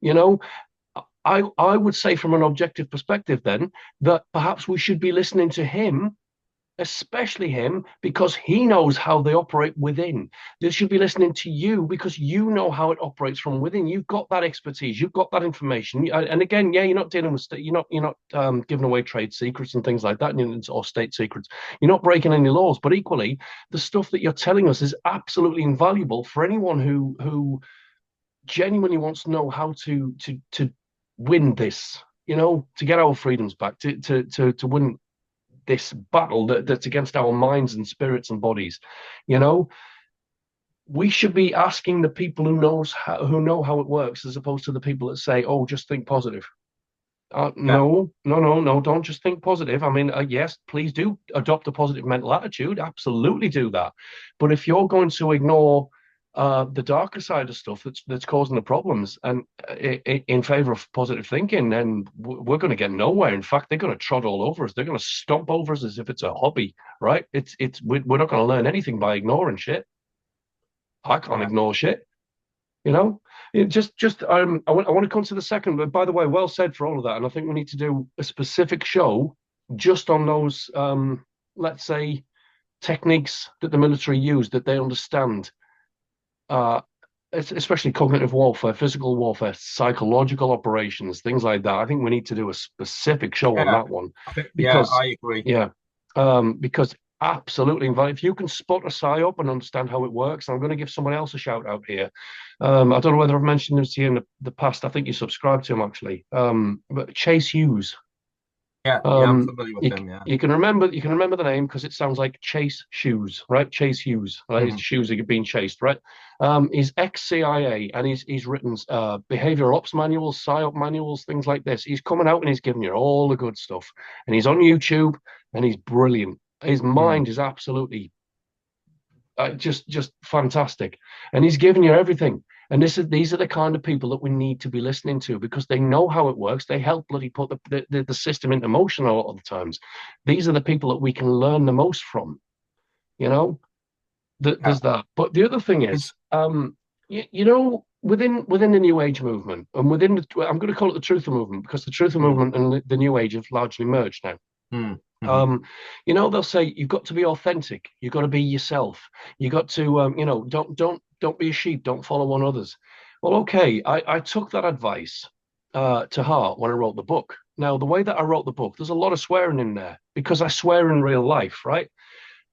You know, I would say from an objective perspective then that perhaps we should be listening to him, especially him, because he knows how they operate within. They should be listening to you because you know how it operates from within. You've got that expertise, you've got that information, and again, yeah, you're not dealing with, you're not giving away trade secrets and things like that, or state secrets. You're not breaking any laws, but equally, the stuff that you're telling us is absolutely invaluable for anyone who genuinely wants to know how to win this. To get our freedoms back, to win this battle that's against our minds and spirits and bodies. You know, we should be asking the people who know how it works, as opposed to the people that say, "Oh, just think positive." Yeah, No, no, no, no. Don't just think positive. I mean, yes, please do adopt a positive mental attitude. Absolutely do that. But if you're going to ignore the darker side of stuff that's causing the problems, and in favor of positive thinking, then we're going to get nowhere. In fact, they're going to trot all over us. They're going to stomp over us as if it's a hobby, right? We're not going to learn anything by ignoring shit. I can't yeah, ignore shit. You know, I want to come to the second, but by the way, well said for all of that. And I think we need to do a specific show just on those, let's say, techniques that the military use that they understand, uh, especially cognitive warfare, physical warfare, psychological operations, things like that. I think we need to do a specific show on yeah. that one I think, yeah, because, I agree. yeah, because absolutely, if you can spot a psyop and understand how it works, I'm going to give someone else a shout out here. I don't know whether I've mentioned this to you in the past. I think you subscribed to him actually. But Chase Hughes. Yeah, yeah, I'm Um, familiar with you, him. Yeah. you can remember the name because it sounds like Chase Shoes, right? Chase Hughes, right? His Hmm. shoes are being chased, right? He's ex-CIA and he's written behavioral ops manuals, psyop manuals, things like this. He's coming out and he's giving you all the good stuff, and he's on YouTube and he's brilliant. His Hmm. mind is absolutely just fantastic, and he's giving you everything. And these are the kind of people that we need to be listening to because they know how it works. They help bloody put the system into motion a lot of the times. These are the people that we can learn the most from. You know, Yeah. there's that. But the other thing is, Is you know, within the New Age movement and within I'm going to call it the Truther movement because the Truther mm, movement and the New Age have largely merged now. mm, hmm. Um, they'll say you've got to be authentic. You've got to be yourself. You got to, don't be a sheep. Don't follow on others. Well, okay, I took that advice to heart when I wrote the book. Now, the way that I wrote the book, there's a lot of swearing in there because I swear in real life, right?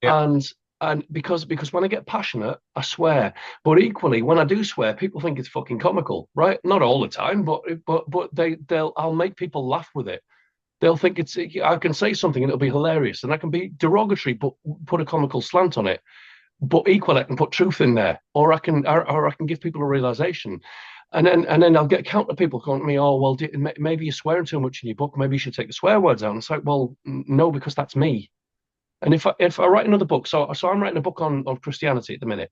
Yeah. And because when I get passionate, I swear. But equally, when I do swear, people think it's fucking comical, right? Not all the time, but I'll make people laugh with it. They'll think I can say something and it'll be hilarious, and I can be derogatory, but put a comical slant on it. But equally, I can put truth in there, or I can give people a realization, and then I'll get counter people going to me, oh well, maybe you're swearing too much in your book, maybe you should take the swear words out. And it's like, well, no, because that's me. And if I write another book, so I'm writing a book on Christianity at the minute,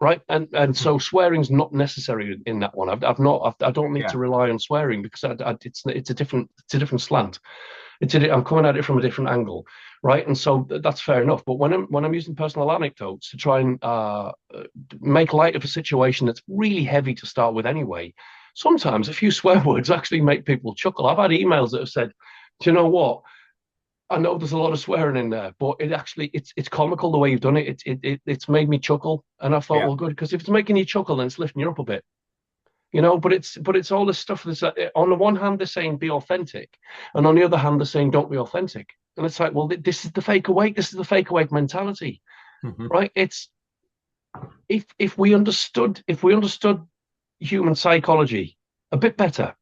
right? And Hmm. so swearing's not necessary in that one. I don't need Yeah. to rely on swearing because it's a different slant. I'm coming at it from a different angle, right? And so that's fair enough. But when I'm using personal anecdotes to try and make light of a situation that's really heavy to start with anyway, sometimes a few swear words actually make people chuckle. I've had emails that have said, "Do you know what? I know there's a lot of swearing in there, but it's comical the way you've done it. It's made me chuckle." And I thought, Yeah. well, good, because if it's making you chuckle, then it's lifting you up a bit, you know. But it's all this stuff that's on the one hand they're saying be authentic, and on the other hand they're saying don't be authentic. And it's like, well, this is the fake awake. This is the fake awake mentality, Hmm. right? It's if we understood human psychology a bit better,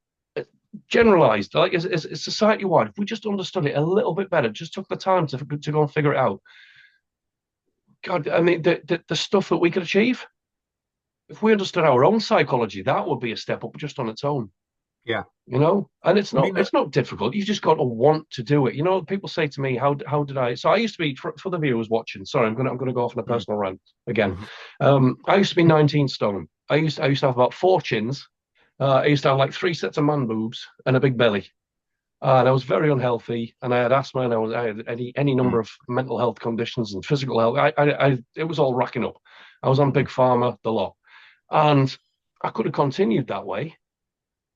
generalized, like as society wide, if we just understood it a little bit better, just took the time to go and figure it out. God, I mean, the stuff that we could achieve if we understood our own psychology, that would be a step up just on its own. Yeah. You know, and it's I not mean, it's not difficult. You've just got to want to do it. You know, people say to me, how did I? So I used to be for the viewers watching. Sorry, I'm gonna go off on a mm, personal rant again. mhm. I used to be 19 stone. I used to have about four chins. I used to have like three sets of man boobs and a big belly. And I was very unhealthy, and I had asthma, and I had any Mm, number of mental health conditions and physical health. It was all racking up. I was on mhm. big pharma, the lot, and I could have continued that way,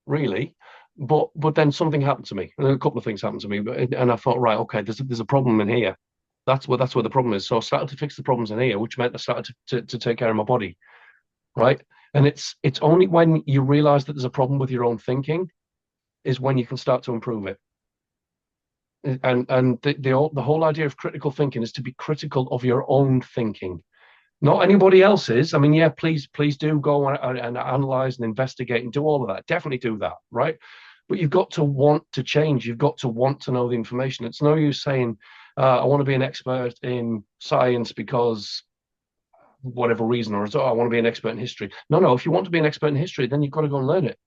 really, but then something happened to me, and a couple of things happened to me, and I thought, right, okay, there's a problem in here. That's where the problem is. So I started to fix the problems in here, which meant I started to take care of my body, right? And it's only when you realize that there's a problem with your own thinking is when you can start to improve it. And the whole idea of critical thinking is to be critical of your own thinking, not anybody else's. I mean, yeah, please do go and analyze and investigate and do all of that. Definitely do that, right? But you've got to want to change. You've got to want to know the information. It's no use saying, I want to be an expert in science because whatever reason, or I want to be an expert in history. No, no. If you want to be an expert in history, then you've got to go and learn it.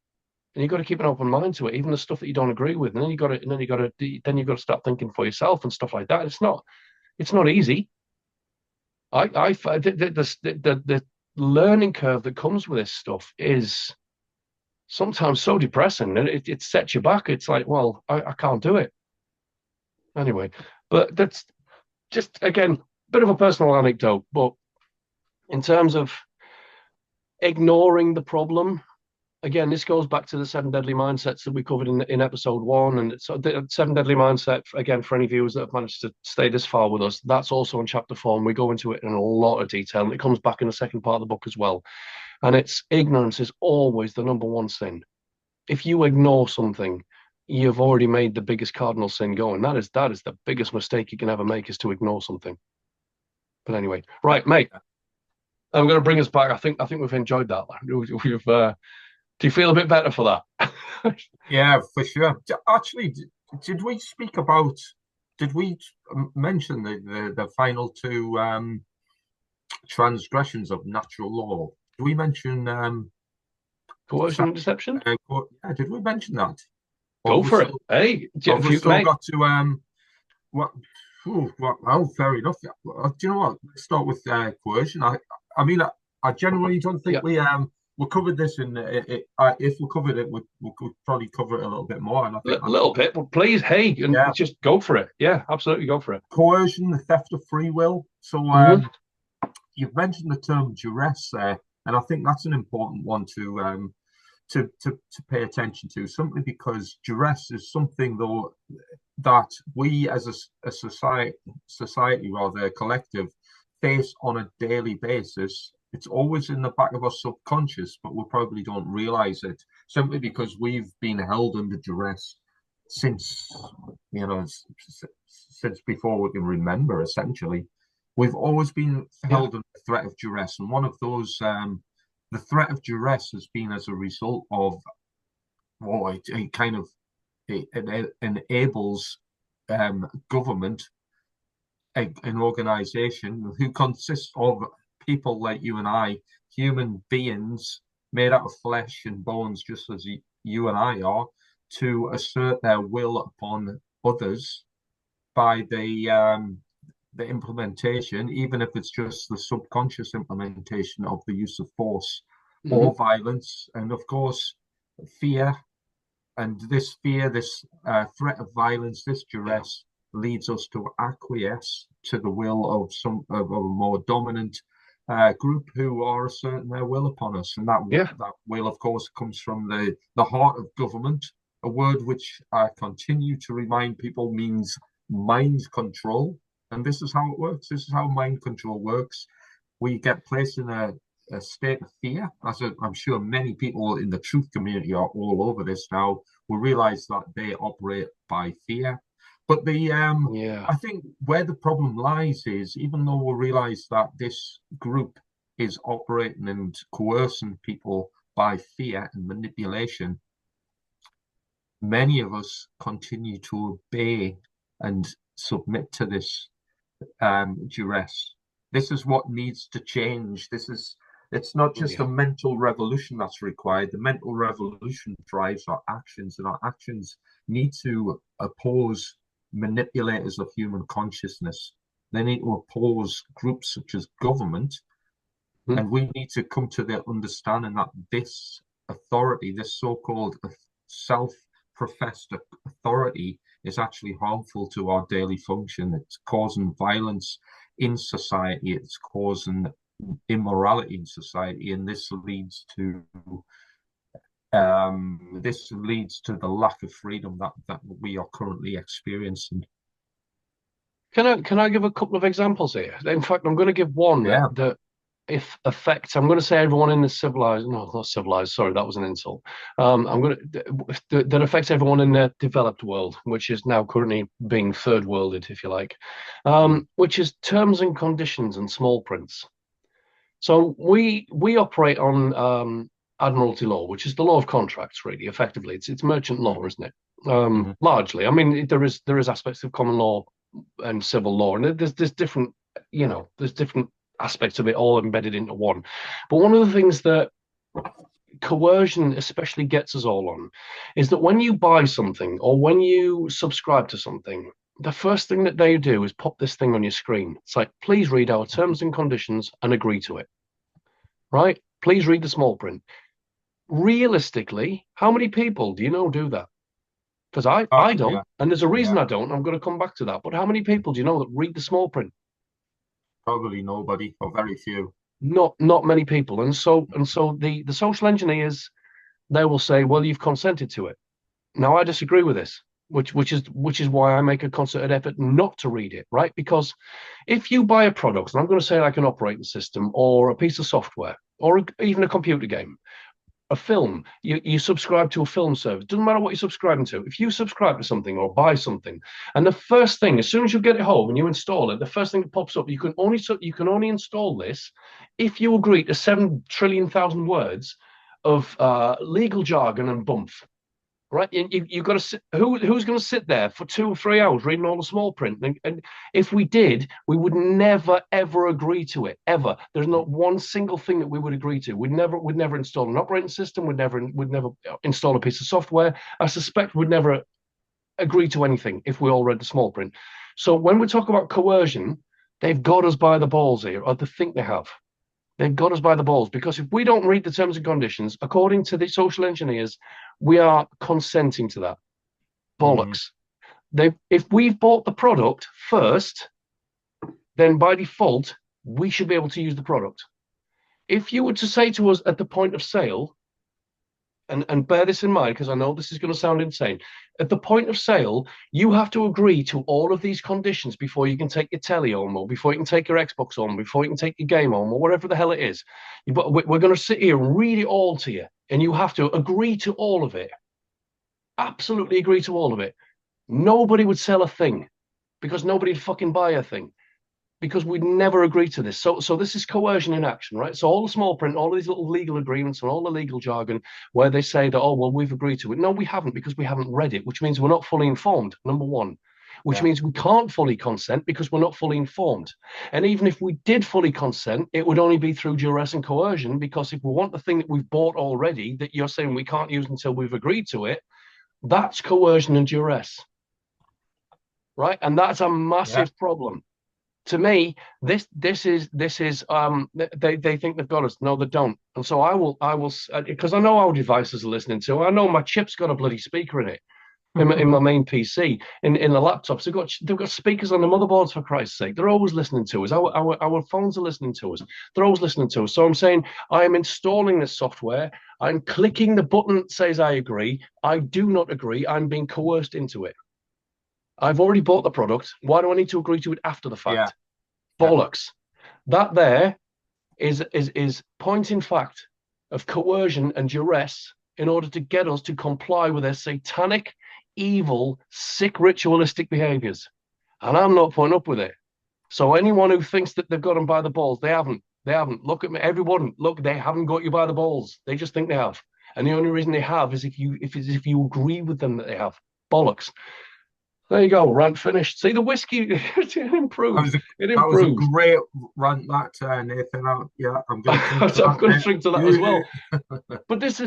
and you've got to keep an open mind to it, even the stuff that you don't agree with. And then you've got to start thinking for yourself and stuff like that. It's not easy. The learning curve that comes with this stuff is sometimes so depressing, and it sets you back. It's like, well, I can't do it anyway. But that's just, again, bit of a personal anecdote. But in terms of ignoring the problem, again, this goes back to the seven deadly mindsets that we covered in episode one. And so the seven deadly mindset, again, for any viewers that have managed to stay this far with us, that's also in chapter 4, and we go into it in a lot of detail. And it comes back in the second part of the book as well. And it's ignorance is always the number one sin. If you ignore something, you've already made the biggest cardinal sin going. That is the biggest mistake you can ever make, is to ignore something. But anyway, right, mate. I'm going to bring us back. I think we've enjoyed that. Do you feel a bit better for that? Yeah, for sure. Actually, did we speak about? Did we mention the final two transgressions of natural law? Did we mention Coercion and deception? yeah, did we mention that? Go for it. Hey, have we still mate. got to what? Well, fair enough. Do you know what? Let's start with coercion. I mean, I genuinely don't think we covered this in if we covered it, we could probably cover it a little bit more. And I think A little bit, but please, hey, and just go for it. Yeah, absolutely, go for it. Coercion, the theft of free will. So you've mentioned the term duress there, and I think that's an important one to pay attention to, simply because duress is something though that we as a society rather, a collective, face on a daily basis. It's always in the back of our subconscious, but we probably don't realize it, simply because we've been held under duress since, since before we can remember, essentially. We've always been held under the threat of duress. And one of those, the threat of duress has been as a result of, it enables government, an organization who consists of people like you and I, human beings made out of flesh and bones, just as you and I are, to assert their will upon others by the implementation, even if it's just the subconscious implementation of the use of force or violence, and of course fear. And this fear, this threat of violence, this duress leads us to acquiesce to the will of a more dominant group who are asserting their will upon us. And that will, of course, comes from the heart of government, a word which I continue to remind people means mind control. And this is how it works. This is how mind control works. We get placed in a state of fear, as I'm sure many people in the truth community are all over this now. We realize that they operate by fear. But I think where the problem lies is, even though we realize that this group is operating and coercing people by fear and manipulation, many of us continue to obey and submit to this duress. This is what needs to change. It's not just a mental revolution that's required. The mental revolution drives our actions, and our actions need to oppose manipulators of human consciousness. They need to oppose groups such as government, and we need to come to the understanding that this authority, this so-called self-professed authority, is actually harmful to our daily function. It's causing violence in society. It's causing immorality in society, and this leads to the lack of freedom that we are currently experiencing. Can I give a couple of examples here? In fact, I'm going to give one that if affects, I'm going to say everyone in the civilized, no, not civilized, sorry, that was an insult. That affects everyone in the developed world, which is now currently being third worlded, if you like, which is terms and conditions and small prints. So we operate on admiralty law, which is the law of contracts, really. Effectively, it's merchant law, isn't it? Largely, I mean, there is aspects of common law and civil law, and there's different, there's different aspects of it all embedded into one. But one of the things that coercion especially gets us all on is that when you buy something or when you subscribe to something, the first thing that they do is pop this thing on your screen. It's like, please read our terms and conditions and agree to it, right? Please read the small print. Realistically, how many people do you know do that? Because I Yeah, don't, and there's a reason yeah, I don't. I'm going to come back to that. But how many people do you know that read the small print? probably nobody or very few. Not many people. And so the social engineers, they will say, well, you've consented to it. Now I disagree with this, which is why I make a concerted effort not to read it, right? Because if you buy a product, and I'm going to say like an operating system or a piece of software or even a computer game, a film, you subscribe to a film service. Doesn't matter what you're subscribing to. If you subscribe to something or buy something, and the first thing, as soon as you get it home and you install it, the first thing that pops up, you can only install this if you agree to 7 trillion thousand words of legal jargon and bump. Right, you've got to sit. Who's going to sit there for 2 or 3 hours reading all the small print? And if we did, we would never ever agree to it ever. There's not one single thing that we would agree to. We'd never install an operating system. We'd never install a piece of software. I suspect we'd never agree to anything if we all read the small print. So when we talk about coercion, they've got us by the balls here, or they think they have. They've got us by the balls because if we don't read the terms and conditions, according to the social engineers, we are consenting to that. Mm-hmm. Bollocks. If we've bought the product first, then by default, we should be able to use the product. If you were to say to us at the point of sale, and bear this in mind because I know this is going to sound insane. At the point of sale, you have to agree to all of these conditions before you can take your telly home, or before you can take your Xbox home, before you can take your game home, or whatever the hell it is. But we're going to sit here and read it all to you, and you have to agree to all of it. Absolutely agree to all of it. Nobody would sell a thing because nobody'd fucking buy a thing because we'd never agree to this. So this is coercion in action, right? So all the small print, all these little legal agreements and all the legal jargon where they say that, oh, well, we've agreed to it. No, we haven't because we haven't read it, which means we're not fully informed, number one, which Yeah, means we can't fully consent because we're not fully informed. And even if we did fully consent, it would only be through duress and coercion because if we want the thing that we've bought already that you're saying we can't use until we've agreed to it, that's coercion and duress, right? And that's a yeah. massive problem to me. They think they've got us. No, they don't. And so I will because I know our devices are listening to. I know my chip's got a bloody speaker in it in my main PC. In the laptops, they've got speakers on the motherboards, for Christ's sake. They're always listening to us. Our phones are listening to us. They're always listening to us. So I'm saying I am installing this software. I'm clicking the button that says I agree. I do not agree. I'm being coerced into it. I've already bought the product. Why do I need to agree to it after the Yeah, fact? yeah, Bollocks. That there is point in fact of coercion and duress in order to get us to comply with their satanic, evil, sick ritualistic behaviors. And I'm not putting up with it. So anyone who thinks that they've got them by the balls, they haven't. They haven't. Look at me, everyone. Look, they haven't got you by the balls. They just think they have. And the only reason they have is if you agree with them that they have. Bollocks. There you go, rant finished. See the whiskey, it That improves. was a It that was a improves. great rant, that Nathan. Yeah, I'm going to drink to I'm that, going to mate. drink to that as Yeah. well. But this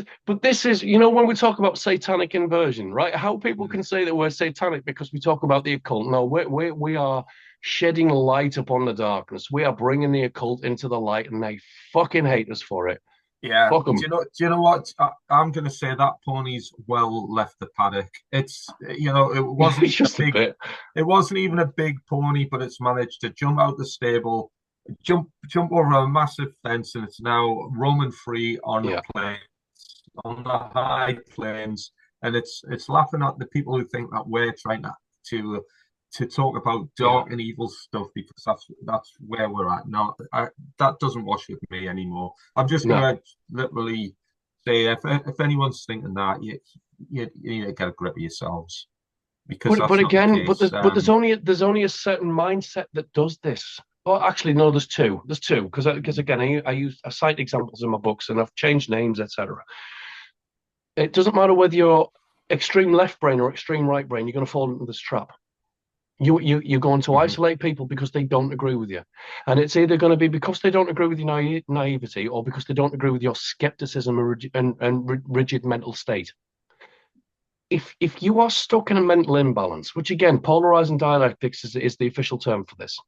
is, when we talk about satanic inversion, right? How people can say that we're satanic because we talk about the occult. No, we are shedding light upon the darkness. We are bringing the occult into the light, and they fucking hate us for it. Yeah. Fuck Do them. you know? Do you know what? I'm going to say that pony's well left the paddock. It wasn't It's a just a big, bit. it wasn't even a big pony, but it's managed to jump out the stable, jump over a massive fence, and it's now roaming free on the Yeah, plains, on the high plains, and it's laughing at the people who think that we're trying to to talk about yeah. dark and evil stuff because that's where we're at now. That doesn't wash with me anymore. I'm just No. gonna literally say if anyone's thinking that, you need to get a grip of yourselves because But that's not the again, but case. there's but there's only a certain mindset that does this. Well, actually, no, there's two. There's two because again, I cite examples in my books and I've changed names, etc. It doesn't matter whether you're extreme left brain or extreme right brain, you're going to fall into this trap. You're going to hmm isolate people because they don't agree with you, and it's either going to be because they don't agree with your naivety, or because they don't agree with your skepticism and rigid mental state. If you are stuck in a mental imbalance, which again, polarizing dialectics is the official term for this.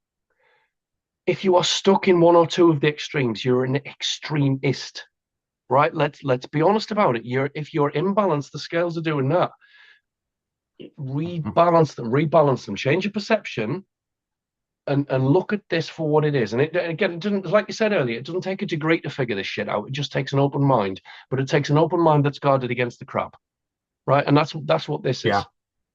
If you are stuck in one or two of the extremes, you're an extremist, right? Let's be honest about it. If you're imbalanced, the scales are doing that. Rebalance them, change your perception, and look at this for what it is. And again, it doesn't, like you said earlier, it doesn't take a degree to figure this shit out. It just takes an open mind, but it takes an open mind that's guarded against the crap, right? And that's what this Yeah. is.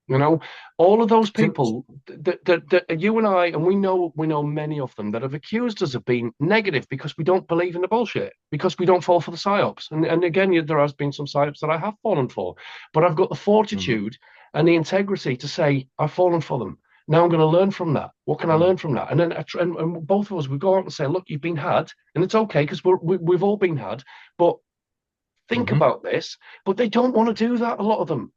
You know, all of those To- people that you and I, and we know many of them that have accused us of being negative because we don't believe in the bullshit, because we don't fall for the psyops. And again, there has been some psyops that I have fallen for, but I've got the Mhm, fortitude and the integrity to say I've fallen for them. Now I'm going to learn from that. What can I mhm, learn from that? And then and both of us, we go out and say, look, you've been had, and it's okay because we've all been had, but think mhm, about this. But they don't want to do that. A lot of them.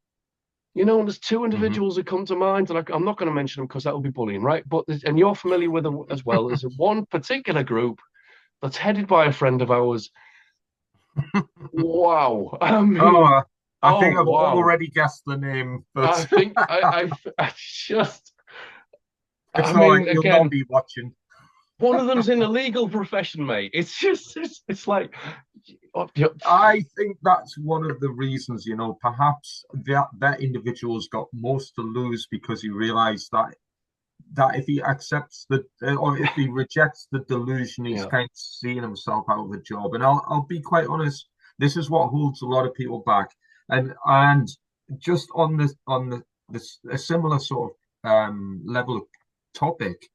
There's two mhm. individuals that come to mind, and I'm not going to mention them because that will be bullying, right? And you're familiar with them as well. There's one particular group that's headed by a friend of ours. Wow. I Oh, mean, I oh think I've wow. already guessed the name, but I think I just, I it's all right. mean, You'll not again, be watching. one of them's in the legal profession, mate. It's like, oh, I think that's one of the reasons, perhaps that individual's got most to lose because he realized that if he accepts or if he rejects the delusion, he's yeah, kind of seeing himself out of a job. And I'll be quite honest, this is what holds a lot of people back. And just on this a similar sort of level of topic,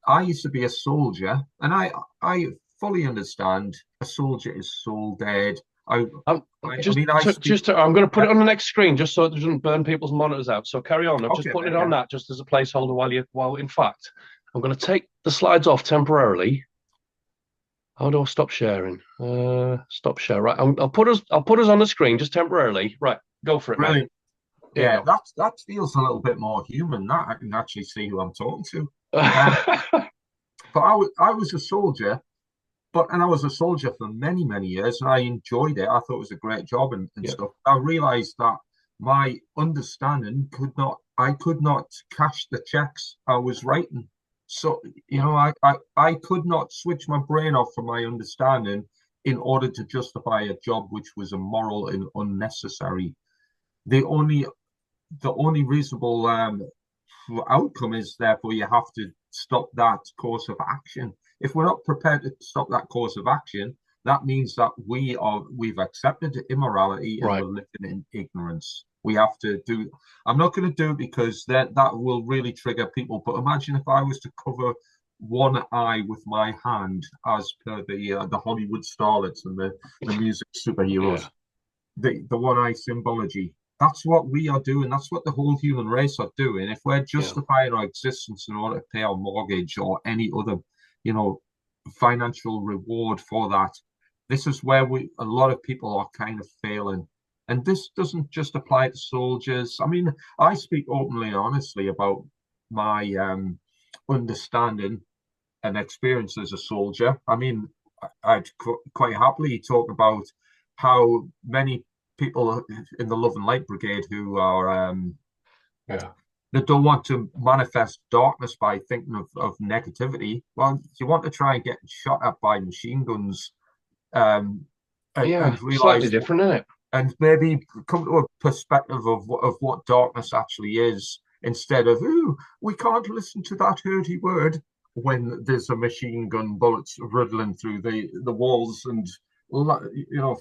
I used to be a soldier, and I fully understand a soldier is soul dead. I I'm I just mean I speak. I'm going to put Yeah, it on the next screen just so it doesn't burn people's monitors out. So carry on. I'm just okay, putting mate. it on Yeah, that just as a placeholder while in fact I'm going to take the slides off temporarily. How do I stop sharing? Stop share. Right. I'll put us on the screen just temporarily. Right. Go for it, mate. brilliant. Here Yeah, you that feels a little bit more human. That I can actually see who I'm talking to. go. Um, but I was a soldier, and I was a soldier for many years, and I enjoyed it. I thought it was a great job and Yeah. stuff. I realized that my understanding I could not cash the checks I was writing. So, Yeah. I could not switch my brain off from my understanding in order to justify a job which was immoral and unnecessary. The only the only reasonable outcome is therefore you have to stop that course of action. If we're not prepared to stop that course of action, that means that we've accepted immorality and Right. we're living in ignorance. We have to do. I'm not going to do it because that will really trigger people. But imagine if I was to cover one eye with my hand, as per the Hollywood starlets and the music superheroes, Yeah. the one eye symbology. That's what we are doing. That's what the whole human race are doing. If we're Yeah. justifying our existence in order to pay our mortgage or any other, you know, financial reward for that, this is where a lot of people are kind of failing. And this doesn't just apply to soldiers. I mean, I speak openly and honestly about my understanding and experience as a soldier. I mean, I'd quite happily talk about how many people in the Love and Light Brigade who are Yeah. they don't want to manifest darkness by thinking of negativity. Well, you want to try and get shot at by machine guns um, Yeah. and Slightly realize different, isn't it? and maybe come to a perspective of what darkness actually is instead of "ooh, we can't listen to that dirty word" when there's a machine gun bullets riddling through the walls and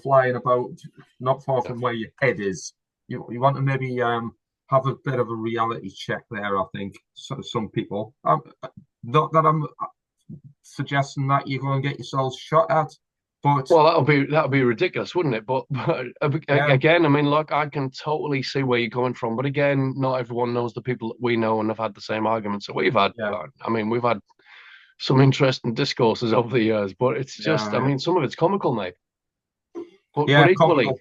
flying about not far Yeah. from where your head is. You want to maybe have a bit of a reality check there. I think some people, not that I'm suggesting that you go and get yourselves shot at, but Well, that'll be ridiculous, wouldn't it? But yeah, again, I mean, look, I can totally see where you're coming from. But again, not everyone knows the people that we know and have had the same arguments that we've had. yeah, I mean, we've had some interesting discourses over the years, but it's just, I yeah, mean, some of it's comical, mate. But yeah, equally, comical.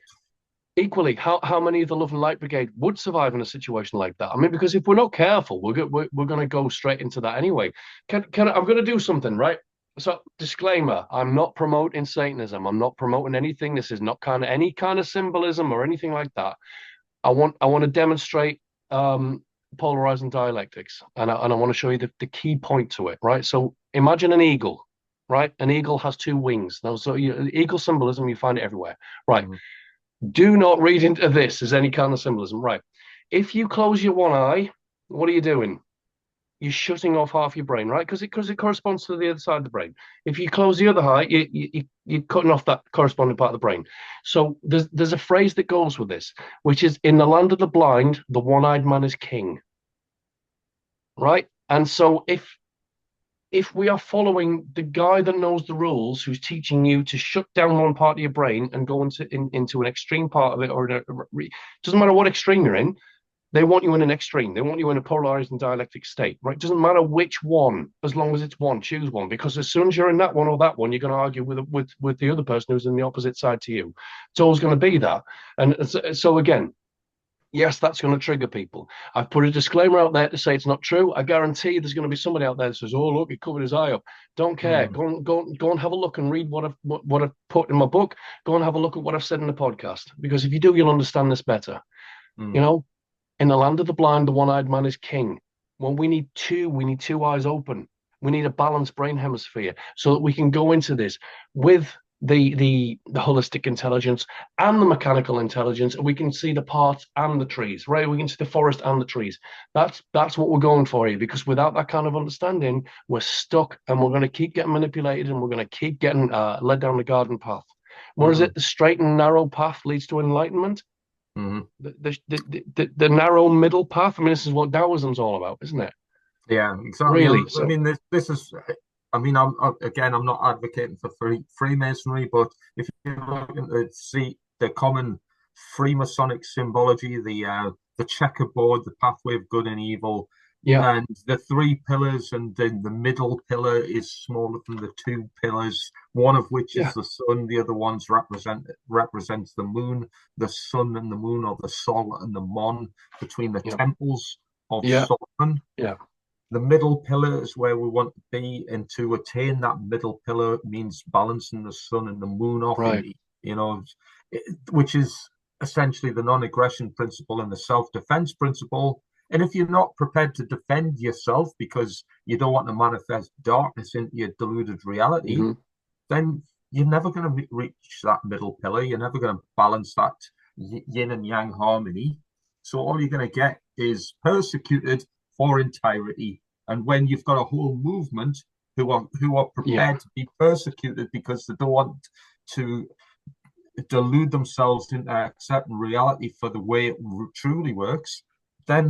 equally, how many of the Love and Light Brigade would survive in a situation like that? I mean, because if we're not careful, we're going to go straight into that anyway. I'm going to do something, right? So, disclaimer: I'm not promoting Satanism. I'm not promoting anything. This is not any kind of symbolism or anything like that. I want to demonstrate polarizing dialectics, and I want to show you the key point to it, right? So, imagine an eagle, right? An eagle has two wings. Now, so eagle symbolism, you find it everywhere, right? Mm, Do not read into this as any kind of symbolism, right? If you close your one eye, what are you doing? You're shutting off half your brain, right? Because it corresponds to the other side of the brain. If you close the other eye, you're cutting off that corresponding part of the brain. So there's a phrase that goes with this, which is in the land of the blind, the one-eyed man is king, right? And so if we are following the guy that knows the rules, who's teaching you to shut down one part of your brain and go into an extreme part of it, or doesn't matter what extreme you're in, they want you in an extreme. They want you in a polarized and dialectic state, right? It doesn't matter which one, as long as it's one, choose one. Because as soon as you're in that one or that one, you're going to argue with the other person who's in the opposite side to you. It's always going to be that. And so again, yes, that's going to trigger people. I've put a disclaimer out there to say it's not true. I guarantee there's going to be somebody out there that says, "Oh, look, he covered his eye up." Don't care. mm, Go and have a look and read what I've put in my book. Go and have a look at what I've said in the podcast. Because if you do, you'll understand this better. You mm, know, in the land of the blind, the one-eyed man is king. Well, we need two eyes open. We need a balanced brain hemisphere so that we can go into this with the holistic intelligence and the mechanical intelligence, and we can see the parts and the trees, right? We can see the forest and the trees. That's what we're going for here, because without that kind of understanding, we're stuck and we're going to keep getting manipulated and we're going to keep getting led down the garden path. Whereas mm, it the straight and narrow path leads to enlightenment, mm. the narrow middle path. I mean, this is what Taoism's all about, isn't it? Yeah, exactly. Really? I So, mean, this is. I mean, again, I'm not advocating for Freemasonry, but if you look into see the common Freemasonic symbology, the checkerboard, the pathway of good and evil, yeah, and the three pillars, and then the middle pillar is smaller than the two pillars, one of which is yeah, the sun, the other ones represents the moon, the sun and the moon, or the sol and the mon between the yeah, temples of yeah, Solomon. yeah, The middle pillar is where we want to be, and to attain that middle pillar means balancing the sun and the moon off right. in, which is essentially the non-aggression principle and the self-defense principle. And if you're not prepared to defend yourself because you don't want to manifest darkness into your deluded reality, Hmm. then you're never going to reach that middle pillar. You're never going to balance that yin and yang harmony. So all you're going to get is persecuted for entirety. And when you've got a whole movement who are Yeah, prepared to be persecuted because they don't want to delude themselves into accepting reality for the way it truly works, then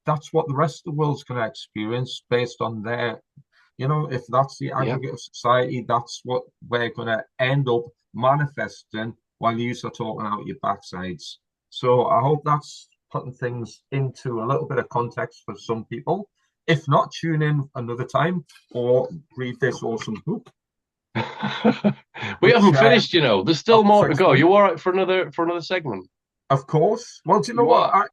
that's what the rest of the world's going to experience based on their, if that's the yeah. aggregate of society, that's what we're going to end up manifesting while you are talking out your backsides. So I hope that's putting things into a little bit of context for some people. If not, tune in another time or read this awesome book, We which haven't finished, you know. There's still I'll more to finish go. then. You all right for another segment? Of course. Well, do you know You what? are.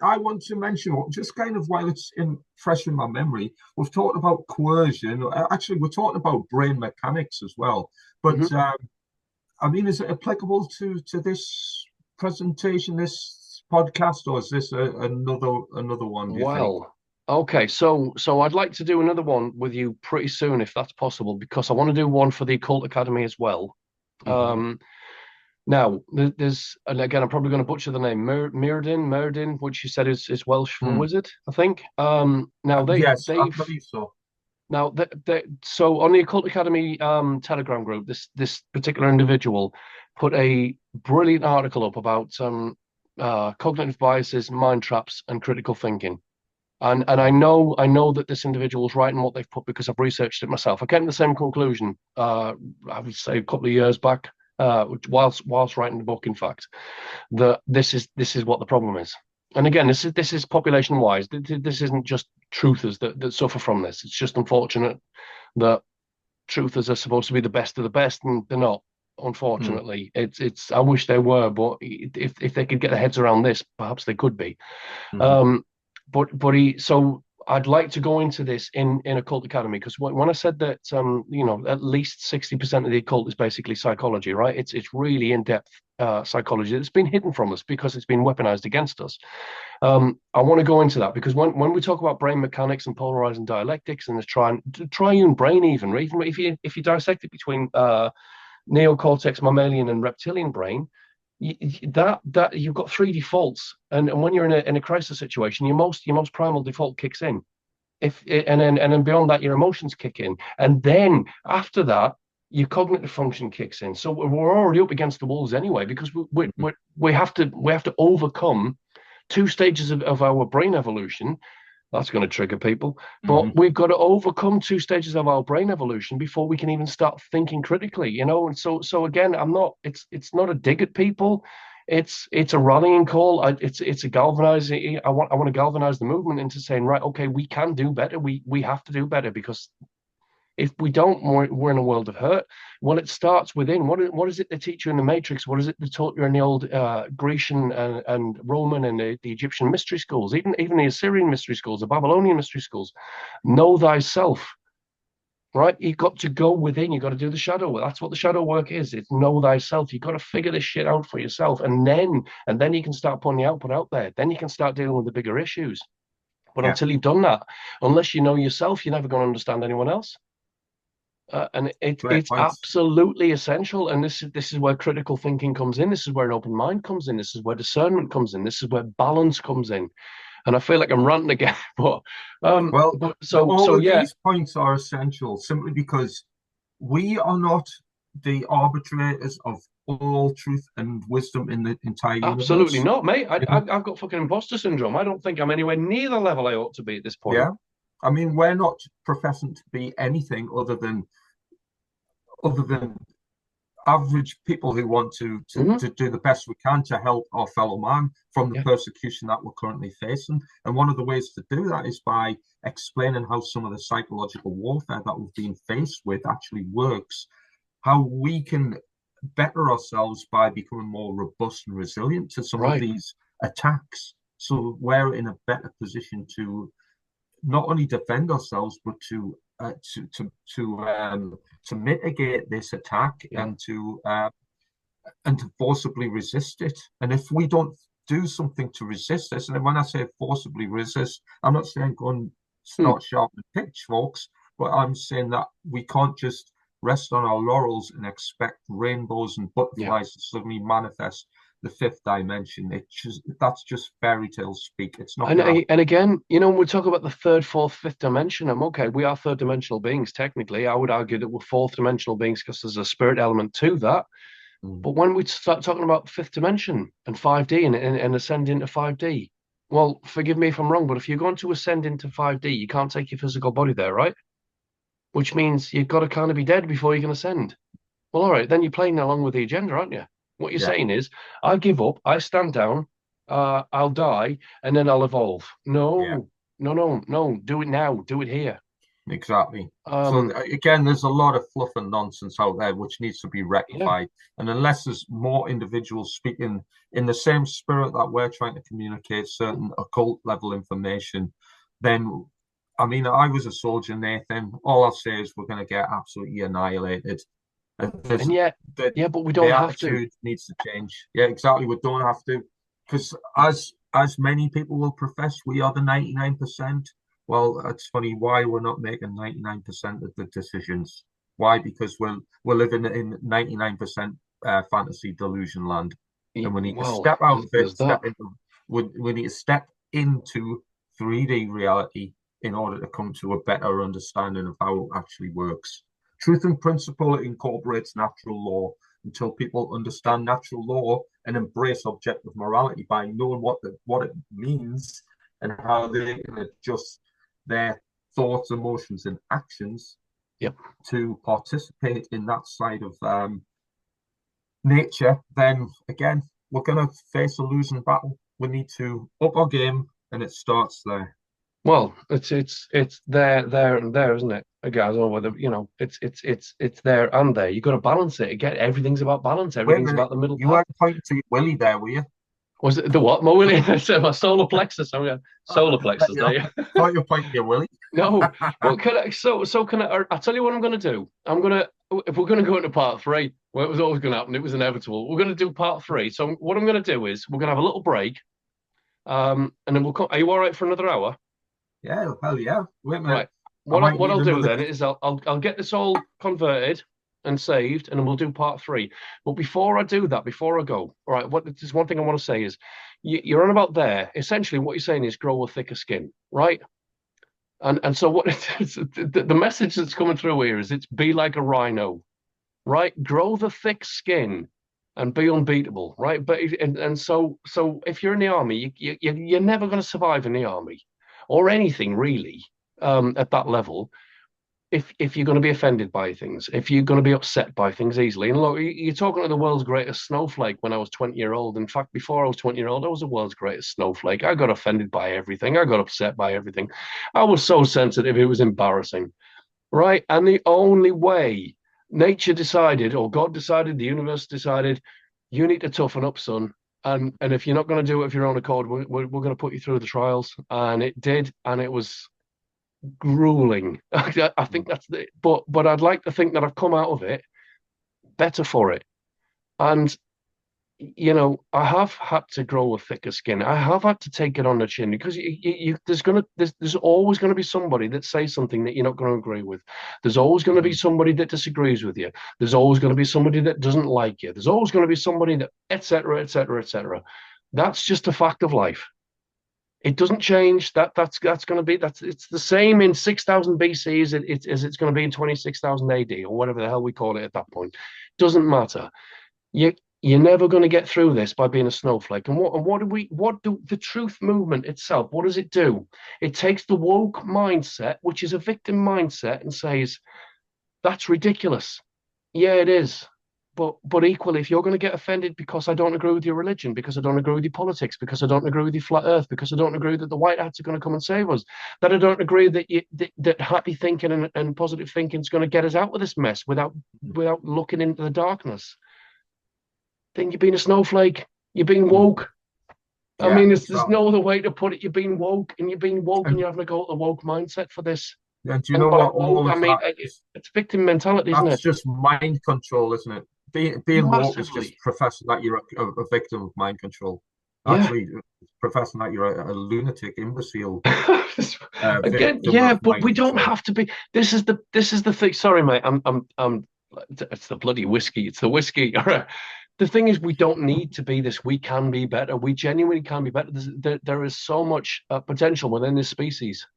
I want to mention, just kind of while it's fresh in my memory, we've talked about coercion. Actually, we're talking about brain mechanics as well. But Hmm. I mean, is it applicable to this presentation, this podcast, or is this another one? Do you think? Well, okay. So I'd like to do another one with you pretty soon, if that's possible, because I want to do one for the Occult Academy as well. Hmm. Um, Now, there's, and again, I'm probably going to butcher the name, Merdin, which you said is Welsh for Mm. wizard, I think. Now Yes, I they've believe so. now so on the Occult Academy Telegram group, this particular individual put a brilliant article up about cognitive biases, mind traps, and critical thinking. And I know that this individual is writing what they've put because I've researched it myself. I came to the same conclusion. I would say a couple of years back, whilst writing the book, in fact, that this is what the problem is. And again, this is population wise. This isn't just truthers that suffer from this. It's just unfortunate that truthers are supposed to be the best of the best, and they're not. Mm, unfortunately. It's I wish they were, but if they could get their heads around this, perhaps they could be. mhm, Um, but so I'd like to go into this in Occult Academy, because when I said that at least 60% of the occult is basically psychology, right? It's really in-depth psychology that's been hidden from us because it's been weaponized against us. I want to go into that because when we talk about brain mechanics and polarizing dialectics and the triune brain, even if you dissect it between neocortex, mammalian, and reptilian brain, that you've got three defaults, and when you're in a crisis situation, your most primal default kicks in. If and then beyond that, your emotions kick in, and then after that, your cognitive function kicks in. So we're already up against the walls anyway, because mhm, we have to overcome two stages of our brain evolution. That's going to trigger people. mhm. But we've got to overcome two stages of our brain evolution before we can even start thinking critically, And so again, I'm not. It's not a dig at people. It's a rallying call. It's a galvanizing. I want to galvanize the movement into saying, right, okay, we can do better. We have to do better, because if we don't, we're in a world of hurt. Well, it starts within. What is it they teach you in the Matrix? What is it they taught you in the old Grecian and Roman and the Egyptian mystery schools, even the Assyrian mystery schools, the Babylonian mystery schools? Know thyself, right? You've got to go within. You've got to do the shadow work. That's what the shadow work is. It's know thyself. You've got to figure this shit out for yourself, and then you can start putting the output out there. Then you can start dealing with the bigger issues. But Yeah, until you've done that, unless you know yourself, you're never going to understand anyone else. And great it's points. absolutely essential. And this is where critical thinking comes in. This is where an open mind comes in. This is where discernment comes in. This is where balance comes in. And I feel like I'm ranting again, but Well, so all so of yeah, these points are essential simply because we are not the arbitrators of all truth and wisdom in the entire absolutely universe. not, mate. You know, I've got fucking imposter syndrome. I don't think I'm anywhere near the level I ought to be at this point. yeah. I mean, we're not professing to be anything other than average people who want to, to Hmm. to do the best we can to help our fellow man from the Yeah, persecution that we're currently facing. And one of the ways to do that is by explaining how some of the psychological warfare that we've been faced with actually works, how we can better ourselves by becoming more robust and resilient to some of right. these attacks. So we're in a better position to not only defend ourselves, but to mitigate this attack Yeah, and to forcibly resist it. And if we don't do something to resist this, and when I say forcibly resist, I'm not saying go and hmm. start sharpening pitchforks, but I'm saying that we can't just rest on our laurels and expect rainbows and Yeah. butterflies to suddenly manifest the fifth dimension. That's just fairy tale speak. It's not And gonna happen. and again, when we talk about the third, fourth, fifth dimension, I'm okay. We are third dimensional beings technically. I would argue that we're fourth dimensional beings because there's a spirit element to that. Mm. But when we start talking about fifth dimension and 5D and ascend into 5D, well, forgive me if I'm wrong, but if you're going to ascend into 5D, you can't take your physical body there, right? Which means you've got to kind of be dead before you can ascend. Well, all right, then you're playing along with the agenda, aren't you? What you're Yeah, saying is, I give up, I stand down, I'll die, and then I'll evolve. yeah. No, no, no, no. Do it now. Do it here. Exactly. So Um, again, there's a lot of fluff and nonsense out there which needs to be yeah, rectified. And unless there's more individuals speaking in the same spirit that we're trying to communicate certain occult level information, then I mean, I was a soldier, Nathan. All I'll say is we're going to get absolutely annihilated. And and yet, the yeah, but we the don't have to. attitude needs to change. Yeah, exactly. We don't have to, because as many people will profess, we are the 99%. Well, it's funny why we're not making 99% of the decisions. Why? Because we're living in 99% fantasy delusion land, and we need to Well, step out of it. there's that. We need to step into 3D reality in order to come to a better understanding of how it actually works. Truth and principle incorporates natural law. Until people understand natural law and embrace objective morality by knowing what it means and how they can adjust their thoughts, emotions, and actions Yep. to participate in that side of nature, then again, we're going to face a losing battle. We need to up our game, and it starts there. Well, it's there and there, isn't it? Again, I don't know whether it's there and there. You've got to balance it. Again, everything's about balance. Wait a Everything's minute, about the middle you path. weren't pointing to your willy there, were you? Was it the what? My Willie? My solar plexus. I'm going solar plexus. Yeah, There you. thought you were pointing to your willy. No. Well, can I? So can I? I'll tell you what I'm going to do. I'm gonna if we're going to go into part three. Well, it was always going to happen. It was inevitable. We're going to do part three. So what I'm going to do is we're going to have a little break. And then we'll come. Are you all right for another hour? Yeah, hell yeah. Wait a minute, Right. I might What need I'll do another. then is I'll get this all converted and saved, and then we'll do part three. But before I do that, before I go, all right, there's one thing I want to say is you're on about there. Essentially, what you're saying is grow a thicker skin, right? And so what it is, the message that's coming through here is it's be like a rhino, right? Grow the thick skin and be unbeatable, right? So if you're in the army, you're never going to survive in the army or anything really at that level. If you're going to be offended by things, if you're going to be upset by things easily, and look, you're talking to the world's greatest snowflake when I was 20 year old. In fact, before I was 20 year old, I was the world's greatest snowflake. I got offended by everything. I got upset by everything. I was so sensitive, it was embarrassing, right? And the only way nature decided, or God decided, the universe decided, you need to toughen up, son. And if you're not going to do it of your own accord, we're going to put you through the trials. And it did, and it was grueling. I think that's the but I'd like to think that I've come out of it better for it. And I have had to grow a thicker skin. I have had to take it on the chin because there's always gonna be somebody that says something that you're not going to agree with. There's always going to be Mm, somebody that disagrees with you. There's always going to be somebody that doesn't like you. There's always going to be somebody that etc. etc. etc. That's just a fact of life. It doesn't change. That's going to be it's the same in 6,000 BC as it's going to be in 26,000 AD or whatever the hell we call it at that point. Doesn't matter. You you're never going to get through this by being a snowflake. What do the truth movement itself? What does it do? It takes the woke mindset, which is a victim mindset, and says that's ridiculous. Yeah, it is. But equally, if you're going to get offended because I don't agree with your religion, because I don't agree with your politics, because I don't agree with your flat Earth, because I don't agree that the white hats are going to come and save us, that I don't agree that happy thinking and positive thinking is going to get us out of this mess without looking into the darkness, then you're being a snowflake. You're being mm. woke. I Yeah, mean, there's exactly. no other way to put it. You're being woke, and you're being woke, and And you're having to go to the woke mindset for this. and do you And know by what? woke, All I of mean that is it's victim mentality, isn't that's it? just mind control, isn't it? Being woke is just Massively. professing that you're a victim of mind control. Yeah. Actually, professing that you're a lunatic, imbecile, Again, victim yeah, of but mind we don't control. have to be. This is the thing. Sorry, mate. I'm. It's the bloody whiskey. It's the whiskey. All right. The thing is, we don't need to be this. We can be better. We genuinely can be better. There is so much potential within this species.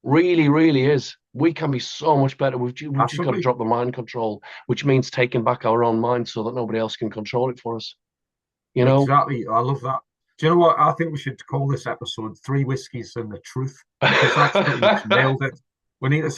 Really, really is. We can be so much better. We've just got to Massively. drop the mind control, which means taking back our own mind so that nobody else can control it for us. You know. Exactly. I love that. Do you know what? I think we should call this episode Three Whiskies and the Truth because that's pretty much nailed it. We need to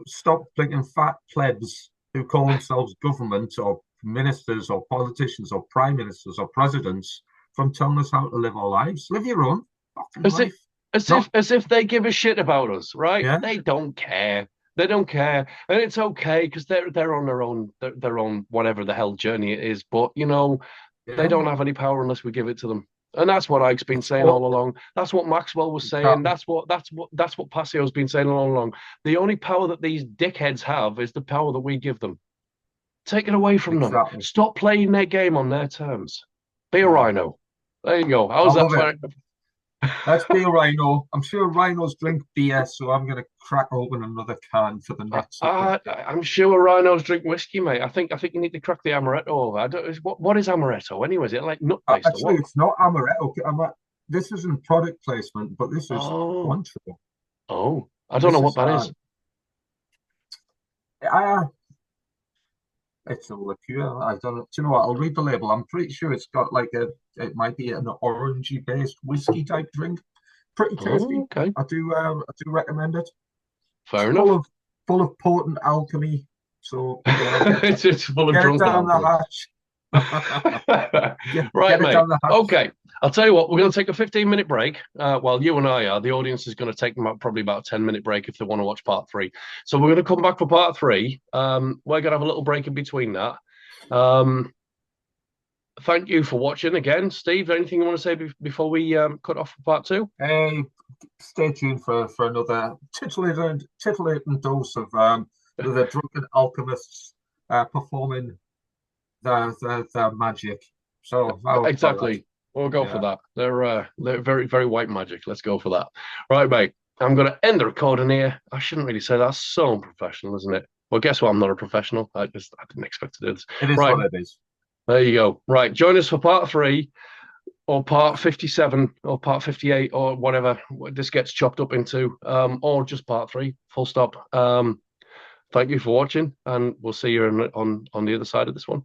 stop thinking fat plebs who call themselves government or ministers or politicians or prime ministers or presidents from telling us how to live our lives. Live your own fucking As if life. as if Not, as if they give a shit about us, right? yeah, They don't care. They don't care, and it's okay because they're on their own whatever the hell journey it is. But they yeah. don't have any power unless we give it to them, and that's what Ike's been It's saying all all along. That's what Maxwell was saying. exactly, That's what Passio's been saying all along. The only power that these dickheads have is the power that we give them. Take it away from them. exactly. Stop playing their game on their terms. Be a Yeah. rhino. There you go. I How's that love it. for? Let's be a rhino. I'm sure rhinos drink beer, so I'm going to crack open another can for the next subject. I'm sure rhinos drink whiskey, mate. I think you need to crack the amaretto over. I don't. What is amaretto anyway? Is it like nut based or Actually, what? it's not amaretto. This isn't product placement, but this is Oh, Cointreau. oh, I don't know This what is that is. uh, it's a liqueur. I don't know. Do you know what? I'll read the label. I'm pretty sure it's got like it might be an orangey based whiskey type drink. Pretty Oh, tasty. okay, I do recommend it. It's fair enough. full of potent alchemy. So yeah, It's full of get it drunken down the alchemy. hatch. Right, Get it mate. down the hatch. Okay. I'll tell you what, we're going to take a 15-minute break. While you and I are, the audience is going to take probably about a 10-minute break if they want to watch part three. So we're going to come back for part three. We're going to have a little break in between that. Thank you for watching again. Steve, anything you want to say before we cut off for part two? Hey, stay tuned for another titillating dose of the drunken alchemists performing their magic. So I would like that. Exactly. We'll go for Yeah. that. They're very, very white magic. Let's go for that. Right, mate. I'm going to end the recording here. I shouldn't really say that's so unprofessional, isn't it? Well, guess what? I'm not a professional. I didn't expect to do this. It is Right. what it is. There you go. Right. Join us for part three or part 57 or part 58 or whatever this gets chopped up into, or just part three, full stop. Thank you for watching, and we'll see you on the other side of this one.